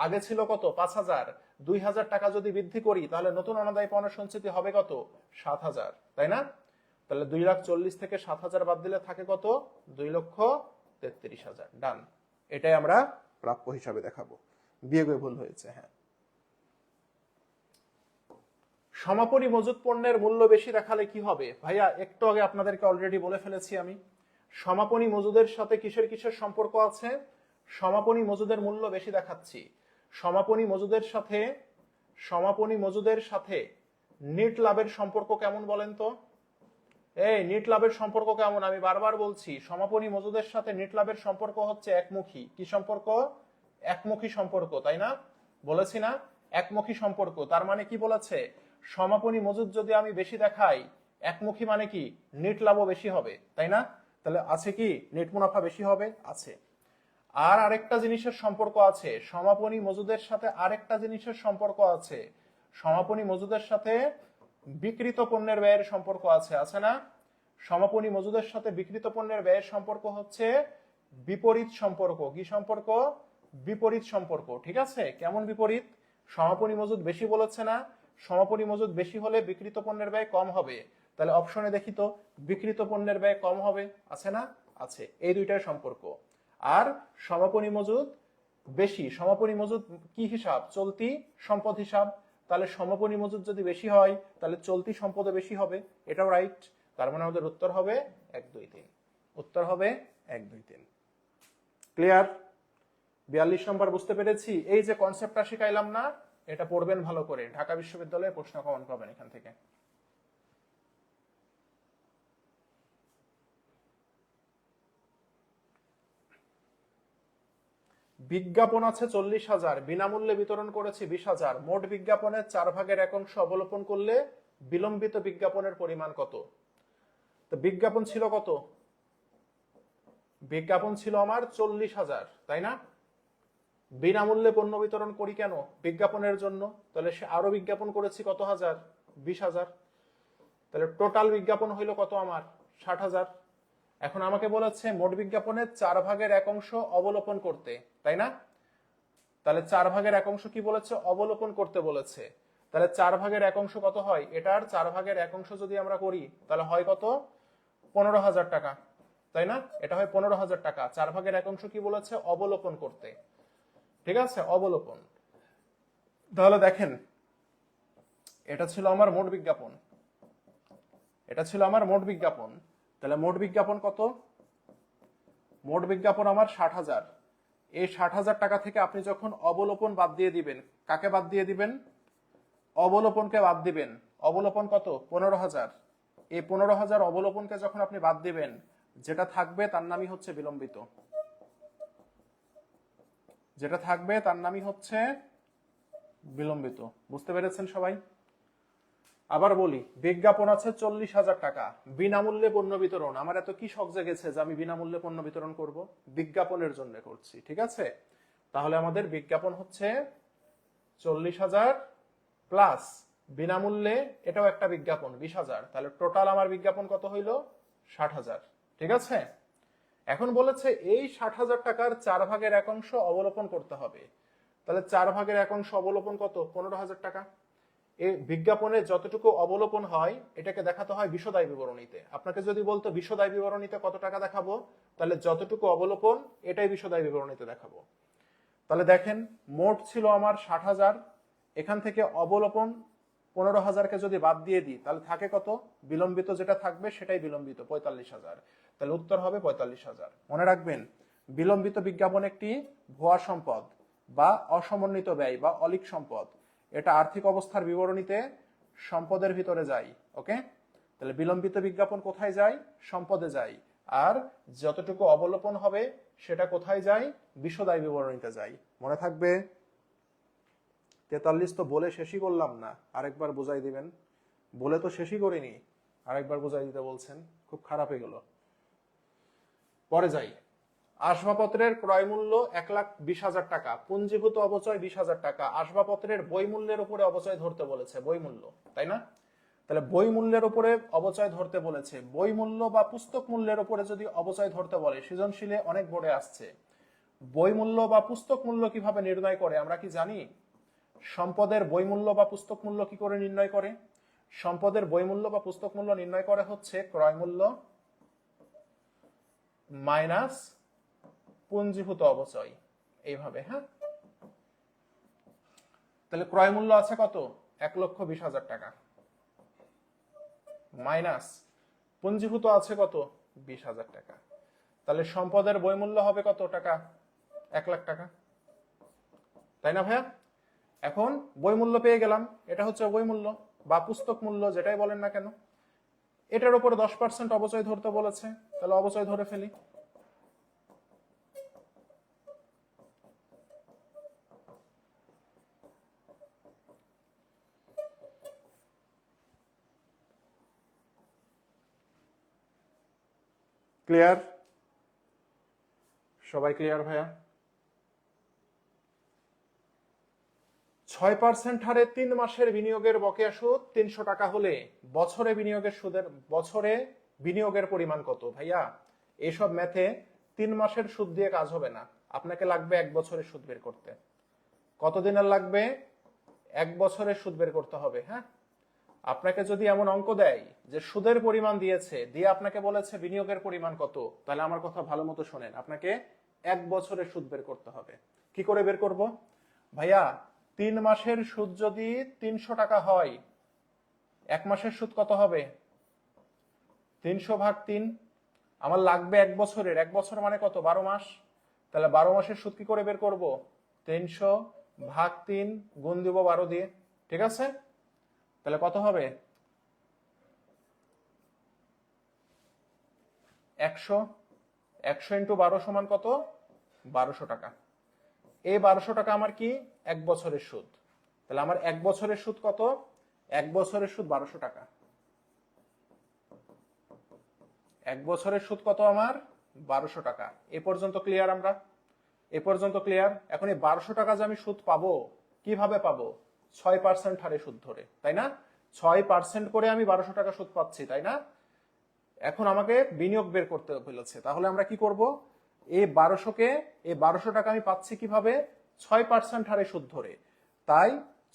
আগে ছিল কত, 5,000। 2,000 টাকা যদি বৃদ্ধি করি তাহলে নতুন অনাদায়ী পাওনার সঞ্চিতি হবে কত, 7,000, তাই না? তাহলে 2,40,000 থেকে 7,000 বাদ দিলে থাকে কত, 2,33,000। ডান, এটাই আমরা প্রাপ্য হিসাবে দেখাবো। বিয়োগে ভুল হয়েছে, হ্যাঁ। সমাপনী মজুত পণ্যের মূল্য বেশি দেখালে কি হবে? ভাইয়া একটু আগে আপনাদেরকে অলরেডি বলে ফেলেছি আমি, সমাপনী মজুদের সাথে কিসের কিসের সম্পর্ক আছে। সমাপনী মজুদের মূল্য বেশি দেখাচ্ছি। সমাপনী মজুদের সাথে নিট লাভের সম্পর্ক কেমন বলেন তো? এই নিট লাভের সম্পর্ক কেমন? আমি বারবার বলছি, সমাপনী মজুদের সাথে নিট লাভের সম্পর্ক হচ্ছে একমুখী। কি সম্পর্ক? একমুখী সম্পর্ক, তাই না? বলেছি না, একমুখী সম্পর্ক। তার মানে কি বলেছে, সমাপনী মজুদ যদি আমি বেশি দেখাই, একমুখী মানে কি, নিট লাভও বেশি হবে, তাই না? তাহলে আছে কি, নেট মুনাফা বেশি হবে, আছে। আর আরেকটা জিনিসের সম্পর্ক আছে, সমাপনী মজুদের সাথে আরেকটা জিনিসের সম্পর্ক আছে। সমাপনী মজুদের সাথে বিক্রিত পণ্যের ব্যয়ের সম্পর্ক আছে, আছে না? সমাপনী মজুদের সাথে বিক্রিত পণ্যের ব্যয়ের সম্পর্ক হচ্ছে বিপরীত সম্পর্ক। কি সম্পর্ক? বিপরীত সম্পর্ক। ঠিক আছে, কেমন বিপরীত? সমাপনী মজুদ বেশি বলেছে না, সমাপনী মজুদ বেশি হলে বিক্রিত পণ্যের ব্যয় কম হবে। তাহলে অপশনে দেখি তো, বিক্রিত পণ্যের ব্যয় কম হবে, আছে না? আছে, এই দুইটার সম্পর্ক। আর সমাপনী মজুদ বেশি, সমাপনী মজুদ কি হিসাব, চলতি সম্পদ হিসাব। তাহলে সমাপনী মজুদ যদি বেশি হয় তাহলে চলতি সম্পদও বেশি হবে, এটাও রাইট। তার মানে আমাদের উত্তর হবে 1, 2, 3। উত্তর হবে 1, 2, 3। ক্লিয়ার? 42 নম্বর বুঝতে পেরেছি। এই যে কনসেপ্টটা শিখাইলাম না, এটা পড়বেন ভালো করে, ঢাকা বিশ্ববিদ্যালয়ে প্রশ্ন কমন পাবেন এখান থেকে। বিজ্ঞাপন আছে 40,000, বিনামূল্যে বিতরণ করেছি 20,000। মোট বিজ্ঞাপনের 4/1 অবলোপন করলে বিলম্বিত বিজ্ঞাপনের পরিমাণ কত? তো বিজ্ঞাপন ছিল কত? বিজ্ঞাপন ছিল আমার 40,000, তাই না? বিনামূল্যে পণ্য বিতরণ করি কেন? বিজ্ঞাপনের জন্য। তাহলে সে আরো বিজ্ঞাপন করেছি কত হাজার? 20,000। তাহলে টোটাল বিজ্ঞাপন হইল কত আমার? 60,000। এখন আমাকে বলেছে মোট বিজ্ঞাপনের 4/1 অবলোপন করতে, তাই না? তাহলে 4/1 কি বলেছে? অবলোপন করতে বলেছে। তাহলে 4/1 কত হয়? এটার 4/1 যদি আমরা করি তাহলে হয় কত? 15,000 টাকা, তাই না? এটা হয় 15,000 টাকা। 4/1 কি বলেছে? অবলোপন করতে। ঠিক আছে, অবলোপন। তাহলে দেখেন, এটা ছিল আমার মোট বিজ্ঞাপন, এটা ছিল আমার মোট বিজ্ঞাপন। তাহলে মোট বিজ্ঞাপন কত? মোট বিজ্ঞাপন আমার 60,000। এই 60,000 টাকা থেকে আপনি যখন অবলোপন বাদ দিয়ে দিবেন, কাকে বাদ দিয়ে দিবেন? অবলোপনকে বাদ দিবেন। অবলোপন কত? 15,000। এই 15,000 অবলোপনকে যখন আপনি বাদ দিবেন, যেটা থাকবে তার নামই হচ্ছে বিলম্বিত। যেটা থাকবে তার নামই হচ্ছে বিলম্বিত। বুঝতে পেরেছেন সবাই? আবার বলি, বিজ্ঞাপন আছে 40,000 টাকা, বিনামূল্যে পণ্য বিতরণ। আমার এত কি শখ জেগেছে যে আমি বিনামূল্যে পণ্য বিতরণ করব? বিজ্ঞাপনের জন্য করছি, ঠিক আছে? তাহলে আমাদের বিজ্ঞাপন হচ্ছে 40,000 প্লাস বিনামূল্যে, এটাও একটা বিজ্ঞাপন 20,000। তাহলে টোটাল আমার বিজ্ঞাপন কত হইল? 60,000। ঠিক আছে, এখন বলেছে এই 60,000 টাকার 4/1 অবলোপন করতে হবে। তাহলে 4/1 অবলোপন কত? 15,000 টাকা। এই বিজ্ঞাপনে যতটুকু অবলোপন হয় এটাকে দেখাতে হয় বিশদায় বিবরণীতে। আপনাকে যদি বলতো বিশদায় বিবরণীতে কত টাকা দেখাবো, তাহলে যতটুকু অবলোপন এটাই বিশদায় বিবরণীতে দেখাবো। তাহলে দেখেন, মোট ছিল আমার 60,000, এখান থেকে অবলোপন 15,000কে যদি বাদ দিয়ে দিই তাহলে থাকে কত? বিলম্বিত যেটা থাকবে সেটাই বিলম্বিত, 45,000। তাহলে উত্তর হবে 45,000। মনে রাখবেন, বিলম্বিত বিজ্ঞাপন একটি ভুয়া সম্পদ বা অসমন্বিত ব্যয় বা অলিক সম্পদ। এটা আর্থিক অবস্থার বিবরণীতে সম্পদের ভিতরে যায়। ওকে, তাহলে বিলম্বিত বিজ্ঞাপন কোথায় যায়? সম্পদে যায়। আর যতটুকু অবলোপন হবে সেটা কোথায় যায়? বিশদায় বিবরণীতে যায়। মনে থাকবে। 43 তো বলে শেষই করলাম না, আরেকবার বুঝাই দিবেন। বলে তো শেষই করিনি, আরেকবার বুঝাই দিতে বলছেন, খুব খারাপ হয়ে গেল। পরে যাই। আসবাবপত্রের ক্রয় মূল্য 1,20,000 টাকা, পুঞ্জীভূত অবচয় 20,000 টাকা। আসবাবপত্রের বই মূল্যের উপরে অবচয় ধরতে বলেছে, বই মূল্য, তাই না? তাহলে বই মূল্যের উপরে অবচয় ধরতে বলেছে। বই মূল্য বা পুস্তক মূল্যের উপরে যদি অবচয় ধরতে বলে, সৃজনশীলে অনেক বোর্ডে আসছে, বই মূল্য বা পুস্তক মূল্য কিভাবে নির্ণয় করে আমরা কি জানি? সম্পদের বই মূল্য বা পুস্তক মূল্য কি করে নির্ণয় করে? সম্পদের বই মূল্য বা পুস্তক মূল্য নির্ণয় করে হচ্ছে ক্রয় মূল্য মাইনাস পুঞ্জীভূত অবচয়, এইভাবে। হ্যাঁ, তাহলে ক্রয় মূল্য আছে কত? 1,20,000 টাকা, মাইনাস পুঞ্জীভূত আছে কত? 20,000 টাকা। তাহলে সম্পদের বই মূল্য হবে কত টাকা? 1,00,000 টাকা, তাই না ভাইয়া? এখন বই মূল্য পেয়ে গেলাম, এটা হচ্ছে বই মূল্য বা পুস্তক মূল্য, যেটাই বলেন না কেন। এটার উপরে 10% অবচয় ধরতে বলেছে, তাহলে অবচয় ধরে ফেলি। ক্লিয়ার? সবাই ক্লিয়ার ভাইয়া? 6% হারে 3 মাসের বিনিয়োগের বকেয়া সুদ 300 টাকা হলে বছরে বিনিয়োগের পরিমাণ কত? ভাইয়া, এইসব ম্যাথে 3 মাসের সুদ দিয়ে কাজ হবে না, আপনাকে লাগবে 1 বছরের সুদ বের করতে। কতদিনের লাগবে? 1 বছরের সুদ বের করতে হবে। হ্যাঁ, আপনাকে যদি এমন অঙ্ক দেয় যে সুদের পরিমাণ দিয়েছে, দিয়ে আপনাকে বলেছে বিনিয়োগের পরিমাণ কত, তাহলে আমার কথা ভালো মতো শোনেন, আপনাকে 1 বছরের সুদ বের করতে হবে। কি করে বের করব? ভাইয়া, 3 মাসের সুদ যদি 300 টাকা হয়, 1 মাসের সুদ কত হবে? 300/3। আমার লাগবে 1 বছরের, 1 বছর মানে কত? 12 মাস। তাহলে 12 মাসের সুদ কি করে বের করব? 300/3 গুণ দিব 12 দিয়ে। ঠিক আছে? তাহলে কত হবে? 100। 100 × 12 সমান কত? 1200 টাকা। এই 1200 টাকা আমার কি? 1 বছরের সুদ। তাহলে আমার 1 বছরের সুদ কত? 1 বছরের সুদ 1200 টাকা। 1 বছরের সুদ কত আমার? 1200 টাকা। এ পর্যন্ত ক্লিয়ার? আমরা এ পর্যন্ত ক্লিয়ার? এখন এই 1200 টাকা যে আমি সুদ পাবো, কিভাবে পাবো? 6% হারে সুদ ধরে, তাই না? 6% করে আমি 1200 টাকা সুদ পাচ্ছি, তাই না? এখন আমাকে বিনিয়োগ বের করতে বলেছে, তাহলে আমরা কি করব? এই 1200 টাকা আমি পাচ্ছি কিভাবে? 6% হারে সুদ ধরে। তাই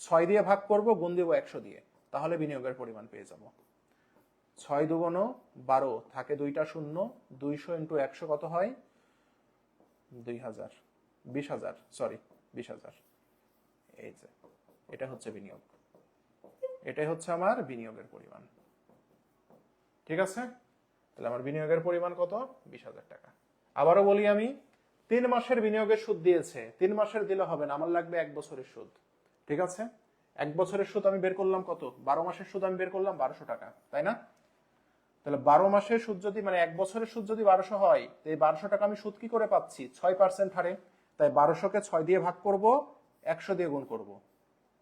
6 দিয়ে ভাগ করব, গুণ দিব 100 দিয়ে, তাহলে বিনিয়োগের পরিমাণ পেয়ে যাব। 6 × 2 = 12, থাকে 2টা শূন্য, 200 × 100 কত হয়? 2000, 20,000, সরি 20,000। এই যে এটা হচ্ছে বিনিয়োগ, এটাই হচ্ছে আমার বিনিয়োগের পরিমাণ। ঠিক আছে? তাহলে আমার বিনিয়োগের পরিমাণ কত? 20,000 টাকা। আবারও বলি আমি, 3 মাসের বিনিয়োগের সুদ দিয়েছে, 3 মাসের দিলে হবে না, আমার লাগবে 1 বছরের সুদ। ঠিক আছে? 1 বছরের সুদ আমি বের করলাম কত? 12 মাসের সুদ আমি বের করলাম 1200 টাকা, তাই না? তাহলে 12 মাসের সুদ যদি, মানে 1 বছরের সুদ যদি 1200 হয়, তো এই 1200 টাকা আমি সুদ কি করে পাচ্ছি? 6% হারে। তাই 1200-কে 6 দিয়ে ভাগ করব, 100 দিয়ে গুণ করব।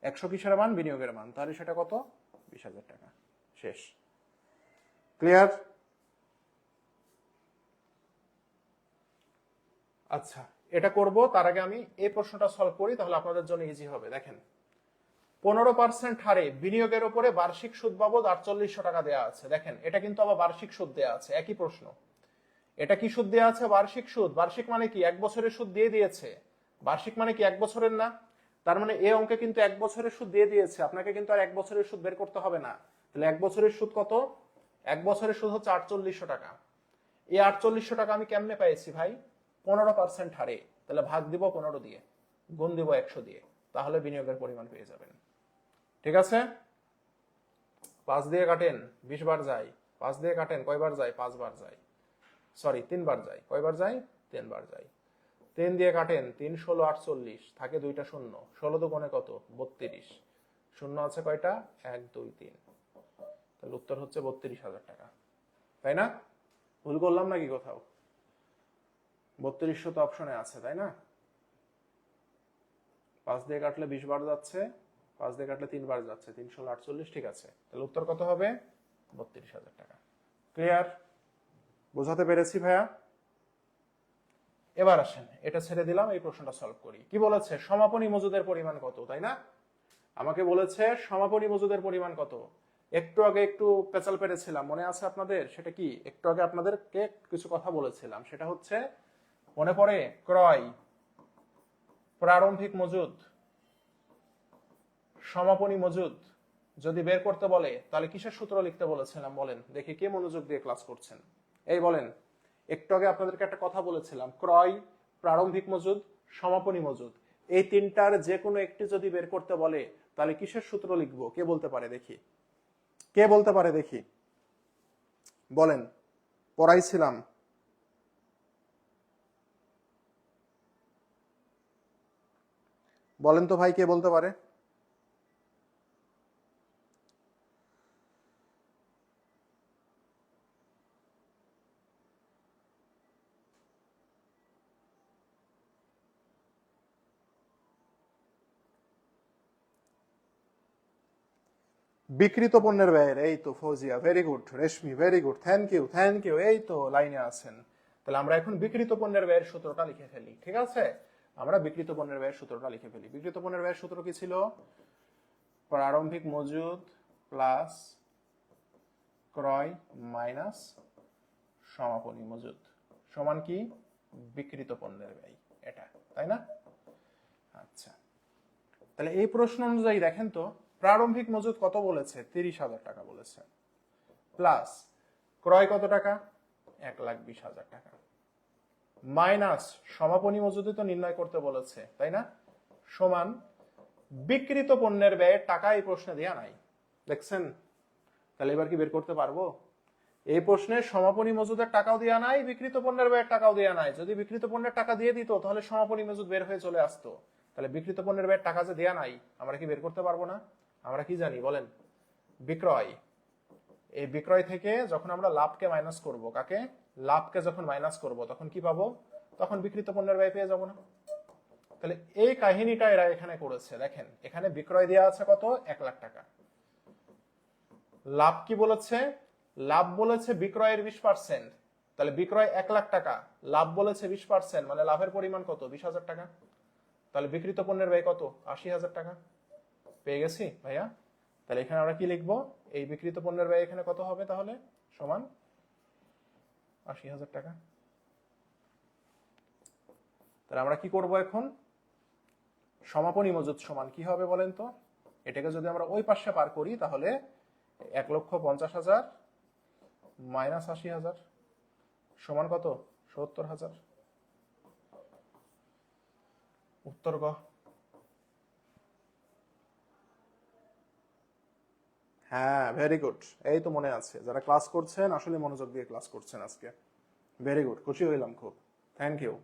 100 কিসের মান? বিনিয়োগের মান। তাহলে সেটা কত? 20,000 টাকা। শেষ। ক্লিয়ার? আচ্ছা, এটা করব, তার আগে আমি এই প্রশ্নটা সলভ করি, তাহলে আপনাদের জন্য ইজি হবে। দেখেন, 15% হারে বিনিয়োগের উপরে বার্ষিক সুদ বাবদ 4800 টাকা দেওয়া আছে। দেখেন, এটা কিন্তু আবার বার্ষিক সুদ দেওয়া আছে, একই প্রশ্ন। এটা কি সুদ দেওয়া আছে? বার্ষিক সুদ। বার্ষিক মানে কি? 1 বছরের সুদ দিয়ে দিয়েছে। বার্ষিক মানে কি? 1 বছরের না? তার মানে এই অঙ্কে কিন্তু 1 বছরের সুদ দিয়ে দিয়েছে, আপনাকে কিন্তু আর 1 বছরের সুদ বের করতে হবে না। তাহলে 1 বছরের সুদ কত? 1 বছরের সুদ হচ্ছে 4800 টাকা। এই 4800 টাকা আমি কেমনে পেয়েছি ভাই? 15% হারে। তাহলে ভাগ দিব 15 দিয়ে, গুণ দিব 100 দিয়ে, তাহলে বিনিয়োগের পরিমাণ পেয়ে যাবেন। ঠিক আছে? 5 দিয়ে কাটেন, 20 বার যায়। 5 দিয়ে কাটেন, কয়বার যায়? 5 বার যায়। সরি, 3 বার যায়। কয়বার যায়? 3 বার যায়। 3 দিয়ে কাটেন, 3 × 16 = 48, থাকে 2টা শূন্য, 16 × 2 = কত? 32। শূন্য আছে কয়টা? 1 2 3। তাহলে উত্তর হচ্ছে 32,000 টাকা, তাই না? ভুল করলাম নাকি কোথাও? 3200 তো অপশনে আছে, তাই না? 5 দিয়ে কাটলে 20 বার যাচ্ছে, 5 দিয়ে কাটলে 3 বার যাচ্ছে, 348, ঠিক আছে। তাহলে উত্তর কত হবে? 32,000 টাকা। ক্লিয়ার? বোঝাতে পেরেছি ভাইয়া? এবার আসেন, এটা ছেড়ে দিলাম, এই প্রশ্নটা সলভ করি। কি বলেছে? সমাপনী মজুদের পরিমাণ কত, তাই না? আমাকে বলেছে সমাপনী মজুদের পরিমাণ কত। একটু আগে একটু পেঁচাল পেরেছিলাম, মনে আছে আপনাদের? সেটা কি? একটু আগে আপনাদেরকে কিছু কথা বলেছিলাম, সেটা হচ্ছে মনে পড়ে? ক্রয়, প্রারম্ভিক মজুদ, সমাপনী মজুদ যদি বের করতে বলে তাহলে কিসের সূত্র লিখতে বলেছিলাম বলেন দেখি, কে মনোযোগ দিয়ে ক্লাস করছেন? এই বলেন। একটু আগে আপনাদেরকে একটা কথা বলেছিলাম, ক্রয়, প্রারম্ভিক মজুদ, সমাপনী মজুদ, এই তিনটার যে কোনো একটি যদি বের করতে বলে তাহলে কিসের সূত্র লিখবো? কে বলতে পারে দেখি? কে বলতে পারে দেখি? বলেন, পড়াইছিলাম। বলেন তো ভাই, কে বলতে পারে? বিক্রিত পণ্যের ব্যয়ের, এই তো Fauzia, very good. Reshmi, very good, thank you, thank you, এই তো লাইনে আছেন। তাহলে আমরা এখন বিক্রিত পণ্যের ব্যয়ের সূত্রটা লিখে ফেলি, ঠিক আছে? আমরা বিক্রিত পণ্যের ব্যয়ের সূত্রটা লিখে ফেলি। বিক্রিত পণ্যের ব্যয়ের সূত্র কি ছিল? প্রারম্ভিক মজুদ প্লাস ক্রয় মাইনাস সমাপনী মজুদ সমান কি? বিক্রিত পণ্যের ব্যয়, এটা, তাই না? আচ্ছা, তাহলে এই প্রশ্ন অনুযায়ী দেখেন তো, প্রারম্ভিক মজুদ কত বলেছে? 30,000 টাকা বলেছে, প্লাস ক্রয় কত টাকা? 1,20,000 টাকা, মাইনাস সমাপনী মজুদে তো নির্ণয় করতে বলেছে, তাই না? সমান বিক্রিত পণ্যের ব্যয়ের টাকা এই প্রশ্নে দেয়া নাই, দেখছেন? তাহলে এবার কি বের করতে পারবো? এই প্রশ্নে সমাপনী মজুদের টাকাও দেয়া নাই, বিক্রিত পণ্যের ব্যয়ের টাকাও দেয়া নাই। যদি বিক্রিত পণ্যের টাকা দিয়ে দিত তাহলে সমাপনী মজুদ বের হয়ে চলে আসতো। তাহলে বিক্রিত পণ্যের ব্যয়ের টাকা যে দেয়া নাই, আমরা কি বের করতে পারবো না? আমরা কি জানি বলেন? বিক্রয়, এই বিক্রয় থেকে যখন আমরা লাভকে মাইনাস করব, কাকে? লাভকে যখন মাইনাস করব তখন কি পাবো? তখন বিক্রিত পণ্যের ব্যয় পেয়ে যাবো না? তাহলে এই কাহিনীটা এরা এখানে করেছে। দেখেন, এখানে বিক্রয় দেওয়া আছে কত? 1,00,000 টাকা। লাভ কি বলেছে? লাভ বলেছে বিক্রয়ের 20%। তাহলে বিক্রয় 1,00,000 টাকা, লাভ বলেছে 20%, মানে লাভের পরিমাণ কত? 20,000 টাকা। তাহলে বিক্রিত পণ্যের ব্যয় কত? 80,000 টাকা। পেয়ে গেছি ভাইয়া? তাহলে এখানে আমরা কি লিখবো? এই বিক্রিত পণ্যের ব্যয় এখানে কত হবে তাহলে? সমান 80,000 টাকা। তাহলে আমরা কি করব এখন? সমাপনী মজুদ সমান কি হবে বলেন তো? এটাকে যদি আমরা ওই পাশে পার করি তাহলে 1,50,000 মাইনাস 80,000 সমান কত? 70,000। উত্তর গ। হ্যাঁ, ভেরি গুড। এই তো মনে আছে, যারা ক্লাস করছেন আসলে মনোযোগ দিয়ে ক্লাস করছেন আজকে। ভেরি গুড, খুশি হইলাম খুব, থ্যাংক ইউ।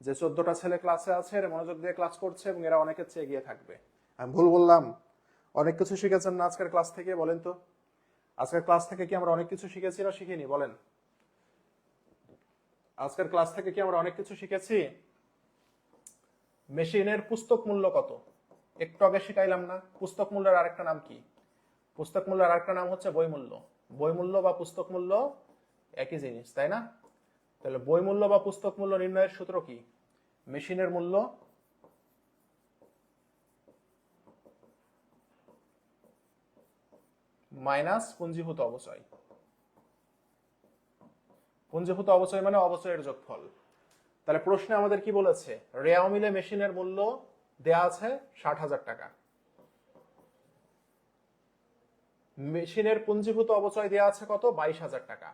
যে 14টা ছেলে ক্লাসে আছে এরা মনোযোগ দিয়ে ক্লাস করছে এবং এরা অনেকের চেয়ে এগিয়ে থাকবে। আমি ভুল বললাম? অনেক কিছু শিখেছেন না আজকের ক্লাস থেকে? বলেন তো, আজকের ক্লাস থেকে কি আমরা অনেক কিছু শিখেছি না শিখিনি? বলেন, আজকের ক্লাস থেকে কি আমরা অনেক কিছু শিখেছি? মেশিনের পুস্তক মূল্য কত? একটু আগে শিখাইলাম না? পুস্তক মূল্যের আরেকটা নাম কি? পুস্তক মূল্যের আরেকটা নাম হচ্ছে বই মূল্য। বই মূল্য বা পুস্তক মূল্য একই জিনিস, তাই না? তাহলে বই মূল্য বা পুস্তক মূল্য নির্ণয়ের সূত্র কি? মেশিনের মূল্য মাইনাস পুঞ্জীভূত অবচয়। পুঞ্জীভূত অবচয় মানে অবচয়ের যোগফল। তাহলে প্রশ্নে আমাদের কি বলেছে? রেয়াও মিলে মেশিনের মূল্য দেয়া আছে 60,000 টাকা, মেশিনের পুঞ্জীভূত অবচয় দেয়া আছে কত? 22,000 টাকা,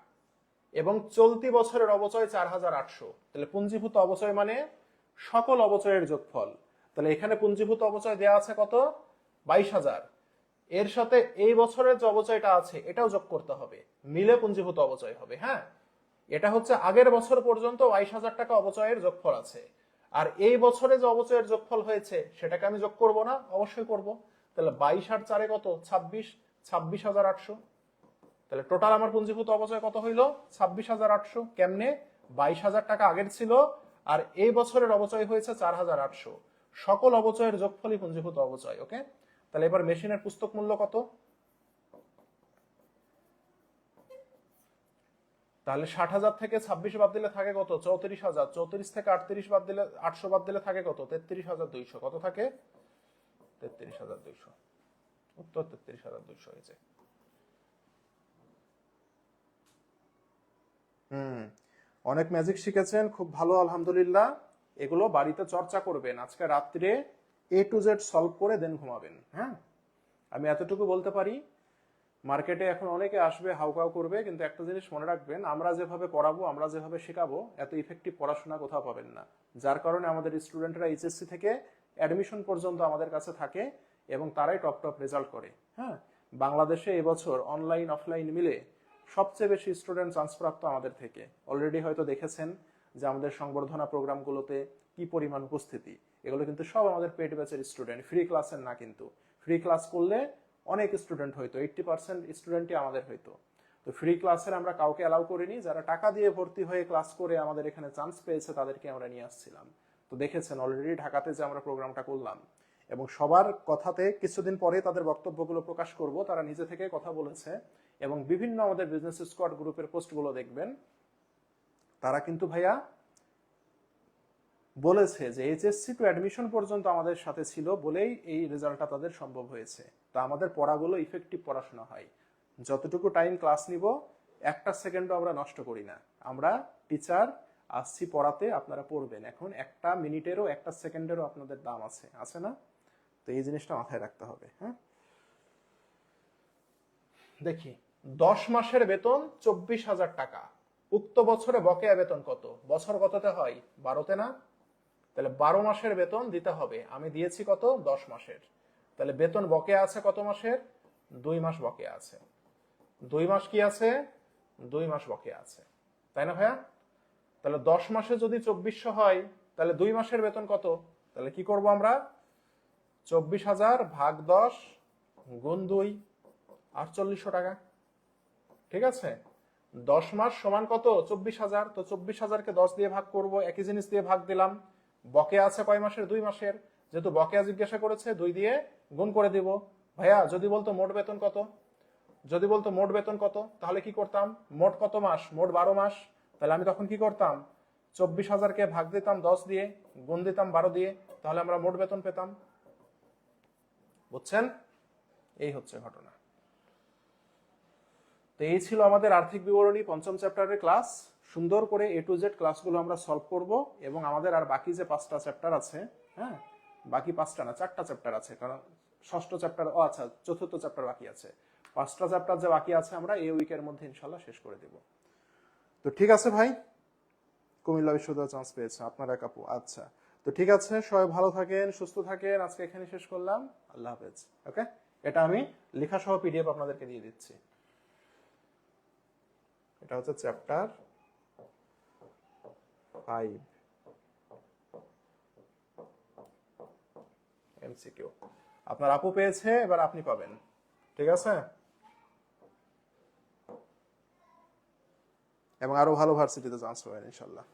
এবং চলতি বছরের অবচয় 4,800। তাহলে পুঞ্জীভূত অবচয় মানে সকল অবচয়ের যোগফল। তাহলে এখানে পুঞ্জীভূত অবচয় দেয়া আছে কত? 22,000। এর সাথে এই বছরের যে অবচয়টা আছে এটাও যোগ করতে হবে, মিলে পুঞ্জীভূত অবচয় হবে। হ্যাঁ, এটা হচ্ছে আগের বছর পর্যন্ত 22,000 টাকা অবচয়ের যোগফল আছে, আর এই বছরে যে অবচয়ের যোগফল হয়েছে সেটাকে আমি যোগ করব না? অবশ্যই করব। তাহলে 22 আর 4 কত, 26, 26,800। তাহলে টোটাল আমার পুঞ্জীভূত অপচয় কত হইলো, 26,800। কেমনে, 22,000 টাকা আগের ছিল আর এই বছরের অপচয় হয়েছে 4,800। সকল অপচয়ের যোগফলই পুঞ্জীভূত অপচয়। ওকে, তাহলে এবার মেশিনের পুস্তক মূল্য কত, তাহলে 60,000 থেকে 26 বাদ দিলে থাকে কত, 34,000। 34 থেকে 38 বাদ দিলে, 800 বাদ দিলে থাকে কত, 33,200। কত থাকে, 33,200। উত্তর 33,200 হয়েছে। অনেক ম্যাজিক শিখেছেন, খুব ভালো, আলহামদুলিল্লাহ। এগুলো বাড়িতে চর্চা করবেন, আজকে রাত্রে A to Z সলভ করে দেন ঘুমাবেন। হ্যাঁ, আমি এতটুকু বলতে পারি, মার্কেটে এখন অনেকে আসবে, হাউকাউ করবে, কিন্তু একটা জিনিস মনে রাখবেন, আমরা যেভাবে পড়াবো, আমরা যেভাবে শেখাবো, এত ইফেক্টিভ পড়াশোনা কোথাও পাবেন না। যার কারণে আমাদের স্টুডেন্টরা এইচএসসি থেকে অ্যাডমিশন পর্যন্ত আমাদের কাছে থাকে এবং তারাই টপ টপ রেজাল্ট করে। হ্যাঁ, বাংলাদেশে এবছর অনলাইন অফলাইন মিলে সবচেয়ে বেশি স্টুডেন্ট চান্সপ্রাপ্ত আমাদের থেকে। অলরেডি হয়তো দেখেছেন যে আমাদের সংবর্ধনা প্রোগ্রামগুলোতে কি পরিমাণ উপস্থিতি। এগুলো কিন্তু সব আমাদের পেড ব্যাচের স্টুডেন্ট, ফ্রি ক্লাসের না। কিন্তু ফ্রি ক্লাস করলে অনেক স্টুডেন্ট হইতো, 80% স্টুডেন্টই আমাদের হইতো। তো ফ্রি ক্লাসের আমরা কাউকে অ্যালাউ করিনি, যারা টাকা দিয়ে ভর্তি হয়ে ক্লাস করে আমাদের এখানে চান্স পেয়েছে তাদেরকে আমরা নিয়ে আসছিলাম। তো দেখেছেন অলরেডি ঢাকাতে যে আমরা প্রোগ্রামটা করলাম, এবং সবার কথাতে কিছুদিন পরে তাদের বক্তব্যগুলো প্রকাশ করব, তারা নিজে থেকে কথা বলেছে। এবং বিভিন্ন আমাদের বিজনেস স্কোয়াড গ্রুপের পোস্টগুলো দেখবেন, তারা কিন্তু ভাইয়া বলেছে যে এইচএসসি টু অ্যাডমিশন পর্যন্ত আমাদের সাথে ছিল বলেই এই রেজাল্টটা তাদের সম্ভব হয়েছে। তো আমাদের পড়াগুলো ইফেক্টিভ পড়াশোনা হয়। যতটুকু টাইম ক্লাস নিব, একটা সেকেন্ডও আমরা নষ্ট করি না। আমরা টিচার আসছি পড়াতে, আপনারা পড়বেন। এখন একটা মিনিটেরও একটা সেকেন্ডেরও আপনাদের দাম আছে, আছে না? তো এই জিনিসটা মাথায় রাখতে হবে। হ্যাঁ, দেখি 10 মাসের বেতন 24,000 টাকা, উক্ত বছরে বকেয়া বেতন কত? বছর কততে হয়, 12তে না? তাহলে 12 মাসের বেতন দিতে হবে। আমি দিয়েছি কত, 10 মাসের। তাহলে বেতন বকেয়া আছে কত মাসের, 2 মাস বকেয়া আছে। 2 মাস কি আছে, 2 মাস বকেয়া আছে, তাই না ভাইয়া? তাহলে 10 মাসে যদি 2400 হয়, তাহলে 2 মাসের বেতন কত? তাহলে কি করব আমরা, 24,000 ভাগ 10 গুণ 2, 4800 টাকা। ঠিক আছে, 10 মাস সমান কত, 24,000। তো 24,000-কে 10 দিয়ে ভাগ করব, একই জিনিস দিয়ে ভাগ দিলাম। বকেয়া আছে কয় মাসের, 2 মাসের। যেহেতু বকেয়া জিজ্ঞাসা করেছে, 2 দিয়ে গুণ করে দিব। ভাইয়া যদি বলতো মোট বেতন কত, যদি বলতো মোট বেতন কত, তাহলে কি করতাম, মোট কত মাস, মোট 12 মাস। তাহলে আমি তখন কি করতাম, 24,000-কে ভাগ দিতাম 10 দিয়ে, গুণ দিতাম 12 দিয়ে, তাহলে আমরা মোট বেতন পেতাম। বুঝছেন? এই হচ্ছে ঘটনা। তো এই ছিল আমাদের আর্থিক বিবরণী 5ম চ্যাপ্টারের ক্লাস। সুন্দর করে A to Z ক্লাসগুলো আমরা সলভ করব, এবং আমাদের আর বাকি যে 5টা চ্যাপ্টার আছে, হ্যাঁ, বাকি 5টা না 4টা চ্যাপ্টার আছে, কারণ 6ষ্ঠ চ্যাপ্টার, ও আচ্ছা 4র্থ চ্যাপ্টার বাকি আছে। 5টা চ্যাপ্টার যে বাকি আছে আমরা এই উইকের মধ্যে ইনশাল্লাহ শেষ করে দেব। তো ঠিক আছে ভাই, কুমিল্লা বিশ্ববিদ্যালয়ে চান্স পেয়েছে আপনার এক আপু। আচ্ছা, তো ঠিক আছে, সবাই ভালো থাকেন, সুস্থ থাকেন। আজকে এখানে শেষ করলাম, আল্লাহ হাফেজ। ওকে, এটা আমি লেখা সহ PDF আপনাদেরকে দিয়ে দিচ্ছি। এটা হচ্ছে চ্যাপ্টার 5 MCQ। আপনার আপু পেয়েছে, এবার আপনি পাবেন। ঠিক আছে, এবং আরো ভালো ভার্সিটিতে চান্স পাবেন ইনশাল্লাহ।